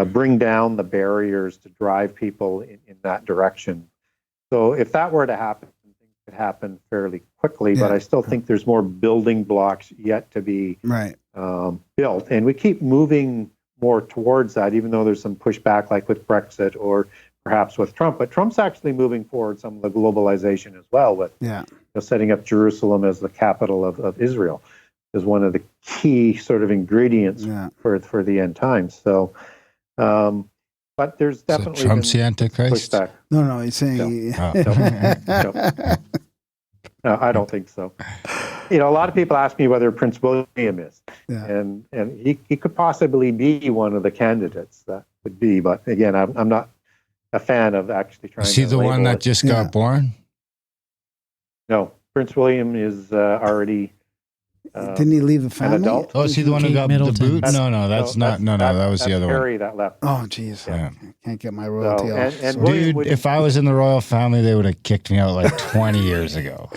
bring down the barriers to drive people in that direction. So if that were to happen, things could happen fairly quickly, but I still think there's more building blocks yet to be built. And we keep moving more towards that, even though there's some pushback like with Brexit or perhaps with Trump. But Trump's actually moving forward some of the globalization as well with setting up Jerusalem as the capital of Israel is one of the key sort of ingredients for the end times. So, but there's definitely Trump's the Antichrist. Pushback. No, he's saying no, I don't think so. A lot of people ask me whether Prince William is, and he could possibly be one of the candidates that would be. But again, I'm not a fan of actually trying. Is he the one that just got born? No, Prince William is already. Didn't he leave the family? An adult? Oh, is he the one who got the boot? No, that's not. No, that was the other Harry one. that left. Oh, jeez. Yeah. Can't get my royalty off. And dude, if I was in the royal family, they would have kicked me out like 20 years ago.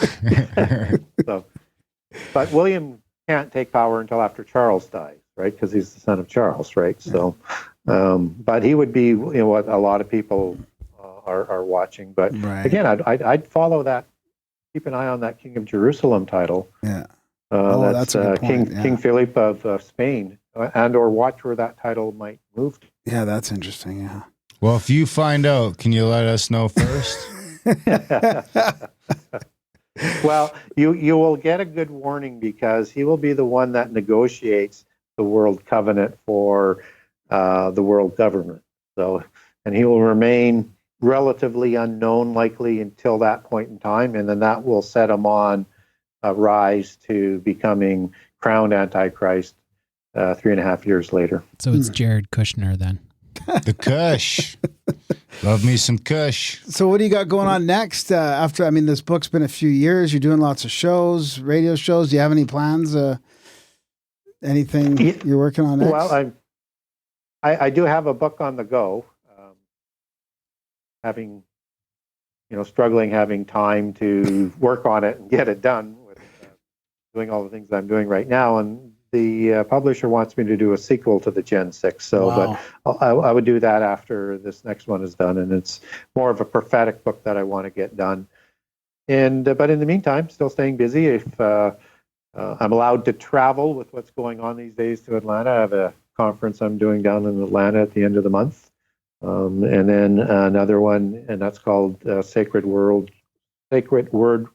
But William can't take power until after Charles dies, right? Because he's the son of Charles, right? So, but he would be, what a lot of people are watching. But again, I'd follow that. Keep an eye on that King of Jerusalem title. Yeah. That's a good point. King Philip of Spain, and or watch where that title might move to. Yeah, that's interesting. Yeah. Well, if you find out, can you let us know first? Well, you will get a good warning because he will be the one that negotiates the world covenant for the world government. So, and he will remain relatively unknown, likely until that point in time, and then that will set him on a rise to becoming crowned Antichrist 3.5 years later. So it's Jared Kushner then. The Kush. Love me some Kush. So what do you got going on next? After, this book's been a few years. You're doing lots of shows, radio shows. Do you have any plans? Anything you're working on next? Well, I do have a book on the go. Struggling having time to work on it and get it done with doing all the things I'm doing right now. And the publisher wants me to do a sequel to the Gen 6. So, but I would do that after this next one is done. And it's more of a prophetic book that I want to get done. And, but in the meantime, still staying busy. If I'm allowed to travel with what's going on these days to Atlanta, I have a conference I'm doing down in Atlanta at the end of the month. And then another one, and that's called Sacred Word Revealed,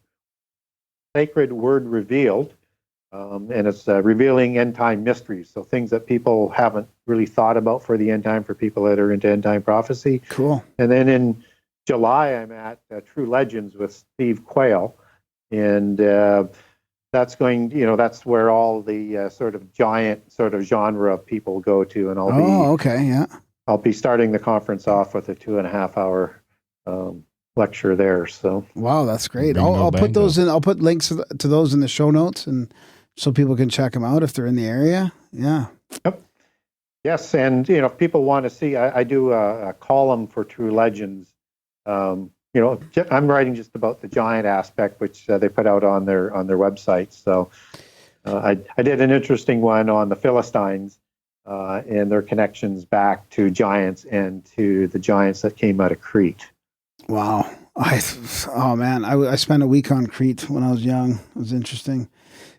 and it's revealing end time mysteries. So things that people haven't really thought about for the end time, for people that are into end time prophecy. Cool. And then in July, I'm at True Legends with Steve Quayle, and that's going. That's where all the sort of giant sort of genre people go to, and I'll be starting the conference off with a 2.5-hour lecture there. So wow, that's great. I'll put those in. I'll put links to those in the show notes, and so people can check them out if they're in the area. Yeah. Yep. Yes, and if people want to see, I do a column for True Legends. I'm writing just about the giant aspect, which they put out on their website. So I did an interesting one on the Philistines. And their connections back to giants and to the giants that came out of Crete. Wow. I spent a week on Crete when I was young. It was interesting.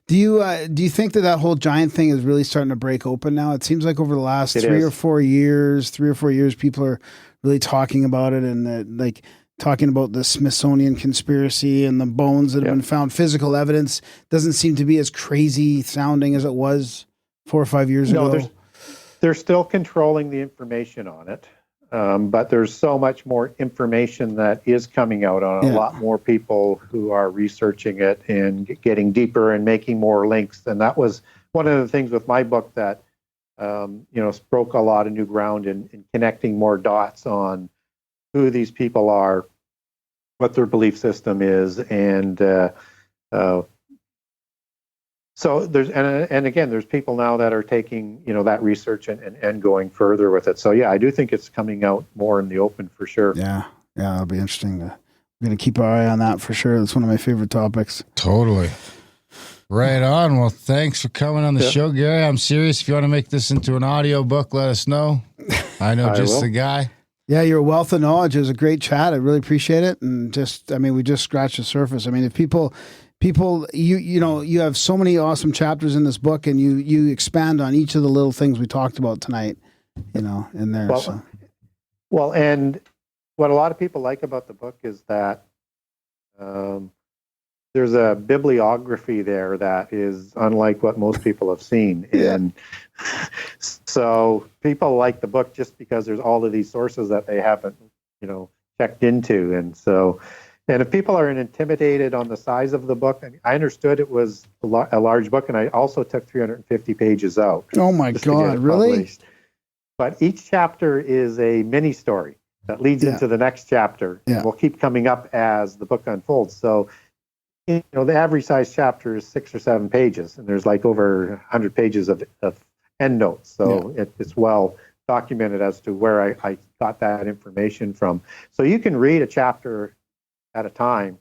Do you think that whole giant thing is really starting to break open now? It seems like over the last 3 or 4 years, people are really talking about it, and like talking about the Smithsonian conspiracy and the bones that have been found. Physical evidence doesn't seem to be as crazy sounding as it was 4 or 5 years ago. They're still controlling the information on it. But there's so much more information that is coming out on a lot more people who are researching it and getting deeper and making more links. And that was one of the things with my book that, broke a lot of new ground in connecting more dots on who these people are, what their belief system is. And so there's people now that are taking, that research and going further with it. So yeah, I do think it's coming out more in the open for sure. Yeah, it'll be interesting. I'm going to keep our eye on that for sure. That's one of my favorite topics. Totally. Right on. Well, thanks for coming on the show, Gary. I'm serious. If you want to make this into an audio book, let us know. I know just the guy. Yeah, your wealth of knowledge is a great chat. I really appreciate it. And we just scratched the surface. I mean, if people, you have so many awesome chapters in this book, and you expand on each of the little things we talked about tonight, in there. Well, and what a lot of people like about the book is that there's a bibliography there that is unlike what most people have seen. And so people like the book just because there's all of these sources that they haven't, checked into. And if people are intimidated on the size of the book, I understood it was a large book, and I also took 350 pages out. Oh my God, really? Published. But each chapter is a mini story that leads into the next chapter, and will keep coming up as the book unfolds. So, the average size chapter is 6 or 7 pages, and there's like over 100 pages of endnotes. So it's well documented as to where I got that information from. So you can read a chapter at a time,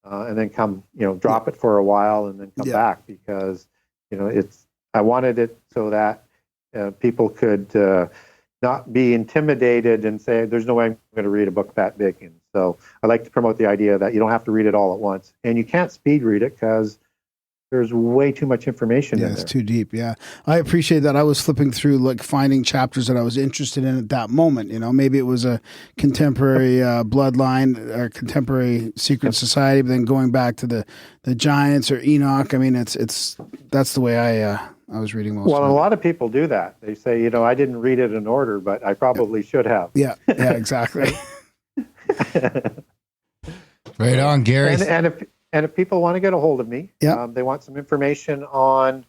and then come, drop it for a while and then come back, because, I wanted it so that people could not be intimidated and say, there's no way I'm going to read a book that big. And so I like to promote the idea that you don't have to read it all at once, and you can't speed read it because there's way too much information in there. It's too deep. Yeah. I appreciate that. I was flipping through, finding chapters that I was interested in at that moment. Maybe it was a contemporary bloodline or contemporary secret society, but then going back to the Giants or Enoch. I mean, that's the way I was reading most of it. Well, a lot of people do that. They say, I didn't read it in order, but I probably should have. Yeah, exactly. Right on, Gary. And if people want to get a hold of me, they want some information on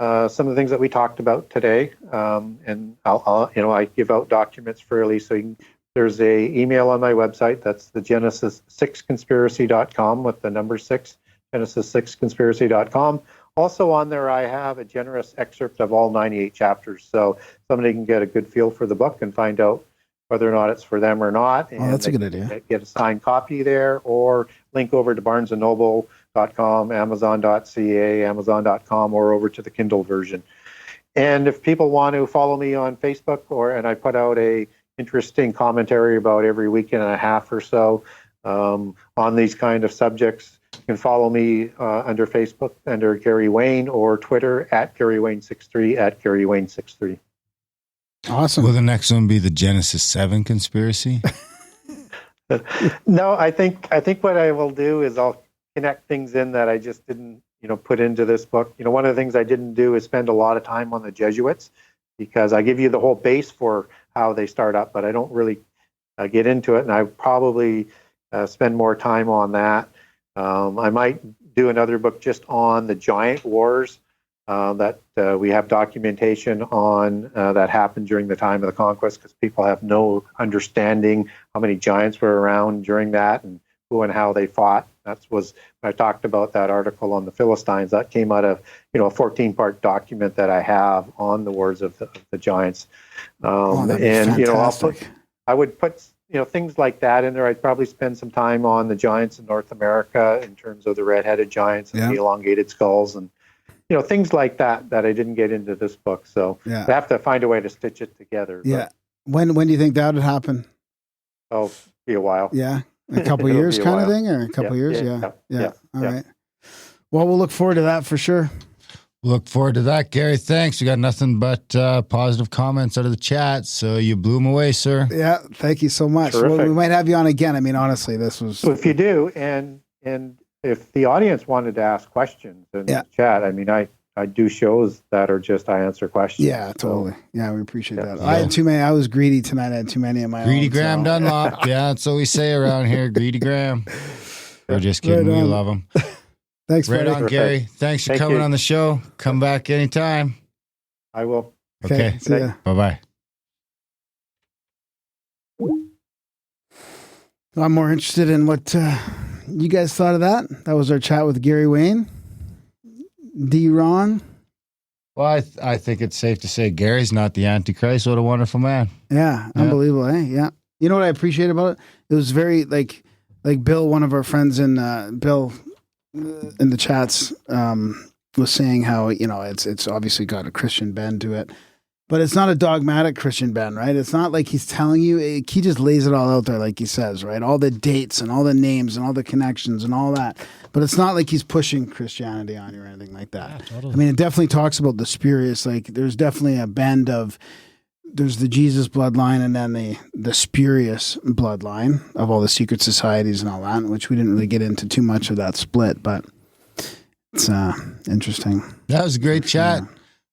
some of the things that we talked about today, and I give out documents fairly. So there's a email on my website. That's the Genesis6conspiracy.com with the number 6, Genesis6conspiracy.com. Also on there, I have a generous excerpt of all 98 chapters, so somebody can get a good feel for the book and find out whether or not it's for them or not. And that's a good idea. Get a signed copy there, or link over to barnesandnoble.com, amazon.ca, amazon.com, or over to the Kindle version. And if people want to follow me on Facebook, and I put out a interesting commentary about every week and a half or so on these kind of subjects, you can follow me under Facebook under Gary Wayne, or Twitter at GaryWayne63, at GaryWayne63. Awesome. Will the next one be the Genesis 7 conspiracy? No, I think what I will do is I'll connect things in that I just didn't, put into this book. One of the things I didn't do is spend a lot of time on the Jesuits, because I give you the whole base for how they start up, but I don't really get into it, and I probably spend more time on that. I might do another book just on the giant wars that we have documentation on that happened during the time of the conquest, because people have no understanding how many giants were around during that and who and how they fought. That was when I talked about that article on the Philistines. That came out of a 14-part document that I have on the wars of the giants. I would put things like that in there. I'd probably spend some time on the giants in North America in terms of the red-headed giants and the elongated skulls, and things like that I didn't get into this book. So I have to find a way to stitch it together. Yeah. When do you think that would happen? Oh, be a while. Yeah. A couple years kind of thing, or a couple years? Yeah. All right. Well, we'll look forward to that for sure. Look forward to that, Gary. Thanks. We got nothing but positive comments out of the chat, so you blew them away, sir. Yeah, thank you so much. Terrific. Well, we might have you on again. I mean, honestly, this was. So if you do, and if the audience wanted to ask questions in the chat, I mean, I do shows that are just I answer questions. Yeah, totally. Yeah, we appreciate that. Yeah. I had too many. I was greedy tonight. I had too many of my Greedy own. Graham Dunlop. Yeah, that's what we say around here. Greedy Graham. We're just kidding. Right We on. love him. Thanks, Right Freddie. on, Gary. Thanks for Thank coming you. on the show. Come back anytime. I will. Okay. See ya. Bye-bye. I'm more interested in what you guys thought of that. That was our chat with Gary Wayne. D. Ron. Well, I think it's safe to say Gary's not the Antichrist. What a wonderful man. Yeah, unbelievable, eh? Yeah. You know what I appreciate about it? It was very like Bill, one of our friends in Bill in the chats was saying how, you know, it's obviously got a Christian bend to it. But it's not a dogmatic Christian bend, right? It's not like he's telling you. He just lays it all out there, like he says, right? All the dates and all the names and all the connections and all that. But it's not like he's pushing Christianity on you or anything like that. Yeah, totally. I mean, it definitely talks about the spurious. Like, there's definitely a bend of, there's the Jesus bloodline and then the spurious bloodline of all the secret societies and all that, which we didn't really get into too much of that split, but it's interesting. That was a great chat.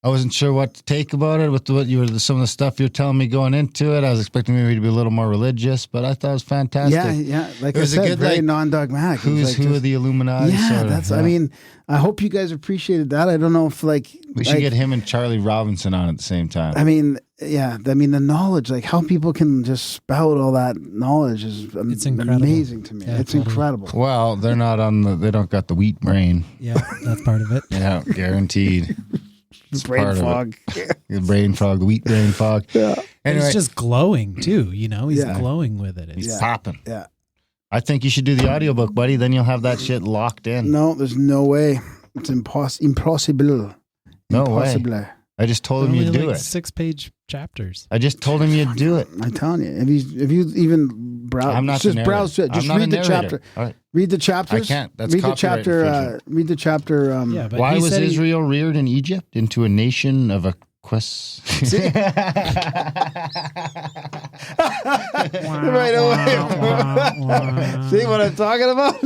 I wasn't sure what to take about it with what you were some of the stuff you're telling me going into it. I was expecting maybe to be a little more religious, but I thought it was fantastic. Yeah. Like It I was a said, good, very like, non-dogmatic. It was Who's like who just- of the Illuminati? Yeah, sort of, that's. I mean, I hope you guys appreciated that. I don't know if we should like, get him and Charlie Robinson on at the same time. I mean, yeah. I mean, the knowledge, like how people can just spout all that knowledge is It's incredible. amazing to me. Yeah, It's totally. incredible. Well, they're not on they don't got the wheat brain. Yeah, that's part of it. Yeah, guaranteed. It's Brain part of fog. it. The brain fog, the wheat brain fog. Yeah. And Anyway, he's just glowing too, you know? He's Yeah. glowing with it. It's, he's popping. Yeah. I think you should do the audiobook, buddy. Then you'll have that shit locked in. No, there's no way. It's impossible. No way. Impossible. I just told him only you'd do like it. 6-page chapters. I just told him you'd do it. I'm telling you. If you even browse, I'm not just the browse narrator. it. Just I'm not read a the narrator. chapter. All right. Read the chapters. I can't. That's read the copyright chapter. infringement. Read the chapter. Yeah, but Why he was said Israel reared in Egypt into a nation of a quest? Right away. See what I'm talking about?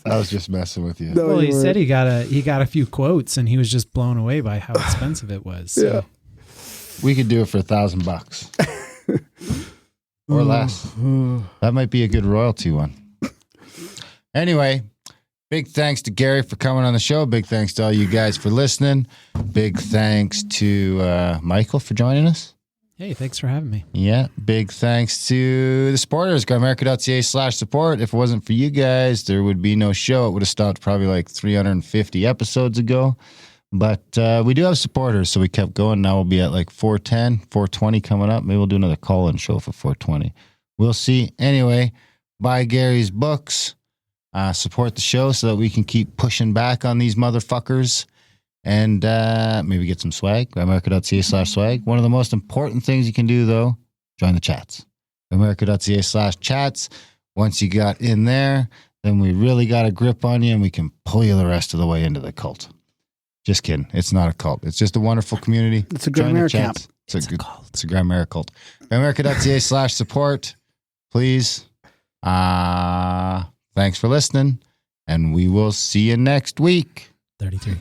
I was just messing with you. No, Well, you he weren't. said he got a few quotes and he was just blown away by how expensive it was. So. Yeah. We could do it for $1,000 or less. That might be a good royalty one. Anyway, big thanks to Gary for coming on the show. Big thanks to all you guys for listening. Big thanks to Michael for joining us. Hey, thanks for having me. Yeah, big thanks to the supporters, Grimerica.ca/support. If it wasn't for you guys, there would be no show. It would have stopped probably like 350 episodes ago. But we do have supporters, so we kept going. Now we'll be at like 410, 420 coming up. Maybe we'll do another call-in show for 420. We'll see. Anyway, buy Gary's books. Support the show so that we can keep pushing back on these motherfuckers. And maybe get some swag. Grimerica.ca/swag. One of the most important things you can do, though, join the chats. Grimerica.ca/chats. Once you got in there, then we really got a grip on you and we can pull you the rest of the way into the cult. Just kidding. It's not a cult. It's just a wonderful community. It's a Join the Grimerica chats. camp. It's a cult. It's a Grimerica cult. Grimerica.ca/support. Please. Thanks for listening. And we will see you next week. 33.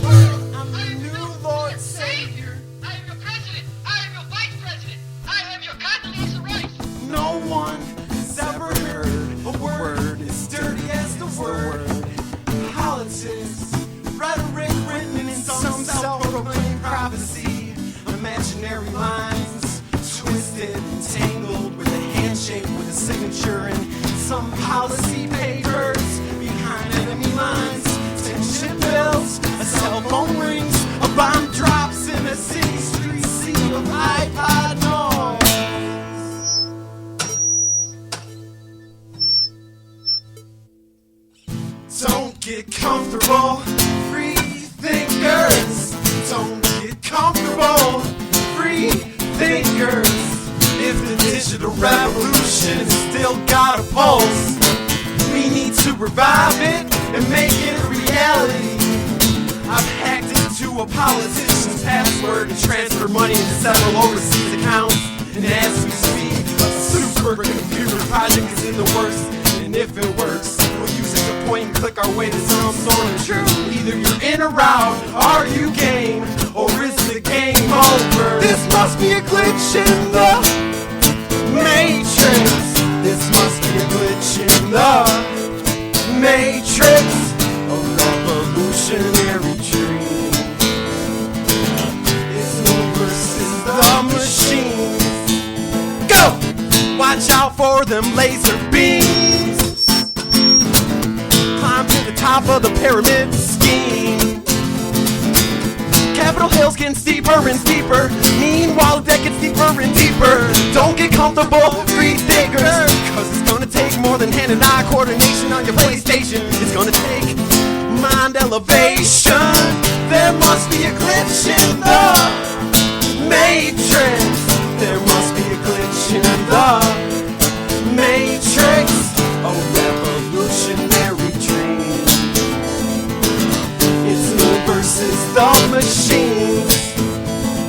I'm the new Lord Savior. I am your president. I am your vice president. I am your Condoleezza Rice. No one has ever heard a word as dirty as the word. Politics, rhetoric written in some self-proclaimed prophecy. Imaginary lines, twisted and tangled with a handshake with a signature and some policy papers behind enemy lines. Tension builds, a cell phone rings, a bomb drops in a city street sea of iPod noise. Don't get comfortable, free thinkers. Don't get comfortable, free thinkers. If the digital revolution still got a pulse, we need to revive it and make it a reality. I've hacked into a politician's password and transferred money into several overseas accounts. And as we speak, a supercomputer project is in the works. And if it works, we'll use it to point and click our way to some sort of truth. Either you're in or out, are you game, or is the game over? This must be a glitch in the Matrix. This must be a glitch in the Matrix. A revolutionary dream. It's me versus the machines. Go! Watch out for them laser beams. Climb to the top of the pyramid scheme. Capitol Hill's getting steeper and steeper. Meanwhile, the deck gets deeper and deeper. Don't get comfortable, free thinkers. Cause it's gonna take more than hand and eye coordination on your PlayStation. It's gonna take mind elevation. There must be a glitch in the Matrix. There must be a glitch in the Matrix. A revolutionary dream. It's me versus the machines.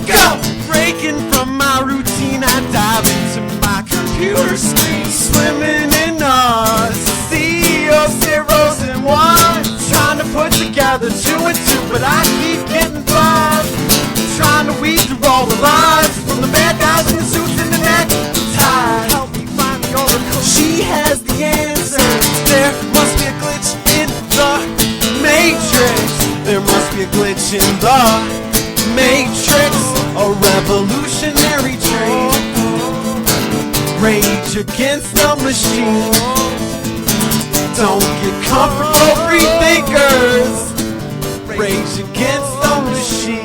Go! Breaking from my routine, I dive into my computer screen. Swimming in a sea of zeros and ones. Trying to put together two and two, but I keep getting blind. Trying to weed through all the lines from the bad guys in the suits and the neckties. Help me find the oracle. She has the answers. There must be a glitch in the Matrix. There must be a glitch in the Matrix. A revolutionary dream. Rage against the machine. Don't get comfortable, free thinkers. Rage against the machine.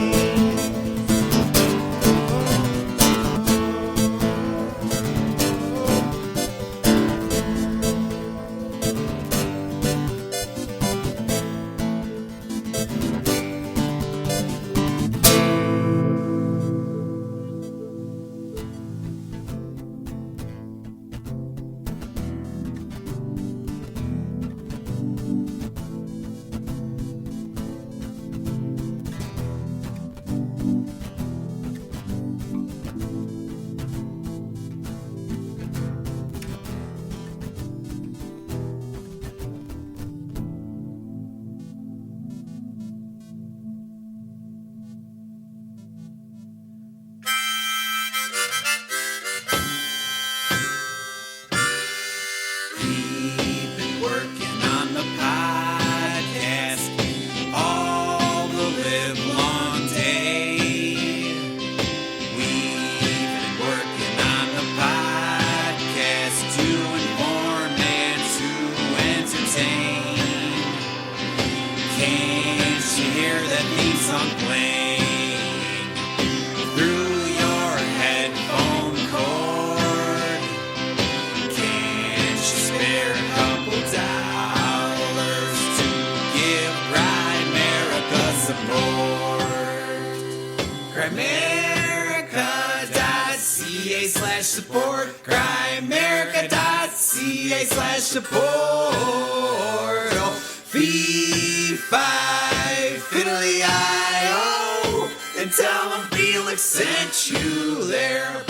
Grimerica.ca/support. Grimerica.ca/support. Oh, fee, fi, fiddly-I-O. And tell them Felix sent you there.